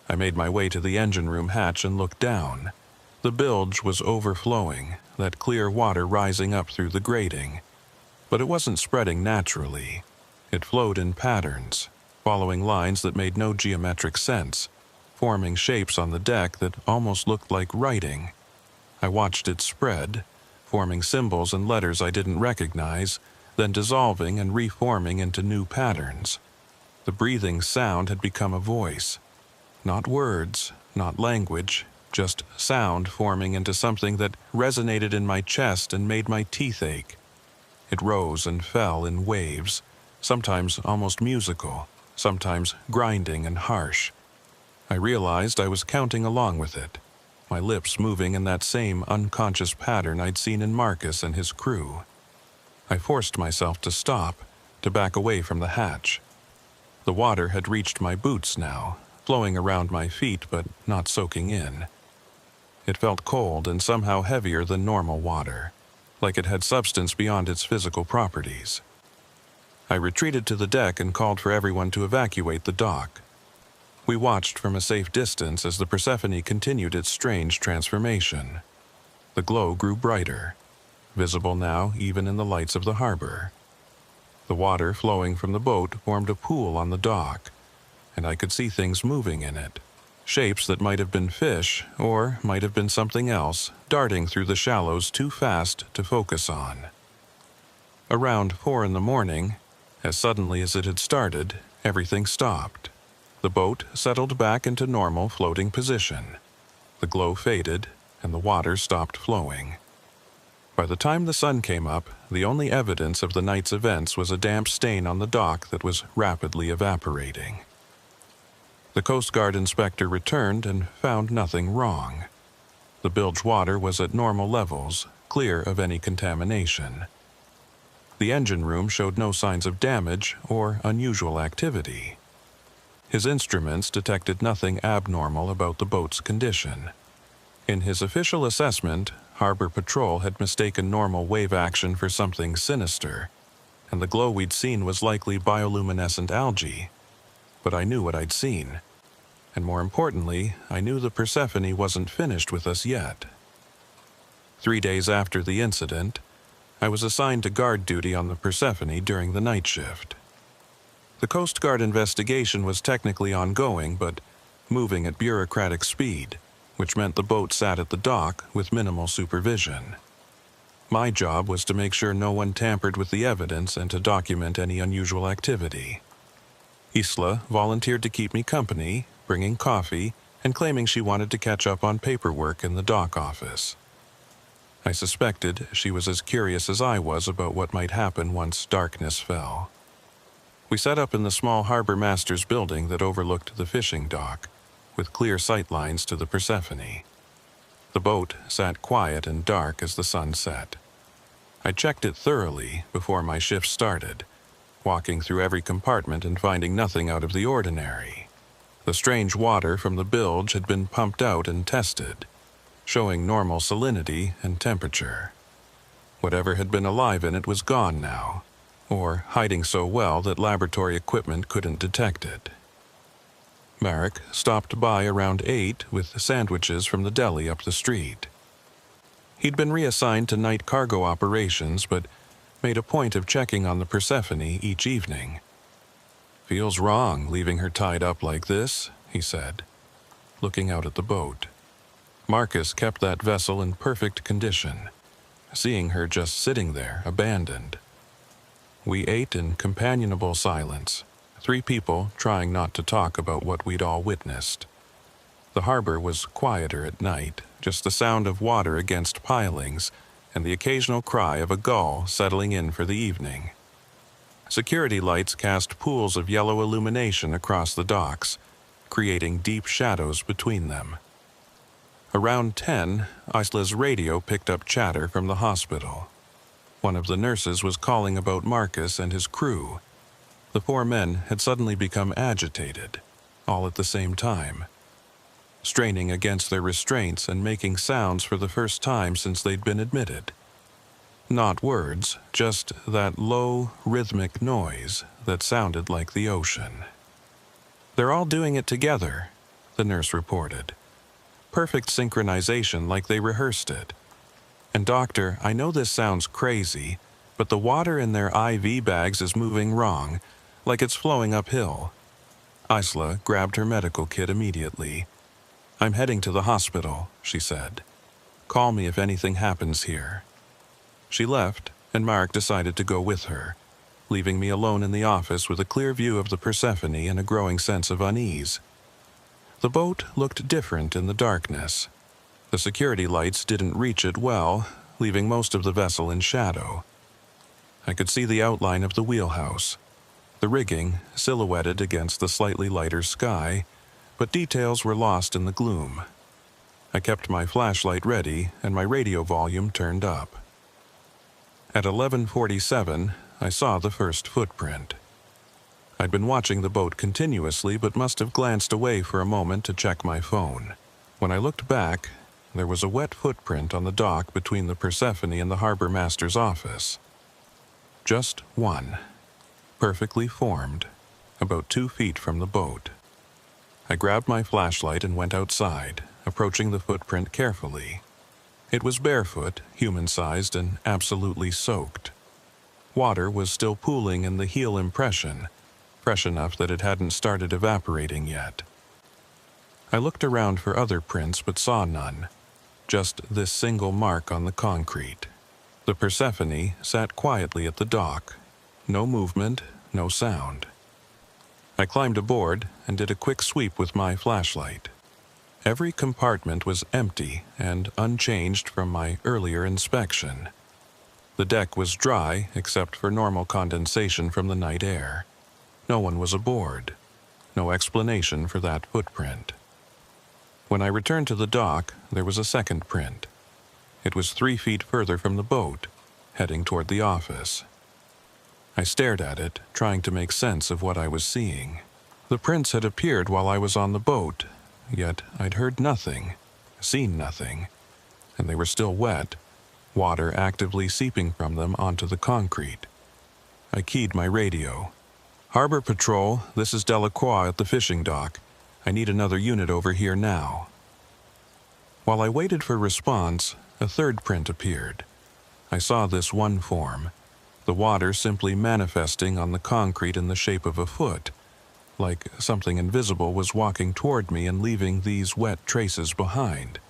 I made my way to the engine room hatch and looked down. The bilge was overflowing, that clear water rising up through the grating. But it wasn't spreading naturally. It flowed in patterns, following lines that made no geometric sense, forming shapes on the deck that almost looked like writing. I watched it spread, forming symbols and letters I didn't recognize, then dissolving and reforming into new patterns. The breathing sound had become a voice. Not words, not language, just sound forming into something that resonated in my chest and made my teeth ache. It rose and fell in waves, sometimes almost musical, sometimes grinding and harsh. I realized I was counting along with it, my lips moving in that same unconscious pattern I'd seen in Marcus and his crew. I forced myself to stop, to back away from the hatch. The water had reached my boots now, flowing around my feet but not soaking in. It felt cold and somehow heavier than normal water, like it had substance beyond its physical properties. I retreated to the deck and called for everyone to evacuate the dock. We watched from a safe distance as the Persephone continued its strange transformation. The glow grew brighter, visible now even in the lights of the harbor. The water flowing from the boat formed a pool on the dock, and I could see things moving in it, shapes that might have been fish or might have been something else darting through the shallows too fast to focus on. Around 4 in the morning, as suddenly as it had started, everything stopped. The boat settled back into normal floating position. The glow faded, and the water stopped flowing. By the time the sun came up, the only evidence of the night's events was a damp stain on the dock that was rapidly evaporating. The Coast Guard inspector returned and found nothing wrong. The bilge water was at normal levels, clear of any contamination. The engine room showed no signs of damage or unusual activity. His instruments detected nothing abnormal about the boat's condition. In his official assessment, Harbor Patrol had mistaken normal wave action for something sinister, and the glow we'd seen was likely bioluminescent algae. But I knew what I'd seen, and more importantly, I knew the Persephone wasn't finished with us yet. 3 days after the incident, I was assigned to guard duty on the Persephone during the night shift. The Coast Guard investigation was technically ongoing, but moving at bureaucratic speed, which meant the boat sat at the dock with minimal supervision. My job was to make sure no one tampered with the evidence and to document any unusual activity. Isla volunteered to keep me company, bringing coffee and claiming she wanted to catch up on paperwork in the dock office. I suspected she was as curious as I was about what might happen once darkness fell. We set up in the small harbor master's building that overlooked the fishing dock, with clear sight lines to the Persephone. The boat sat quiet and dark as the sun set. I checked it thoroughly before my shift started, walking through every compartment and finding nothing out of the ordinary. The strange water from the bilge had been pumped out and tested, showing normal salinity and temperature. Whatever had been alive in it was gone now, or hiding so well that laboratory equipment couldn't detect it. Marek stopped by around 8 with sandwiches from the deli up the street. He'd been reassigned to night cargo operations, but made a point of checking on the Persephone each evening. "Feels wrong leaving her tied up like this," he said, looking out at the boat. Marcus kept that vessel in perfect condition, seeing her just sitting there, abandoned. We ate in companionable silence, 3 people trying not to talk about what we'd all witnessed. The harbor was quieter at night, just the sound of water against pilings and the occasional cry of a gull settling in for the evening. Security lights cast pools of yellow illumination across the docks, creating deep shadows between them. Around 10, Isla's radio picked up chatter from the hospital. One of the nurses was calling about Marcus and his crew. The 4 men had suddenly become agitated, all at the same time, straining against their restraints and making sounds for the first time since they'd been admitted. Not words, just that low, rhythmic noise that sounded like the ocean. "They're all doing it together," the nurse reported. "Perfect synchronization, like they rehearsed it. And doctor, I know this sounds crazy, but the water in their IV bags is moving wrong, like it's flowing uphill." Isla grabbed her medical kit immediately. "I'm heading to the hospital," she said. "Call me if anything happens here." She left, and Marek decided to go with her, leaving me alone in the office with a clear view of the Persephone and a growing sense of unease. The boat looked different in the darkness. The security lights didn't reach it well, leaving most of the vessel in shadow. I could see the outline of the wheelhouse, the rigging silhouetted against the slightly lighter sky, but details were lost in the gloom. I kept my flashlight ready and my radio volume turned up. At 11:47, I saw the first footprint. I'd been watching the boat continuously but must have glanced away for a moment to check my phone. When I looked back, there was a wet footprint on the dock between the Persephone and the harbor master's office. Just one, perfectly formed, about 2 feet from the boat. I grabbed my flashlight and went outside, approaching the footprint carefully. It was barefoot, human-sized, and absolutely soaked. Water was still pooling in the heel impression, fresh enough that it hadn't started evaporating yet. I looked around for other prints but saw none, just this single mark on the concrete. The Persephone sat quietly at the dock. No movement, no sound. I climbed aboard and did a quick sweep with my flashlight. Every compartment was empty and unchanged from my earlier inspection. The deck was dry except for normal condensation from the night air. No one was aboard. No explanation for that footprint. When I returned to the dock, there was a second print. It was 3 feet further from the boat, heading toward the office. I stared at it, trying to make sense of what I was seeing. The prints had appeared while I was on the boat, yet I'd heard nothing, seen nothing, and they were still wet, water actively seeping from them onto the concrete. I keyed my radio. "Harbor Patrol, this is Delacroix at the fishing dock. I need another unit over here now." While I waited for response, a third print appeared. I saw this one form, the water simply manifesting on the concrete in the shape of a foot, like something invisible was walking toward me and leaving these wet traces behind.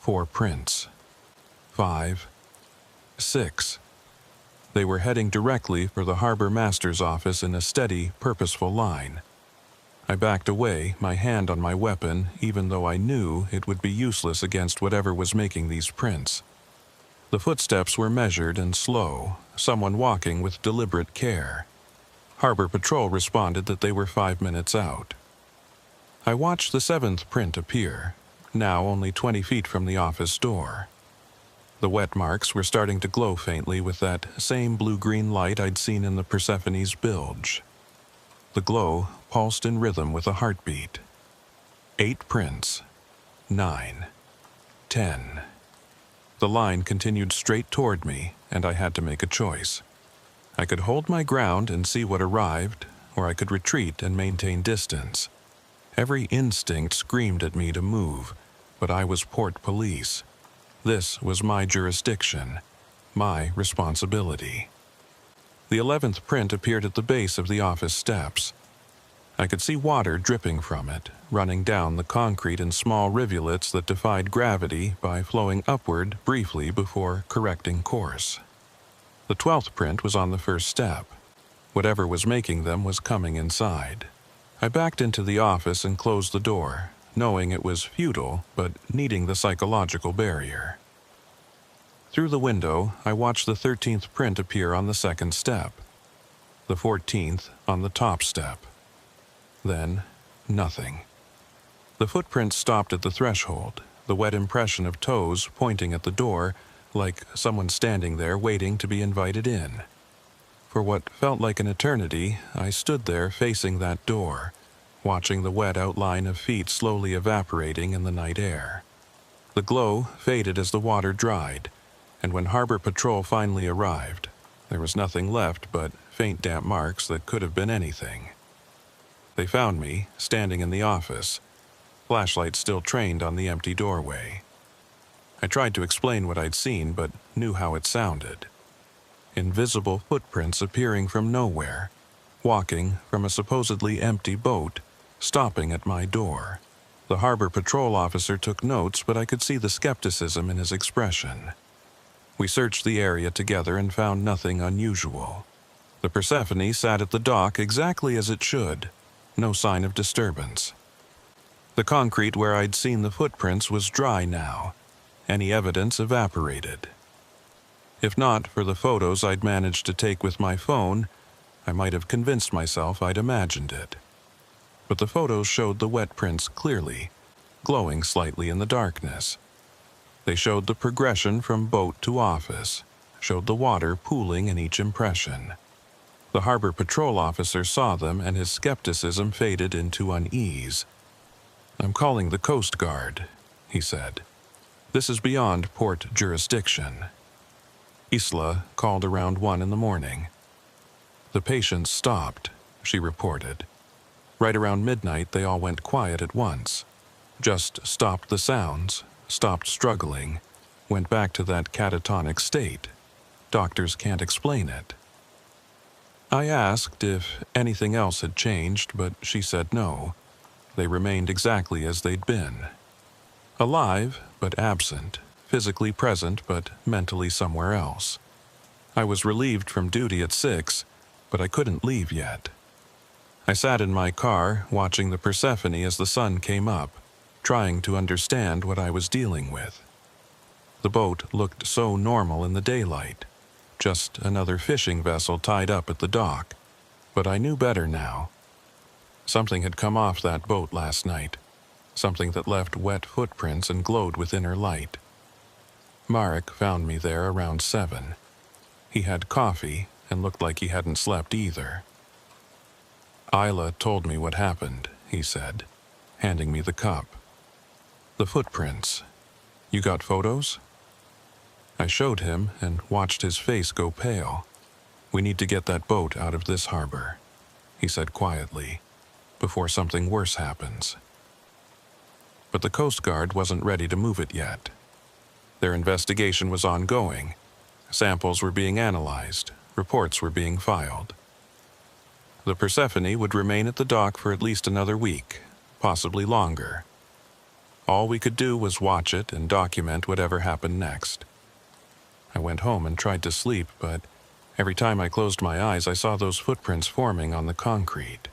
4 prints. 5. 6. They were heading directly for the harbor master's office in a steady, purposeful line. I backed away, my hand on my weapon, even though I knew it would be useless against whatever was making these prints. The footsteps were measured and slow, someone walking with deliberate care. Harbor Patrol responded that they were 5 minutes out. I watched the 7th print appear, now only 20 feet from the office door. The wet marks were starting to glow faintly with that same blue-green light I'd seen in the Persephone's bilge. The glow pulsed in rhythm with a heartbeat. 8 prints. 9. 10. The line continued straight toward me, and I had to make a choice. I could hold my ground and see what arrived, or I could retreat and maintain distance. Every instinct screamed at me to move, but I was port police. This was my jurisdiction, my responsibility. The 11th print appeared at the base of the office steps. I could see water dripping from it, running down the concrete in small rivulets that defied gravity by flowing upward briefly before correcting course. The 12th print was on the first step. Whatever was making them was coming inside. I backed into the office and closed the door, knowing it was futile, but needing the psychological barrier. Through the window, I watched the 13th print appear on the second step, the 14th on the top step. Then, nothing. The footprints stopped at the threshold, the wet impression of toes pointing at the door, like someone standing there waiting to be invited in. For what felt like an eternity, I stood there facing that door, watching the wet outline of feet slowly evaporating in the night air. The glow faded as the water dried, and when Harbor Patrol finally arrived, there was nothing left but faint damp marks that could have been anything. They found me, standing in the office, flashlight still trained on the empty doorway. I tried to explain what I'd seen, but knew how it sounded. Invisible footprints appearing from nowhere, walking from a supposedly empty boat, stopping at my door. The Harbor Patrol officer took notes, but I could see the skepticism in his expression. We searched the area together and found nothing unusual. The Persephone sat at the dock exactly as it should, no sign of disturbance. The concrete where I'd seen the footprints was dry now. Any evidence evaporated. If not for the photos I'd managed to take with my phone, I might have convinced myself I'd imagined it. But the photos showed the wet prints clearly, glowing slightly in the darkness. They showed the progression from boat to office, showed the water pooling in each impression. The Harbor Patrol officer saw them and his skepticism faded into unease. "I'm calling the Coast Guard," he said. "This is beyond port jurisdiction." Isla called around 1 in the morning. "The patients stopped," she reported. Right around midnight, they all went quiet at once. Just stopped the sounds, stopped struggling, went back to that catatonic state. Doctors can't explain it. I asked if anything else had changed, but she said no. They remained exactly as they'd been. Alive, but absent, physically present, but mentally somewhere else. I was relieved from duty at 6, but I couldn't leave yet. I sat in my car, watching the Persephone as the sun came up, trying to understand what I was dealing with. The boat looked so normal in the daylight, just another fishing vessel tied up at the dock, but I knew better now. Something had come off that boat last night, something that left wet footprints and glowed with inner light. Marek found me there around 7. He had coffee and looked like he hadn't slept either. "Isla told me what happened," he said, handing me the cup. "The footprints. You got photos?" I showed him and watched his face go pale. "We need to get that boat out of this harbor," he said quietly, "before something worse happens." But the Coast Guard wasn't ready to move it yet. Their investigation was ongoing. Samples were being analyzed. Reports were being filed. The Persephone would remain at the dock for at least another week, possibly longer. All we could do was watch it and document whatever happened next. I went home and tried to sleep, but every time I closed my eyes, I saw those footprints forming on the concrete.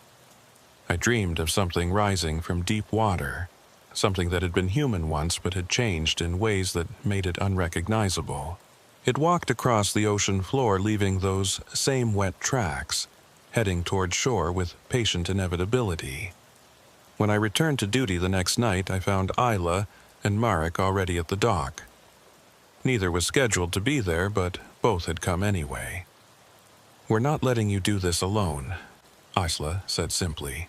I dreamed of something rising from deep water, something that had been human once but had changed in ways that made it unrecognizable. It walked across the ocean floor, leaving those same wet tracks, heading toward shore with patient inevitability. When I returned to duty the next night, I found Isla and Marek already at the dock. Neither was scheduled to be there, but both had come anyway. "We're not letting you do this alone," Isla said simply.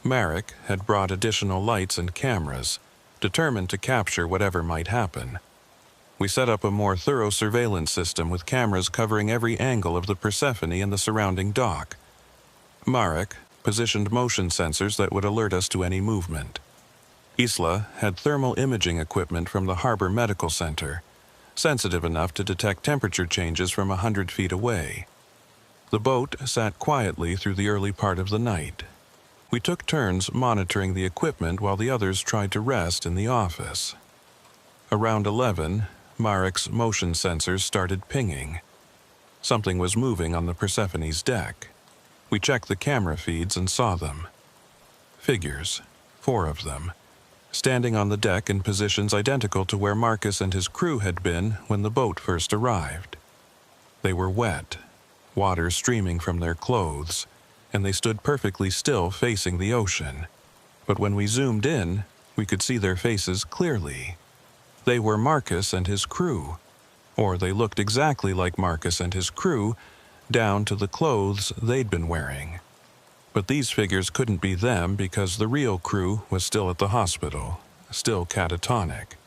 Marek had brought additional lights and cameras, determined to capture whatever might happen. We set up a more thorough surveillance system with cameras covering every angle of the Persephone and the surrounding dock. Marek positioned motion sensors that would alert us to any movement. Isla had thermal imaging equipment from the Harbor Medical Center, sensitive enough to detect temperature changes from 100 feet away. The boat sat quietly through the early part of the night. We took turns monitoring the equipment while the others tried to rest in the office. Around 11, Marek's motion sensors started pinging. Something was moving on the Persephone's deck. We checked the camera feeds and saw them. Figures, 4 of them, standing on the deck in positions identical to where Marcus and his crew had been when the boat first arrived. They were wet, water streaming from their clothes, and they stood perfectly still facing the ocean. But when we zoomed in, we could see their faces clearly. They were Marcus and his crew, or they looked exactly like Marcus and his crew, down to the clothes they'd been wearing. But these figures couldn't be them because the real crew was still at the hospital, still catatonic.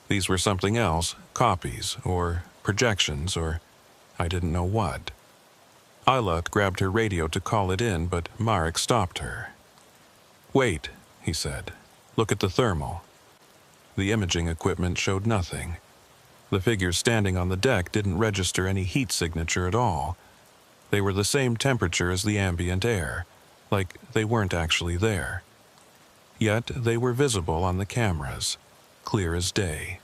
These were something else, copies, or projections, or I didn't know what. Isla grabbed her radio to call it in, but Marek stopped her. "Wait," he said. "Look at the thermal." The imaging equipment showed nothing. The figures standing on the deck didn't register any heat signature at all. They were the same temperature as the ambient air, like they weren't actually there. Yet they were visible on the cameras, clear as day.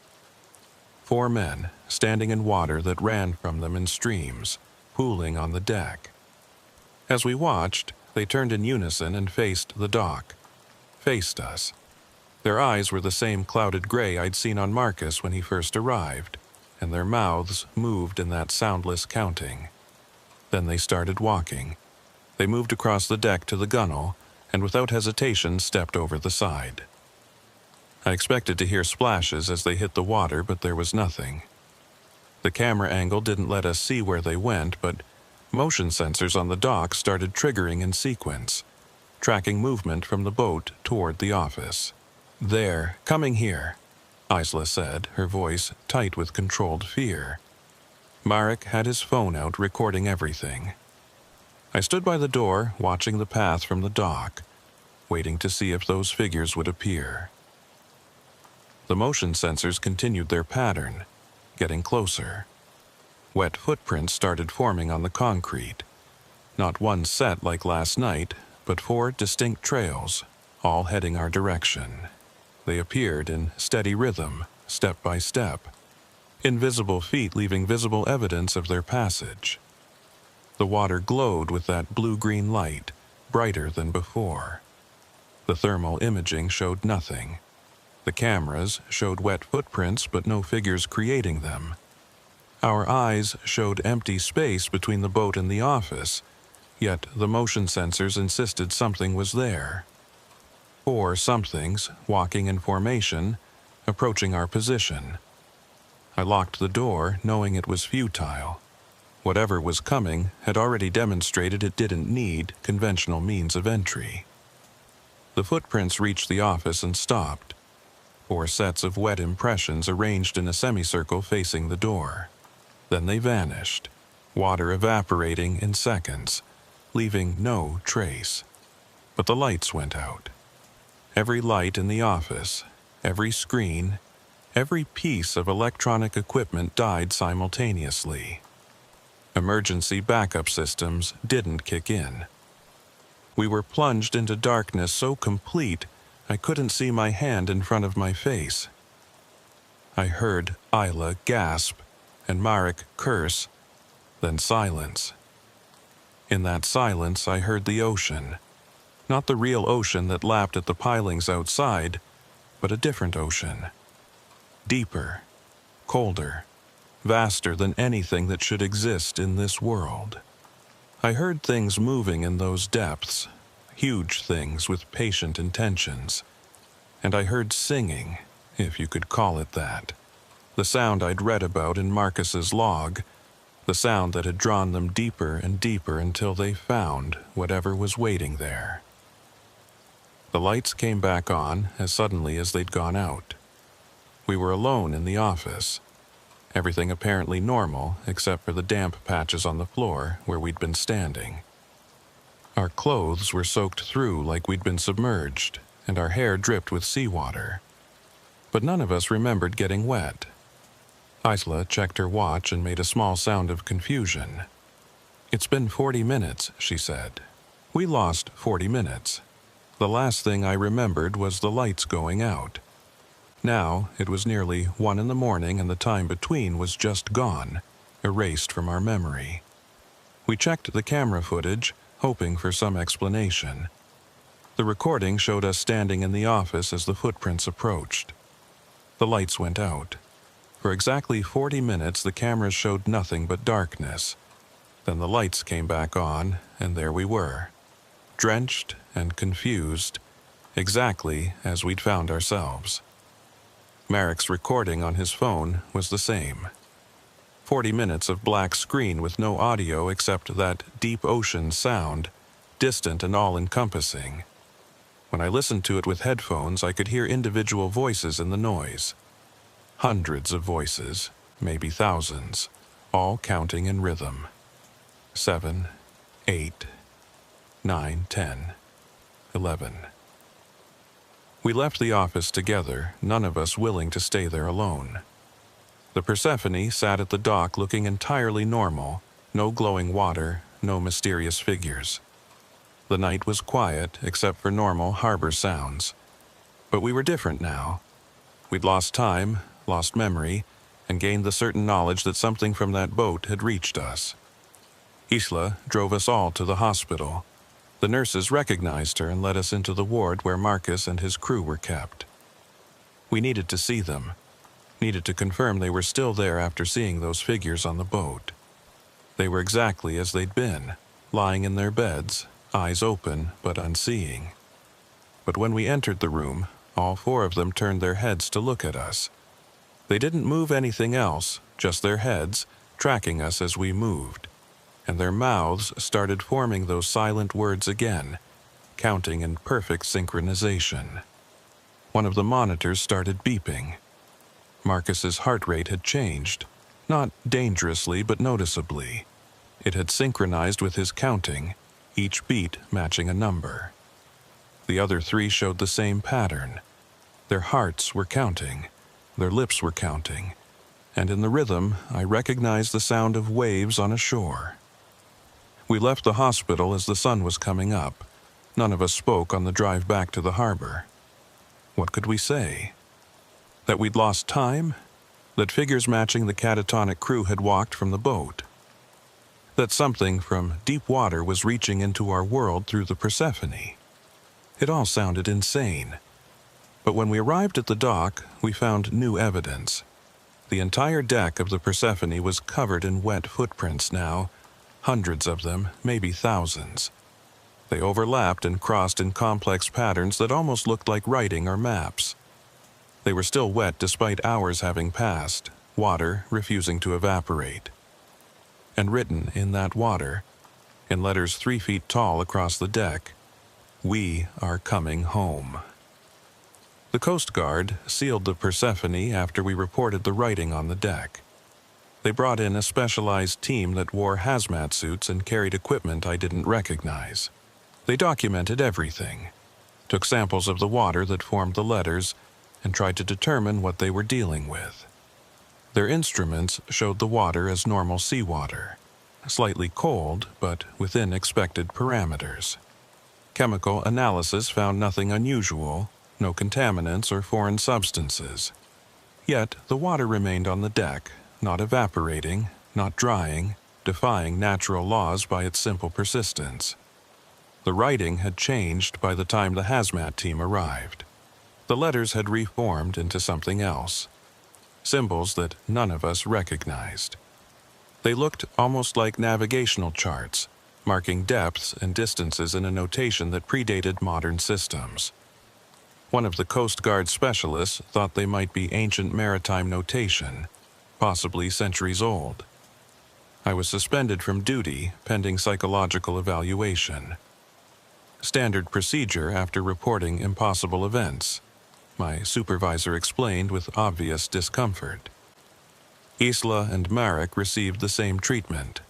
4 men standing in water that ran from them in streams, pooling on the deck. As we watched, they turned in unison and faced the dock. Faced us. Their eyes were the same clouded gray I'd seen on Marcus when he first arrived, and their mouths moved in that soundless counting. Then they started walking. They moved across the deck to the gunwale, and without hesitation stepped over the side. I expected to hear splashes as they hit the water, but there was nothing. The camera angle didn't let us see where they went, but motion sensors on the dock started triggering in sequence, tracking movement from the boat toward the office. "There, coming here," Isla said, her voice tight with controlled fear. Marek had his phone out, recording everything. I stood by the door, watching the path from the dock, waiting to see if those figures would appear. The motion sensors continued their pattern, getting closer. Wet footprints started forming on the concrete. Not one set like last night, but 4 distinct trails, all heading our direction. They appeared in steady rhythm, step by step, invisible feet leaving visible evidence of their passage. The water glowed with that blue-green light, brighter than before. The thermal imaging showed nothing. The cameras showed wet footprints but no figures creating them. Our eyes showed empty space between the boat and the office, yet the motion sensors insisted something was there. 4 somethings, walking in formation, approaching our position. I locked the door, knowing it was futile. Whatever was coming had already demonstrated it didn't need conventional means of entry. The footprints reached the office and stopped. 4 sets of wet impressions arranged in a semicircle facing the door. Then they vanished, water evaporating in seconds, leaving no trace. But the lights went out. Every light in the office, every screen, every piece of electronic equipment died simultaneously. Emergency backup systems didn't kick in. We were plunged into darkness so complete I couldn't see my hand in front of my face. I heard Isla gasp and Marek curse, then silence. In that silence I heard the ocean. Not the real ocean that lapped at the pilings outside, but a different ocean. Deeper, colder, vaster than anything that should exist in this world. I heard things moving in those depths, huge things with patient intentions. And I heard singing, if you could call it that. The sound I'd read about in Marcus's log, the sound that had drawn them deeper and deeper until they found whatever was waiting there. The lights came back on as suddenly as they'd gone out. We were alone in the office. Everything apparently normal except for the damp patches on the floor where we'd been standing. Our clothes were soaked through like we'd been submerged, and our hair dripped with seawater. But none of us remembered getting wet. Isla checked her watch and made a small sound of confusion. "It's been 40 minutes, she said. "We lost 40 minutes. The last thing I remembered was the lights going out. Now it was nearly 1 in the morning and the time between was just gone, erased from our memory." We checked the camera footage, hoping for some explanation. The recording showed us standing in the office as the footprints approached. The lights went out. For exactly 40 minutes the cameras showed nothing but darkness. Then the lights came back on, and there we were, drenched and confused, exactly as we'd found ourselves. Marek's recording on his phone was the same. 40 minutes of black screen with no audio except that deep ocean sound, distant and all-encompassing. When I listened to it with headphones, I could hear individual voices in the noise. Hundreds of voices, maybe thousands, all counting in rhythm. 7, 8, 9, 10, 11. We left the office together, none of us willing to stay there alone. The Persephone sat at the dock looking entirely normal, no glowing water, no mysterious figures. The night was quiet except for normal harbor sounds. But we were different now. We'd lost time, lost memory, and gained the certain knowledge that something from that boat had reached us. Isla drove us all to the hospital. The nurses recognized her and led us into the ward where Marcus and his crew were kept. We needed to see them. Needed to confirm they were still there after seeing those figures on the boat. They were exactly as they'd been, lying in their beds, eyes open but unseeing. But when we entered the room, all 4 of them turned their heads to look at us. They didn't move anything else, just their heads, tracking us as we moved. And their mouths started forming those silent words again, counting in perfect synchronization. One of the monitors started beeping. Marcus's heart rate had changed, not dangerously but noticeably. It had synchronized with his counting, each beat matching a number. The other 3 showed the same pattern. Their hearts were counting, their lips were counting, and in the rhythm I recognized the sound of waves on a shore. We left the hospital as the sun was coming up. None of us spoke on the drive back to the harbor. What could we say? That we'd lost time? That figures matching the catatonic crew had walked from the boat? That something from deep water was reaching into our world through the Persephone? It all sounded insane. But when we arrived at the dock, we found new evidence. The entire deck of the Persephone was covered in wet footprints now, hundreds of them, maybe thousands. They overlapped and crossed in complex patterns that almost looked like writing or maps. They were still wet despite hours having passed, water refusing to evaporate. And written in that water, in letters 3 feet tall across the deck, "We are coming home." The Coast Guard sealed the Persephone after we reported the writing on the deck. They brought in a specialized team that wore hazmat suits and carried equipment I didn't recognize. They documented everything, took samples of the water that formed the letters, and tried to determine what they were dealing with. Their instruments showed the water as normal seawater, slightly cold, but within expected parameters. Chemical analysis found nothing unusual, no contaminants or foreign substances. Yet the water remained on the deck, not evaporating, not drying, defying natural laws by its simple persistence. The writing had changed by the time the hazmat team arrived. The letters had reformed into something else, symbols that none of us recognized. They looked almost like navigational charts, marking depths and distances in a notation that predated modern systems. One of the Coast Guard specialists thought they might be ancient maritime notation, possibly centuries old. I was suspended from duty pending psychological evaluation. Standard procedure after reporting impossible events, my supervisor explained with obvious discomfort. Isla and Marek received the same treatment.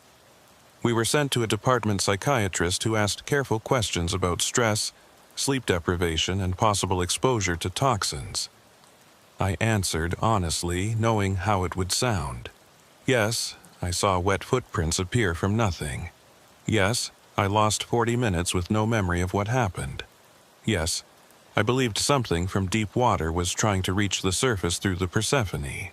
We were sent to a department psychiatrist who asked careful questions about stress, sleep deprivation, and possible exposure to toxins. I answered honestly, knowing how it would sound. Yes, I saw wet footprints appear from nothing. Yes, I lost 40 minutes with no memory of what happened. Yes, I believed something from deep water was trying to reach the surface through the Persephone.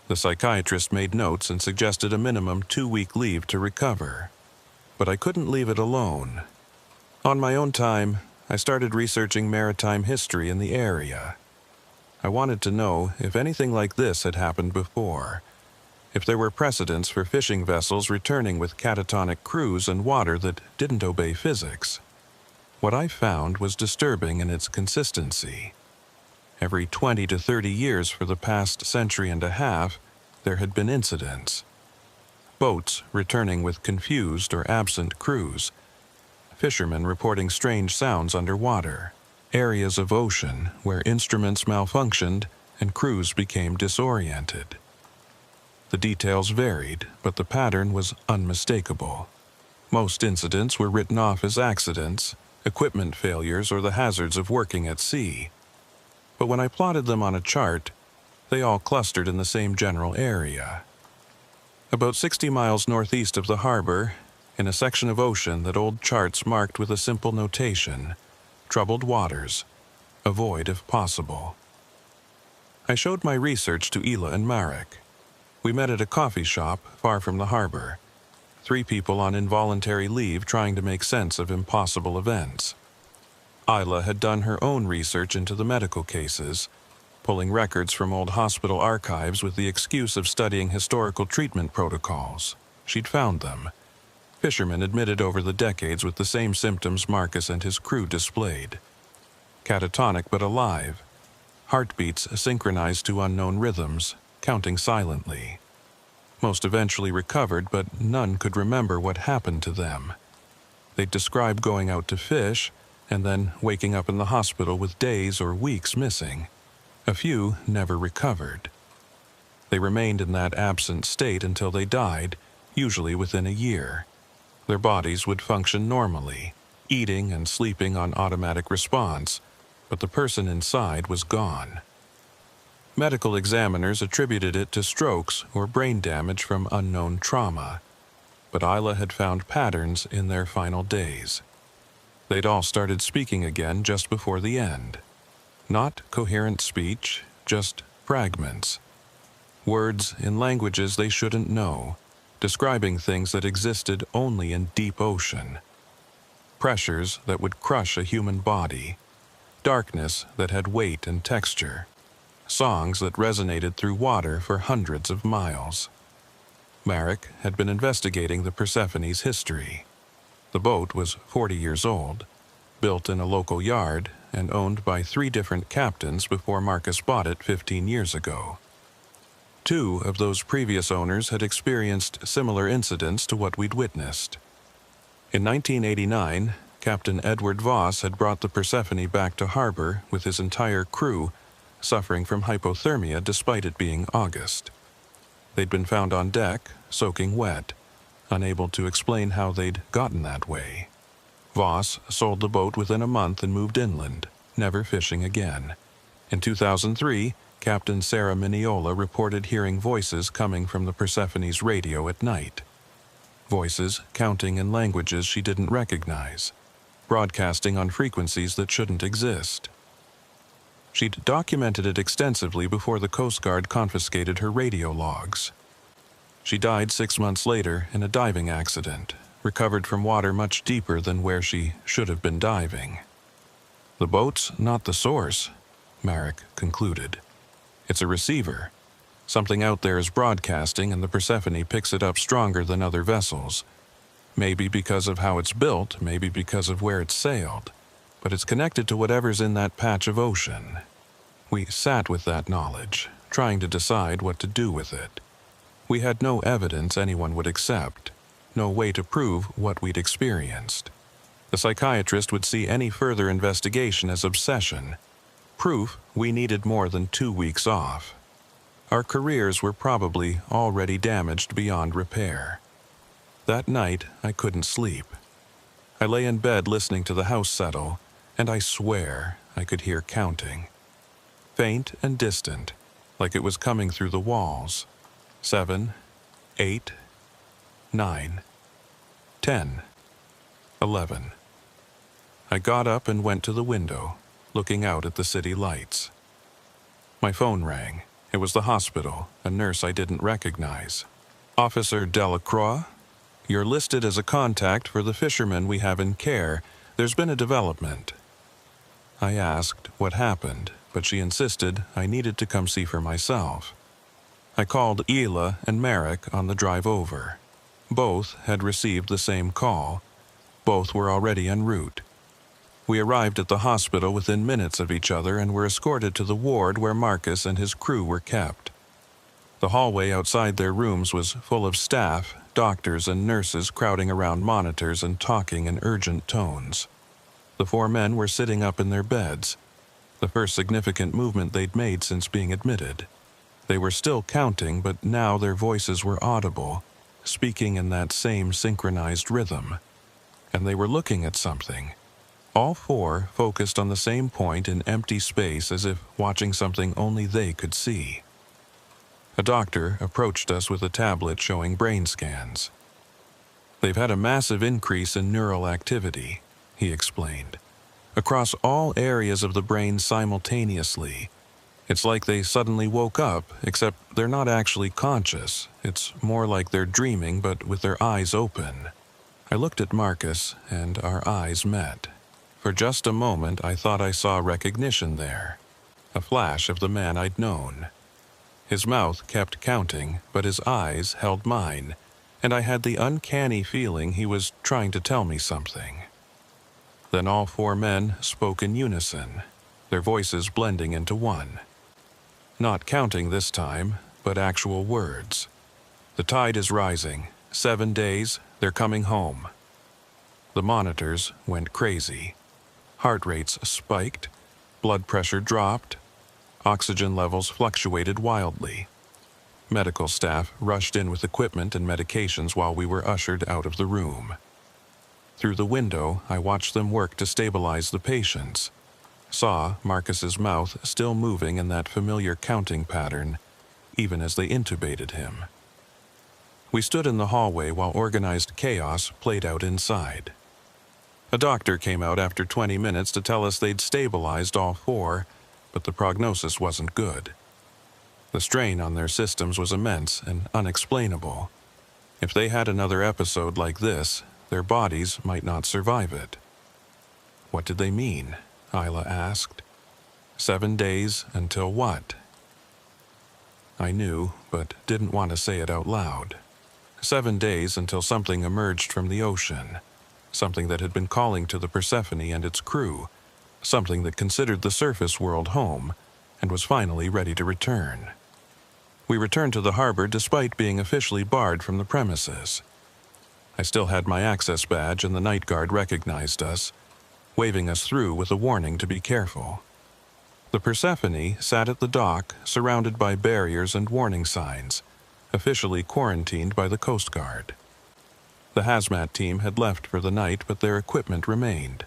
The psychiatrist made notes and suggested a minimum 2-week leave to recover. But I couldn't leave it alone. On my own time, I started researching maritime history in the area. I wanted to know if anything like this had happened before, if there were precedents for fishing vessels returning with catatonic crews and water that didn't obey physics. What I found was disturbing in its consistency. Every 20 to 30 years for the past century and a half, there had been incidents. Boats returning with confused or absent crews, fishermen reporting strange sounds underwater, areas of ocean where instruments malfunctioned and crews became disoriented. The details varied, but the pattern was unmistakable. Most incidents were written off as accidents, equipment failures, or the hazards of working at sea. But when I plotted them on a chart, they all clustered in the same general area. About 60 miles northeast of the harbor, in a section of ocean that old charts marked with a simple notation, troubled waters, avoid if possible. I showed my research to Ila and Marek. We met at a coffee shop far from the harbor, 3 people on involuntary leave trying to make sense of impossible events. Ila had done her own research into the medical cases, pulling records from old hospital archives with the excuse of studying historical treatment protocols. She'd found them. Fishermen admitted over the decades with the same symptoms Marcus and his crew displayed. Catatonic but alive, heartbeats synchronized to unknown rhythms, counting silently. Most eventually recovered, but none could remember what happened to them. They'd describe going out to fish and then waking up in the hospital with days or weeks missing. A few never recovered. They remained in that absent state until they died, usually within a year. Their bodies would function normally, eating and sleeping on automatic response, but the person inside was gone. Medical examiners attributed it to strokes or brain damage from unknown trauma, but Ila had found patterns in their final days. They'd all started speaking again just before the end. Not coherent speech, just fragments. Words in languages they shouldn't know, describing things that existed only in deep ocean. Pressures that would crush a human body. Darkness that had weight and texture. Songs that resonated through water for hundreds of miles. Marek had been investigating the Persephone's history. The boat was 40 years old, built in a local yard, and owned by 3 different captains before Marcus bought it 15 years ago. 2 of those previous owners had experienced similar incidents to what we'd witnessed. In 1989, Captain Edward Voss had brought the Persephone back to harbor with his entire crew, suffering from hypothermia despite it being August. They'd been found on deck, soaking wet, unable to explain how they'd gotten that way. Voss sold the boat within a month and moved inland, never fishing again. In 2003, Captain Sarah Miniola reported hearing voices coming from the Persephone's radio at night. Voices counting in languages she didn't recognize, broadcasting on frequencies that shouldn't exist. She'd documented it extensively before the Coast Guard confiscated her radio logs. She died 6 months later in a diving accident, recovered from water much deeper than where she should have been diving. The boat's not the source, Marek concluded. It's a receiver. Something out there is broadcasting and the Persephone picks it up stronger than other vessels. Maybe because of how it's built, maybe because of where it's sailed. But it's connected to whatever's in that patch of ocean. We sat with that knowledge, trying to decide what to do with it. We had no evidence anyone would accept, no way to prove what we'd experienced. The psychiatrist would see any further investigation as obsession, proof we needed more than 2 weeks off. Our careers were probably already damaged beyond repair. That night, I couldn't sleep. I lay in bed listening to the house settle, and I swear I could hear counting. Faint and distant, like it was coming through the walls. 7, 8, 9, 10, 11. I got up and went to the window, looking out at the city lights. My phone rang. It was the hospital, a nurse I didn't recognize. "Officer Delacroix, you're listed as a contact for the fishermen we have in care. There's been a development." I asked what happened, but she insisted I needed to come see for myself. I called Ela and Marek on the drive over. Both had received the same call. Both were already en route. We arrived at the hospital within minutes of each other and were escorted to the ward where Marcus and his crew were kept. The hallway outside their rooms was full of staff, doctors, and nurses crowding around monitors and talking in urgent tones. The 4 men were sitting up in their beds, the first significant movement they'd made since being admitted. They were still counting, but now their voices were audible, speaking in that same synchronized rhythm. And they were looking at something. All 4 focused on the same point in empty space as if watching something only they could see. A doctor approached us with a tablet showing brain scans. "They've had a massive increase in neural activity," he explained, "across all areas of the brain simultaneously. It's like they suddenly woke up, except they're not actually conscious. It's more like they're dreaming, but with their eyes open." I looked at Marcus, and our eyes met. For just a moment, I thought I saw recognition there, a flash of the man I'd known. His mouth kept counting, but his eyes held mine, and I had the uncanny feeling he was trying to tell me something. Then all 4 men spoke in unison, their voices blending into one. Not counting this time, but actual words. "The tide is rising. 7 days, they're coming home." The monitors went crazy. Heart rates spiked, blood pressure dropped, oxygen levels fluctuated wildly. Medical staff rushed in with equipment and medications while we were ushered out of the room. Through the window, I watched them work to stabilize the patients. Saw Marcus's mouth still moving in that familiar counting pattern, even as they intubated him. We stood in the hallway while organized chaos played out inside. A doctor came out after 20 minutes to tell us they'd stabilized all four, but the prognosis wasn't good. The strain on their systems was immense and unexplainable. If they had another episode like this, their bodies might not survive it. What did they mean? Isla asked. 7 days until what? I knew, but didn't want to say it out loud. 7 days until something emerged from the ocean. Something that had been calling to the Persephone and its crew. Something that considered the surface world home and was finally ready to return. We returned to the harbor despite being officially barred from the premises. I still had my access badge and the night guard recognized us, waving us through with a warning to be careful. The Persephone sat at the dock, surrounded by barriers and warning signs, officially quarantined by the Coast Guard. The hazmat team had left for the night, but their equipment remained.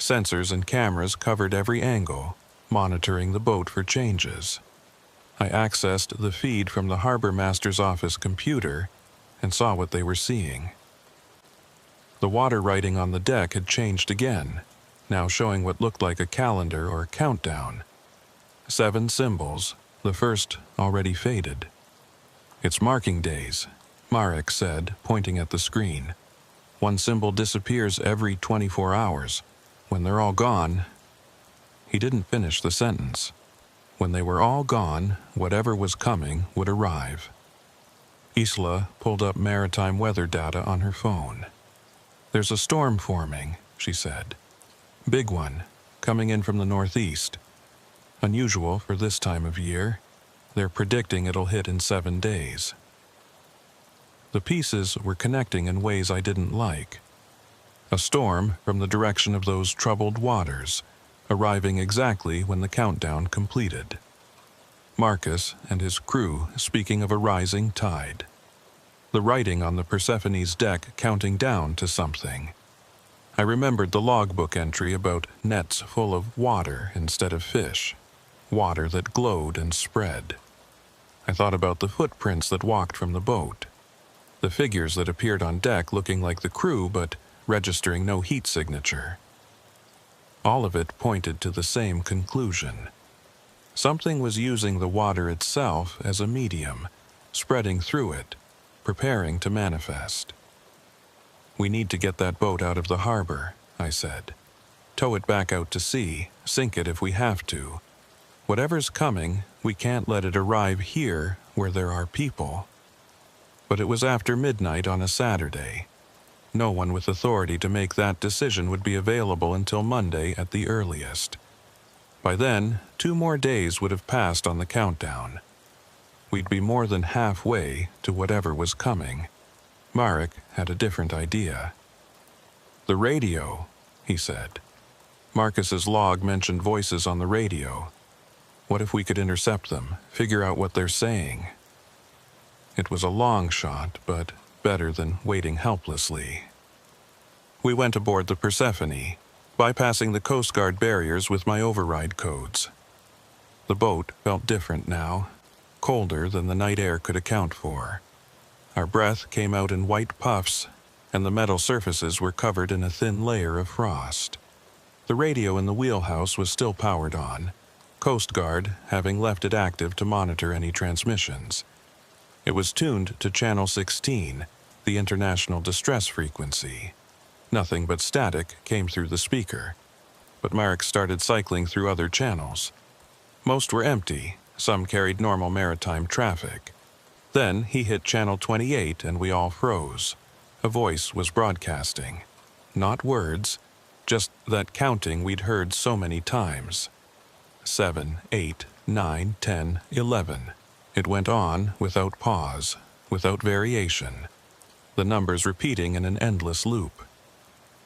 Sensors and cameras covered every angle, monitoring the boat for changes. I accessed the feed from the harbor master's office computer and saw what they were seeing. The water writing on the deck had changed again, now showing what looked like a calendar or countdown. 7 symbols, the first already faded. "It's marking days," Marek said, pointing at the screen. "One symbol disappears every 24 hours. When they're all gone..." He didn't finish the sentence. When they were all gone, whatever was coming would arrive. Isla pulled up maritime weather data on her phone. "There's a storm forming," she said. "Big one, coming in from the northeast. Unusual for this time of year. They're predicting it'll hit in 7 days." The pieces were connecting in ways I didn't like. A storm from the direction of those troubled waters, arriving exactly when the countdown completed. Marcus and his crew speaking of a rising tide. The writing on the Persephone's deck counting down to something. I remembered the logbook entry about nets full of water instead of fish. Water that glowed and spread. I thought about the footprints that walked from the boat. The figures that appeared on deck looking like the crew but registering no heat signature. All of it pointed to the same conclusion. Something was using the water itself as a medium, spreading through it, preparing to manifest. "We need to get that boat out of the harbor," I said. "Tow it back out to sea, sink it if we have to. Whatever's coming, we can't let it arrive here where there are people." But it was after midnight on a Saturday. No one with authority to make that decision would be available until Monday at the earliest. By then, 2 more days would have passed on the countdown. We'd be more than halfway to whatever was coming. Marek had a different idea. "The radio," he said. Marcus's log mentioned voices on the radio. What if we could intercept them, figure out what they're saying? It was a long shot, but better than waiting helplessly. We went aboard the Persephone, bypassing the Coast Guard barriers with my override codes. The boat felt different now, colder than the night air could account for. Our breath came out in white puffs, and the metal surfaces were covered in a thin layer of frost. The radio in the wheelhouse was still powered on, Coast Guard having left it active to monitor any transmissions. It was tuned to Channel 16, the international distress frequency. Nothing but static came through the speaker, but Marek started cycling through other channels. Most were empty, some carried normal maritime traffic. Then he hit Channel 28 and we all froze. A voice was broadcasting. Not words, just that counting we'd heard so many times. 7, 8, 9, 10, 11. It went on without pause, without variation. The numbers repeating in an endless loop.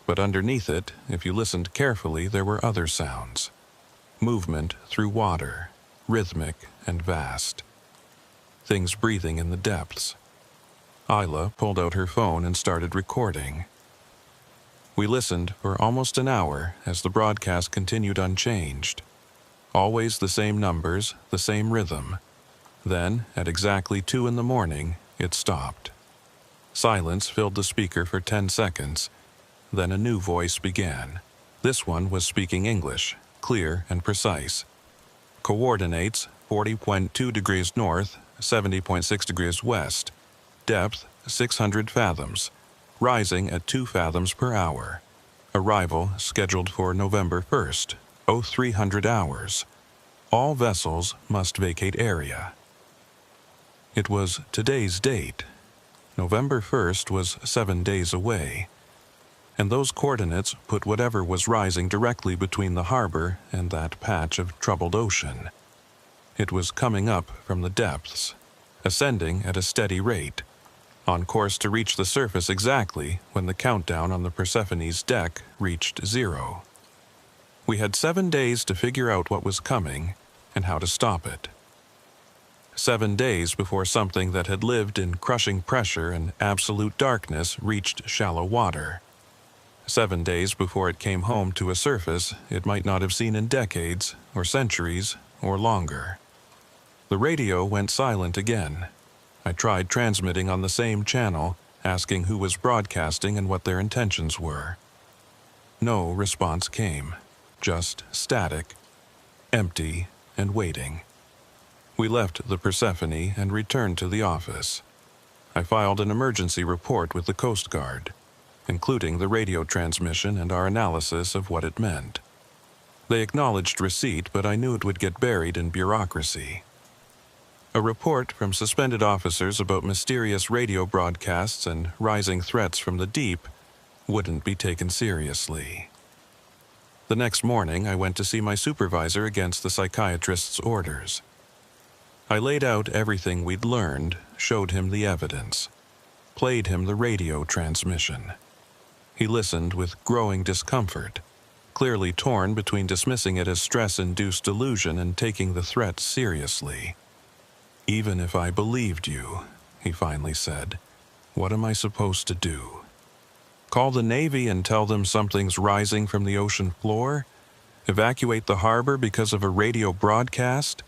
But underneath it, if you listened carefully, there were other sounds. Movement through water, rhythmic and vast. Things breathing in the depths. Isla pulled out her phone and started recording. We listened for almost an hour as the broadcast continued unchanged. Always the same numbers, the same rhythm. Then, at exactly 2 in the morning, it stopped. Silence filled the speaker for 10 seconds. Then a new voice began. This one was speaking English, clear and precise. Coordinates 40.2 degrees north, 70.6 degrees west. Depth 600 fathoms. Rising at 2 fathoms per hour. Arrival scheduled for November 1st, 0300 hours. All vessels must vacate area. It was today's date. November 1st was 7 days away, and those coordinates put whatever was rising directly between the harbor and that patch of troubled ocean. It was coming up from the depths, ascending at a steady rate, on course to reach the surface exactly when the countdown on the Persephone's deck reached 0. We had 7 days to figure out what was coming and how to stop it. 7 days before something that had lived in crushing pressure and absolute darkness reached shallow water. 7 days before it came home to a surface it might not have seen in decades or centuries or longer. The radio went silent again. I tried transmitting on the same channel, asking who was broadcasting and what their intentions were. No response came, just static, empty and waiting. We left the Persephone and returned to the office. I filed an emergency report with the Coast Guard, including the radio transmission and our analysis of what it meant. They acknowledged receipt, but I knew it would get buried in bureaucracy. A report from suspended officers about mysterious radio broadcasts and rising threats from the deep wouldn't be taken seriously. The next morning, I went to see my supervisor against the psychiatrist's orders. I laid out everything we'd learned, showed him the evidence, played him the radio transmission. He listened with growing discomfort, clearly torn between dismissing it as stress-induced delusion and taking the threat seriously. "Even if I believed you," he finally said, "what am I supposed to do? Call the Navy and tell them something's rising from the ocean floor? Evacuate the harbor because of a radio broadcast?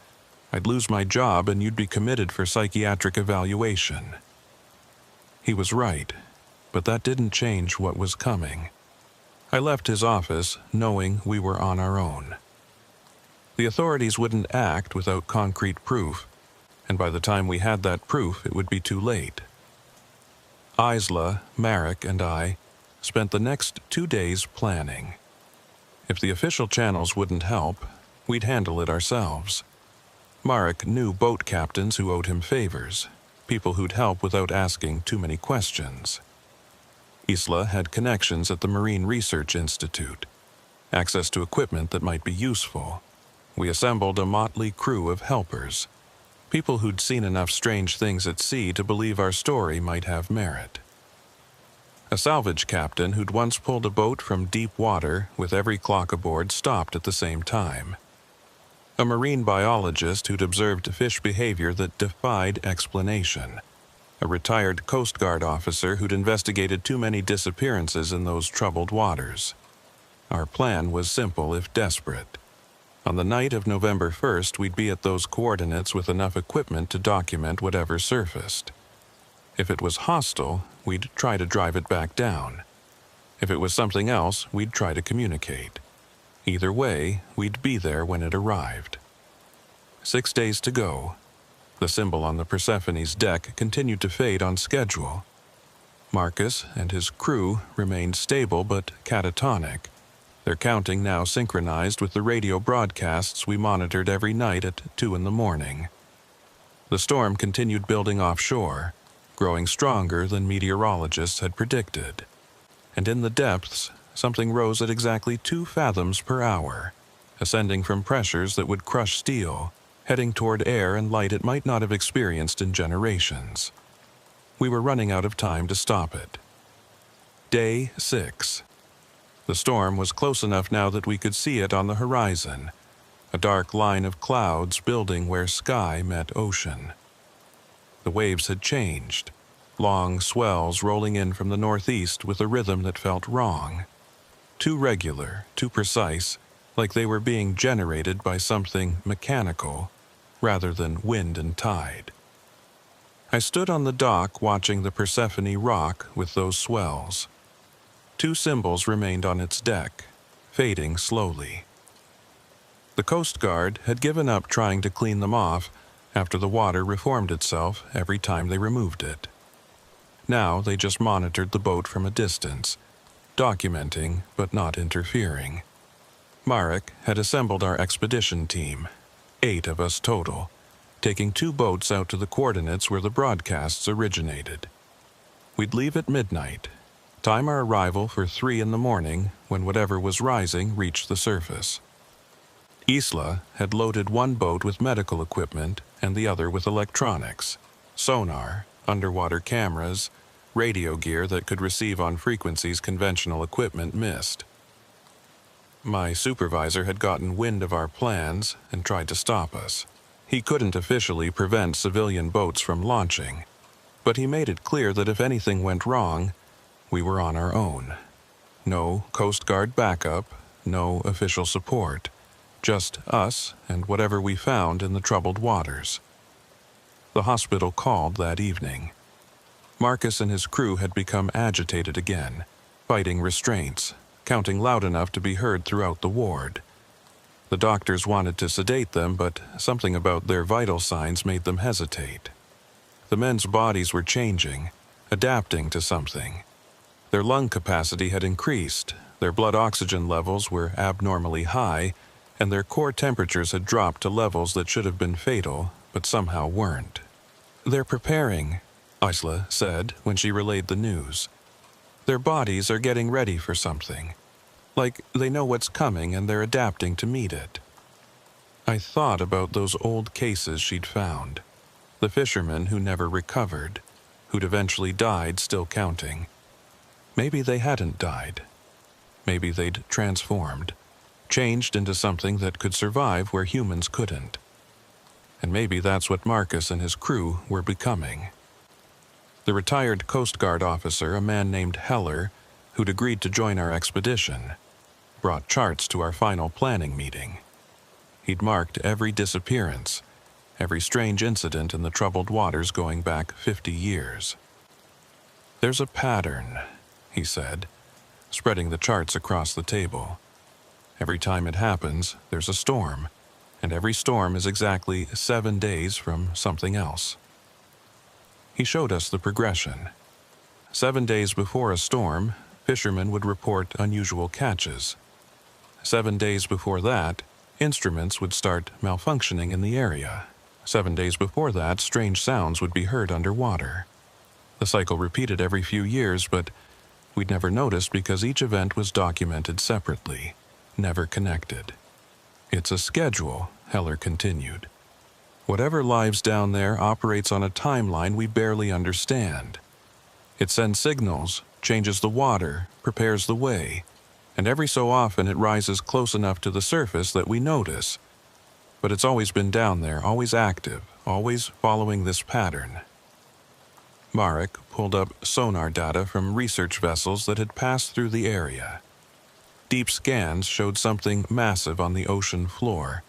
I'd lose my job and you'd be committed for psychiatric evaluation." He was right, but that didn't change what was coming. I left his office knowing we were on our own. The authorities wouldn't act without concrete proof, and by the time we had that proof, it would be too late. Isla, Marek, and I spent the next 2 days planning. If the official channels wouldn't help, we'd handle it ourselves. Marek knew boat captains who owed him favors, people who'd help without asking too many questions. Isla had connections at the Marine Research Institute, access to equipment that might be useful. We assembled a motley crew of helpers, people who'd seen enough strange things at sea to believe our story might have merit. A salvage captain who'd once pulled a boat from deep water with every clock aboard stopped at the same time. A marine biologist who'd observed fish behavior that defied explanation. A retired Coast Guard officer who'd investigated too many disappearances in those troubled waters. Our plan was simple if desperate. On the night of November 1st, we'd be at those coordinates with enough equipment to document whatever surfaced. If it was hostile, we'd try to drive it back down. If it was something else, we'd try to communicate. Either way, we'd be there when it arrived. 6 days to go. The symbol on the Persephone's deck continued to fade on schedule. Marcus and his crew remained stable but catatonic, their counting now synchronized with the radio broadcasts we monitored every night at 2 in the morning. The storm continued building offshore, growing stronger than meteorologists had predicted. And in the depths, something rose at exactly 2 fathoms per hour, ascending from pressures that would crush steel, heading toward air and light it might not have experienced in generations. We were running out of time to stop it. Day 6. The storm was close enough now that we could see it on the horizon, a dark line of clouds building where sky met ocean. The waves had changed, long swells rolling in from the northeast with a rhythm that felt wrong. Too regular, too precise, like they were being generated by something mechanical rather than wind and tide. I stood on the dock watching the Persephone rock with those swells. 2 symbols remained on its deck, fading slowly. The Coast Guard had given up trying to clean them off after the water reformed itself every time they removed it. Now they just monitored the boat from a distance, documenting but not interfering. Marek had assembled our expedition team, 8 of us total, taking 2 boats out to the coordinates where the broadcasts originated. We'd leave at midnight, time our arrival for 3 in the morning when whatever was rising reached the surface. Isla had loaded 1 boat with medical equipment and the other with electronics, sonar, underwater cameras, radio gear that could receive on frequencies conventional equipment missed. My supervisor had gotten wind of our plans and tried to stop us. He couldn't officially prevent civilian boats from launching, but he made it clear that if anything went wrong, we were on our own. No Coast Guard backup, no official support, just us and whatever we found in the troubled waters. The hospital called that evening. Marcus and his crew had become agitated again, fighting restraints, counting loud enough to be heard throughout the ward. The doctors wanted to sedate them, but something about their vital signs made them hesitate. The men's bodies were changing, adapting to something. Their lung capacity had increased, their blood oxygen levels were abnormally high, and their core temperatures had dropped to levels that should have been fatal, but somehow weren't. "They're preparing," Isla said when she relayed the news. "Their bodies are getting ready for something. Like they know what's coming and they're adapting to meet it." I thought about those old cases she'd found. The fishermen who never recovered, who'd eventually died still counting. Maybe they hadn't died. Maybe they'd transformed, changed into something that could survive where humans couldn't. And maybe that's what Marcus and his crew were becoming. The retired Coast Guard officer, a man named Heller, who'd agreed to join our expedition, brought charts to our final planning meeting. He'd marked every disappearance, every strange incident in the troubled waters going back 50 years. "There's a pattern," he said, spreading the charts across the table. "Every time it happens, there's a storm, and every storm is exactly 7 days from something else." He showed us the progression. 7 days before a storm, fishermen would report unusual catches. 7 days before that, instruments would start malfunctioning in the area. 7 days before that, strange sounds would be heard underwater. The cycle repeated every few years, but we'd never noticed because each event was documented separately, never connected. "It's a schedule," Heller continued. "Whatever lives down there operates on a timeline we barely understand. It sends signals, changes the water, prepares the way, and every so often it rises close enough to the surface that we notice. But it's always been down there, always active, always following this pattern." Marek pulled up sonar data from research vessels that had passed through the area. Deep scans showed something massive on the ocean floor,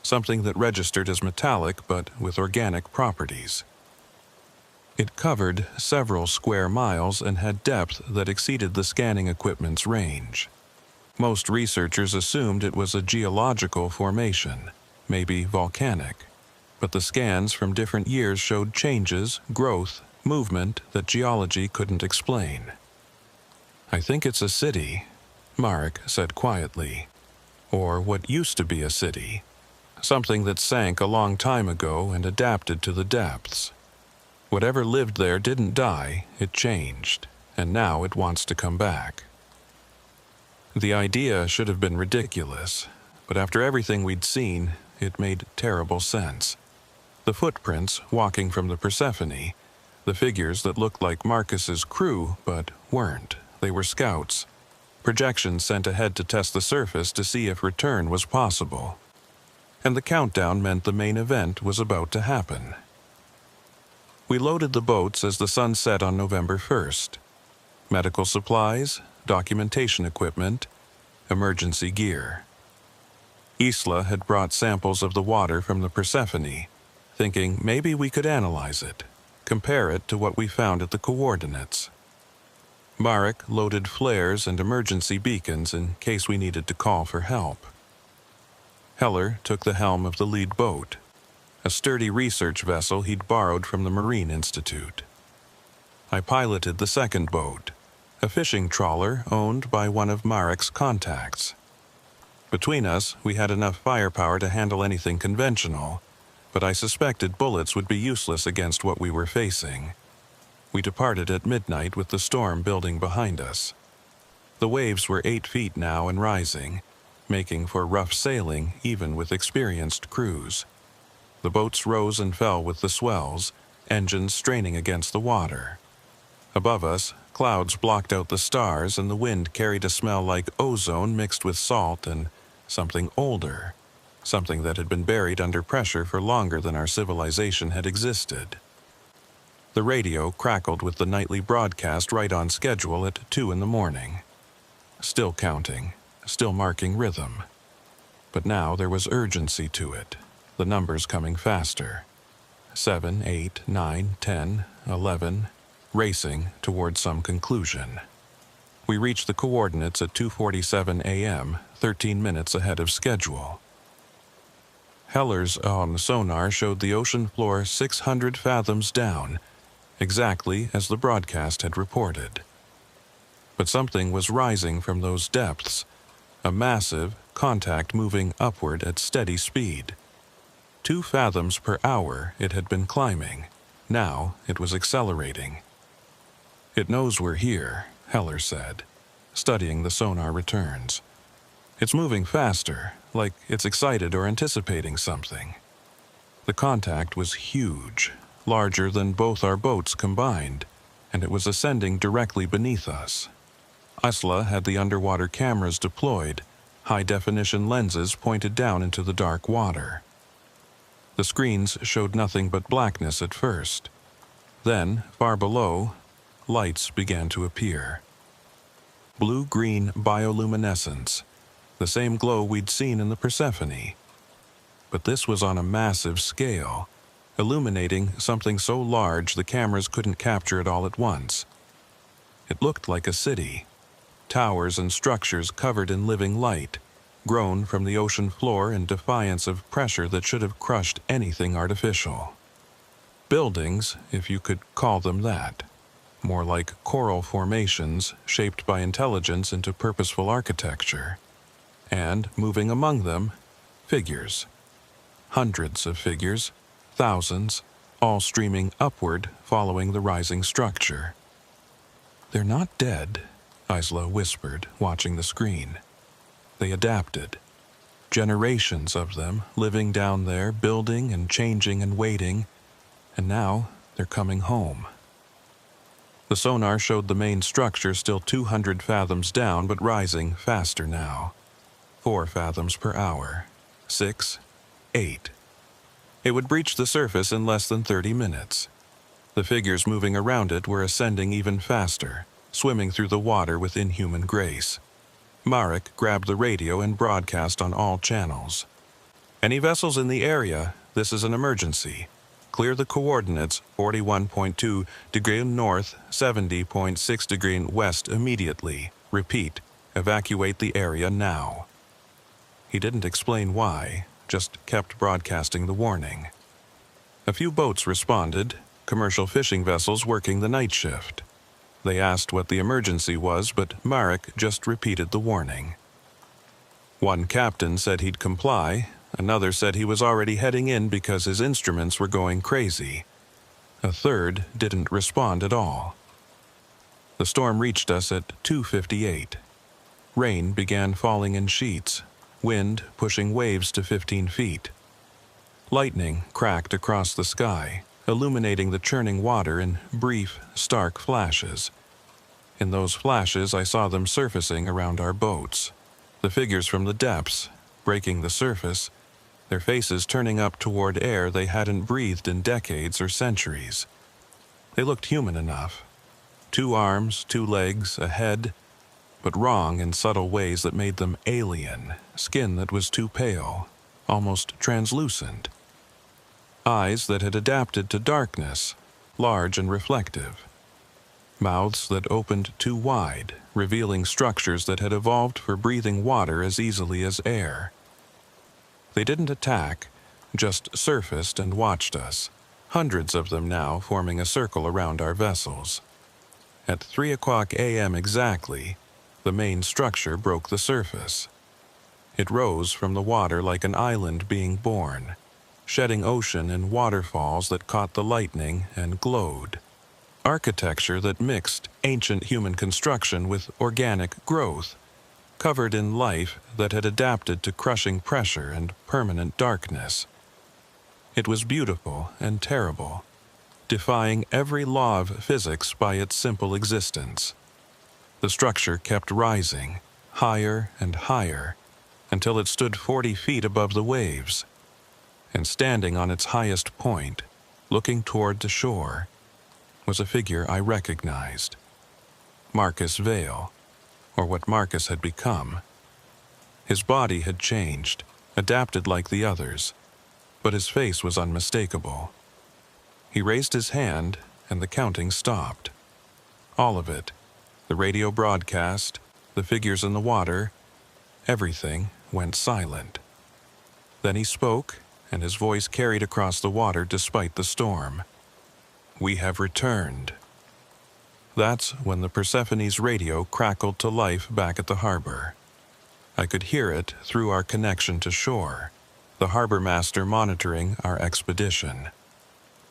something that registered as metallic but with organic properties. It covered several square miles and had depth that exceeded the scanning equipment's range. Most researchers assumed it was a geological formation, maybe volcanic, but the scans from different years showed changes, growth, movement that geology couldn't explain. "I think it's a city," Marek said quietly. "Or what used to be a city. Something that sank a long time ago and adapted to the depths. Whatever lived there didn't die, it changed, and now it wants to come back." The idea should have been ridiculous, but after everything we'd seen, it made terrible sense. The footprints walking from the Persephone, the figures that looked like Marcus's crew but weren't, they were scouts, projections sent ahead to test the surface to see if return was possible. And the countdown meant the main event was about to happen. We loaded the boats as the sun set on November 1st. Medical supplies, documentation equipment, emergency gear. Isla had brought samples of the water from the Persephone, thinking maybe we could analyze it, compare it to what we found at the coordinates. Marek loaded flares and emergency beacons in case we needed to call for help. Heller took the helm of the lead boat, a sturdy research vessel he'd borrowed from the Marine Institute. I piloted the second boat, a fishing trawler owned by one of Marek's contacts. Between us, we had enough firepower to handle anything conventional, but I suspected bullets would be useless against what we were facing. We departed at midnight with the storm building behind us. The waves were 8 feet now and rising, making for rough sailing even with experienced crews. The boats rose and fell with the swells, engines straining against the water. Above us, clouds blocked out the stars and the wind carried a smell like ozone mixed with salt and something older, something that had been buried under pressure for longer than our civilization had existed. The radio crackled with the nightly broadcast right on schedule at 2 in the morning. Still counting, still marking rhythm. But now there was urgency to it, the numbers coming faster. 7, 8, 9, 10, 11, racing toward some conclusion. We reached the coordinates at 2:47 a.m., 13 minutes ahead of schedule. Heller's sonar showed the ocean floor 600 fathoms down, exactly as the broadcast had reported. But something was rising from those depths, a massive contact moving upward at steady speed. 2 fathoms per hour it had been climbing. Now it was accelerating. "It knows we're here," Heller said, studying the sonar returns. "It's moving faster, like it's excited or anticipating something." The contact was huge, larger than both our boats combined, and it was ascending directly beneath us. Isla had the underwater cameras deployed, high-definition lenses pointed down into the dark water. The screens showed nothing but blackness at first. Then, far below, lights began to appear. Blue-green bioluminescence, the same glow we'd seen in the Persephone. But this was on a massive scale, illuminating something so large the cameras couldn't capture it all at once. It looked like a city, towers and structures covered in living light, grown from the ocean floor in defiance of pressure that should have crushed anything artificial. Buildings, if you could call them that, more like coral formations shaped by intelligence into purposeful architecture. And, moving among them, figures. Hundreds of figures, thousands, all streaming upward following the rising structure. "They're not dead," Isla whispered, watching the screen. "They adapted. Generations of them living down there, building and changing and waiting, and now they're coming home." The sonar showed the main structure still 200 fathoms down, but rising faster now. 4 fathoms per hour. 6, 8. It would breach the surface in less than 30 minutes. The figures moving around it were ascending even faster, swimming through the water with inhuman grace. Marek grabbed the radio and broadcast on all channels. "Any vessels in the area, this is an emergency. Clear the coordinates 41.2 degree north, 70.6 degree west immediately. Repeat, evacuate the area now." He didn't explain why, just kept broadcasting the warning. A few boats responded, commercial fishing vessels working the night shift. They asked what the emergency was, but Marek just repeated the warning. One captain said he'd comply. Another said he was already heading in because his instruments were going crazy. A third didn't respond at all. The storm reached us at 2:58. Rain began falling in sheets, wind pushing waves to 15 feet. Lightning cracked across the sky, illuminating the churning water in brief, stark flashes. In those flashes, I saw them surfacing around our boats. The figures from the depths, breaking the surface, their faces turning up toward air they hadn't breathed in decades or centuries. They looked human enough. 2 arms, 2 legs, a head, but wrong in subtle ways that made them alien, skin that was too pale, almost translucent. Eyes that had adapted to darkness, large and reflective. mouths that opened too wide, revealing structures that had evolved for breathing water as easily as air. They didn't attack, just surfaced and watched us, hundreds of them now forming a circle around our vessels. At 3:00 a.m. exactly, the main structure broke the surface. It rose from the water like an island being born, shedding ocean and waterfalls that caught the lightning and glowed. Architecture that mixed ancient human construction with organic growth, covered in life that had adapted to crushing pressure and permanent darkness. It was beautiful and terrible, defying every law of physics by its simple existence. The structure kept rising, higher and higher, until it stood 40 feet above the waves. And standing on its highest point, looking toward the shore, was a figure I recognized. Marcus Vale, or what Marcus had become. His body had changed, adapted like the others, but his face was unmistakable. He raised his hand, and the counting stopped. All of it, the radio broadcast, the figures in the water, everything went silent. Then he spoke, and his voice carried across the water despite the storm. "We have returned." That's when the Persephone's radio crackled to life back at the harbor. I could hear it through our connection to shore, the harbor master monitoring our expedition.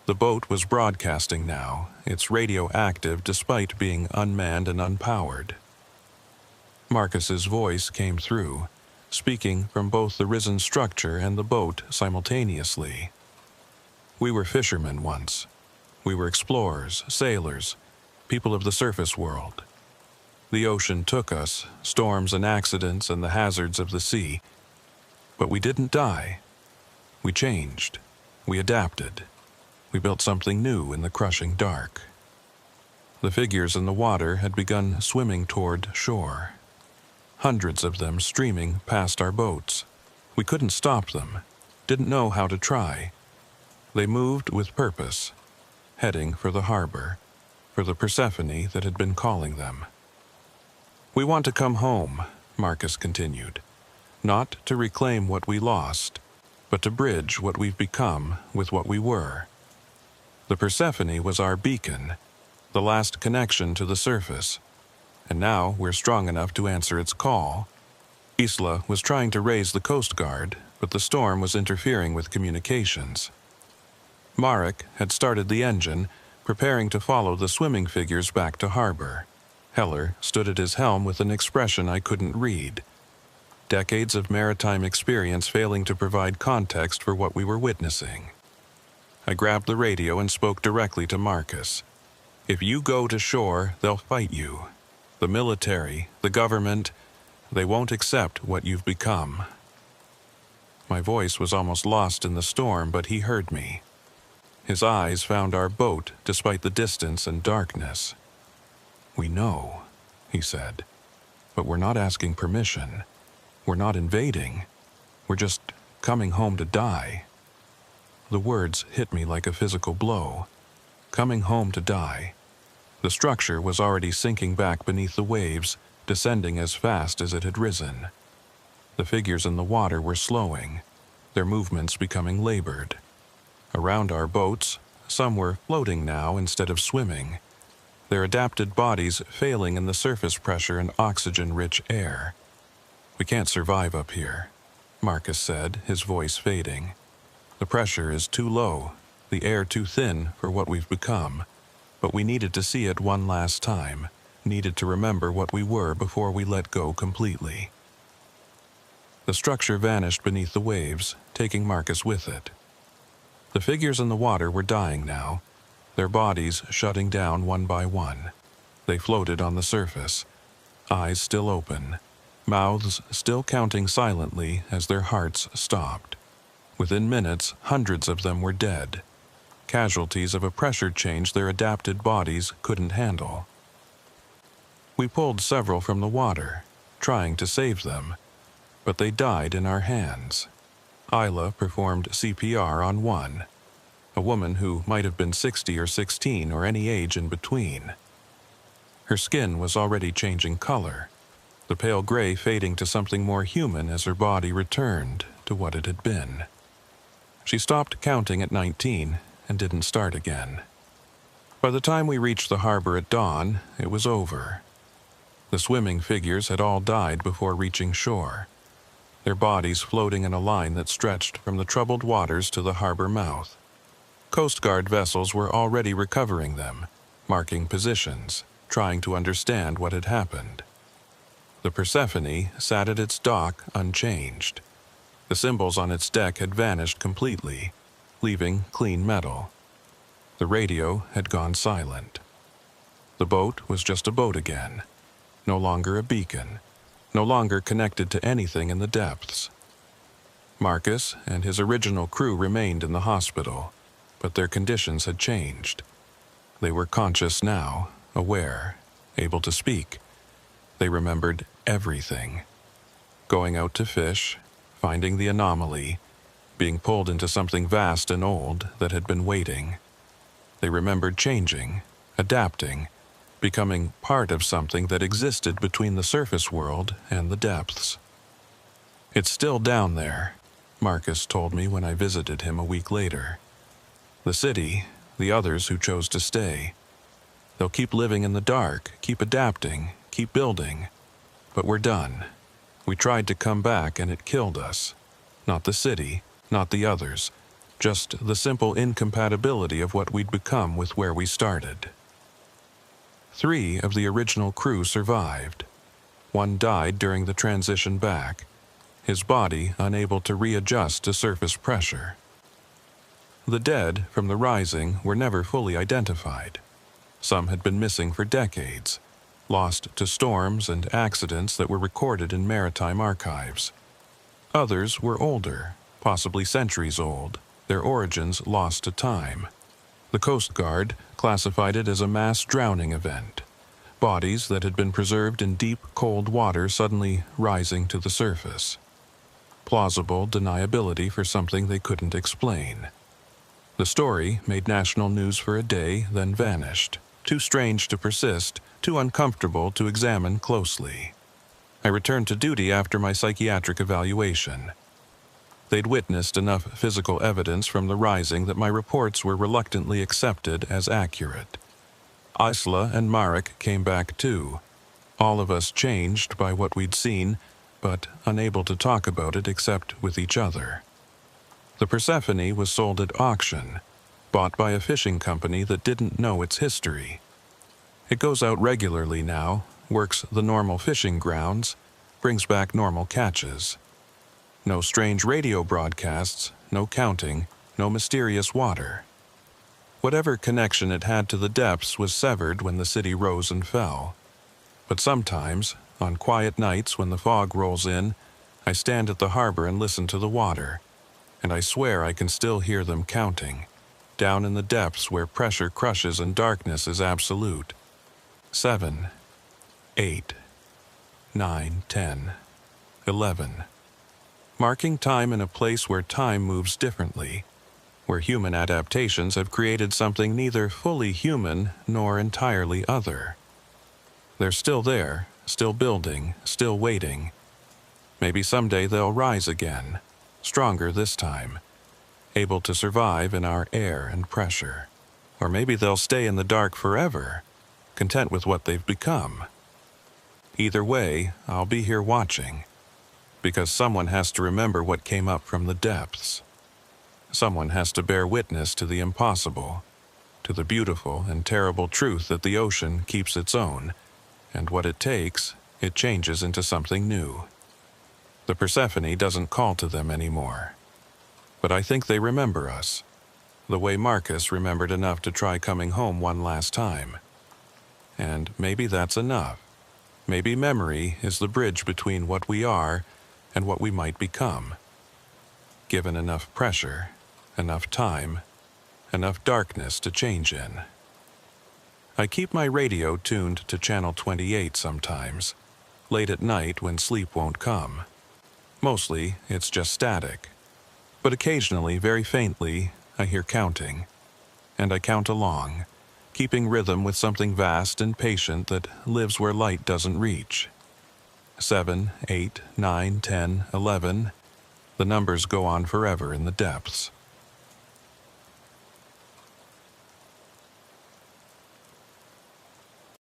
The boat was broadcasting now, its radio active despite being unmanned and unpowered. Marcus's voice came through, speaking from both the risen structure and the boat simultaneously. "We were fishermen once. We were explorers, sailors, people of the surface world. The ocean took us, storms and accidents and the hazards of the sea. But we didn't die. We changed. We adapted. We built something new in the crushing dark." The figures in the water had begun swimming toward shore. Hundreds of them streaming past our boats. We couldn't stop them, didn't know how to try. They moved with purpose, heading for the harbor, for the Persephone that had been calling them. "We want to come home," Marcus continued, "not to reclaim what we lost, but to bridge what we've become with what we were. The Persephone was our beacon, the last connection to the surface, and now we're strong enough to answer its call. Isla was trying to raise the Coast Guard, but the storm was interfering with communications. Marek had started the engine, preparing to follow the swimming figures back to harbor. Heller stood at his helm with an expression I couldn't read. Decades of maritime experience failing to provide context for what we were witnessing. I grabbed the radio and spoke directly to Marcus. "If you go to shore, they'll fight you. The military, the government, they won't accept what you've become." My voice was almost lost in the storm, but he heard me. His eyes found our boat despite the distance and darkness. "We know," he said, "but we're not asking permission. We're not invading. We're just coming home to die." The words hit me like a physical blow. Coming home to die. The structure was already sinking back beneath the waves, descending as fast as it had risen. The figures in the water were slowing, their movements becoming labored. Around our boats, some were floating now instead of swimming, their adapted bodies failing in the surface pressure and oxygen-rich air. "We can't survive up here," Marcus said, his voice fading. "The pressure is too low, the air too thin for what we've become. But we needed to see it one last time, needed to remember what we were before we let go completely." The structure vanished beneath the waves, taking Marcus with it. The figures in the water were dying now, their bodies shutting down one by one. They floated on the surface, eyes still open, mouths still counting silently as their hearts stopped. Within minutes, hundreds of them were dead, casualties of a pressure change their adapted bodies couldn't handle. We pulled several from the water, trying to save them, but they died in our hands. Isla performed CPR on one, a woman who might have been 60 or 16 or any age in between. Her skin was already changing color, the pale gray fading to something more human as her body returned to what it had been. She stopped counting at 19 and didn't start again. By the time we reached the harbor at dawn, it was over. The swimming figures had all died before reaching shore, their bodies floating in a line that stretched from the troubled waters to the harbor mouth. Coast Guard vessels were already recovering them, marking positions, trying to understand what had happened. The Persephone sat at its dock unchanged. The symbols on its deck had vanished completely, leaving clean metal. The radio had gone silent. The boat was just a boat again, no longer a beacon, no longer connected to anything in the depths. Marcus and his original crew remained in the hospital, but their conditions had changed. They were conscious now, aware, able to speak. They remembered everything. Going out to fish, finding the anomaly, being pulled into something vast and old that had been waiting. They remembered changing, adapting, becoming part of something that existed between the surface world and the depths. "It's still down there," Marcus told me when I visited him a week later. "The city, the others who chose to stay. They'll keep living in the dark, keep adapting, keep building. But we're done. We tried to come back and it killed us. Not the city, not the others, just the simple incompatibility of what we'd become with where we started." 3 of the original crew survived. One died during the transition back, his body unable to readjust to surface pressure. The dead from the rising were never fully identified. Some had been missing for decades, lost to storms and accidents that were recorded in maritime archives. Others were older, possibly centuries old, their origins lost to time. The Coast Guard classified it as a mass drowning event, bodies that had been preserved in deep, cold water suddenly rising to the surface. Plausible deniability for something they couldn't explain. The story made national news for a day, then vanished. Too strange to persist, too uncomfortable to examine closely. I returned to duty after my psychiatric evaluation. They'd witnessed enough physical evidence from the rising that my reports were reluctantly accepted as accurate. Isla and Marek came back too, all of us changed by what we'd seen, but unable to talk about it except with each other. The Persephone was sold at auction, bought by a fishing company that didn't know its history. It goes out regularly now, works the normal fishing grounds, brings back normal catches. No strange radio broadcasts, no counting, no mysterious water. Whatever connection it had to the depths was severed when the city rose and fell. But sometimes, on quiet nights when the fog rolls in, I stand at the harbor and listen to the water, and I swear I can still hear them counting, down in the depths where pressure crushes and darkness is absolute. 7, 8, 9, 10, 11. Marking time in a place where time moves differently, where human adaptations have created something neither fully human nor entirely other. They're still there, still building, still waiting. Maybe someday they'll rise again, stronger this time, able to survive in our air and pressure. Or maybe they'll stay in the dark forever, content with what they've become. Either way, I'll be here watching, because someone has to remember what came up from the depths. Someone has to bear witness to the impossible, to the beautiful and terrible truth that the ocean keeps its own, and what it takes, it changes into something new. The Persephone doesn't call to them anymore. But I think they remember us, the way Marcus remembered enough to try coming home one last time. And maybe that's enough. Maybe memory is the bridge between what we are and what we might become. Given enough pressure, enough time, enough darkness to change in. I keep my radio tuned to channel 28 sometimes, late at night when sleep won't come. Mostly, it's just static. But occasionally, very faintly, I hear counting. And I count along, keeping rhythm with something vast and patient that lives where light doesn't reach. 7, 8, 9, 10, 11. The numbers go on forever in the depths.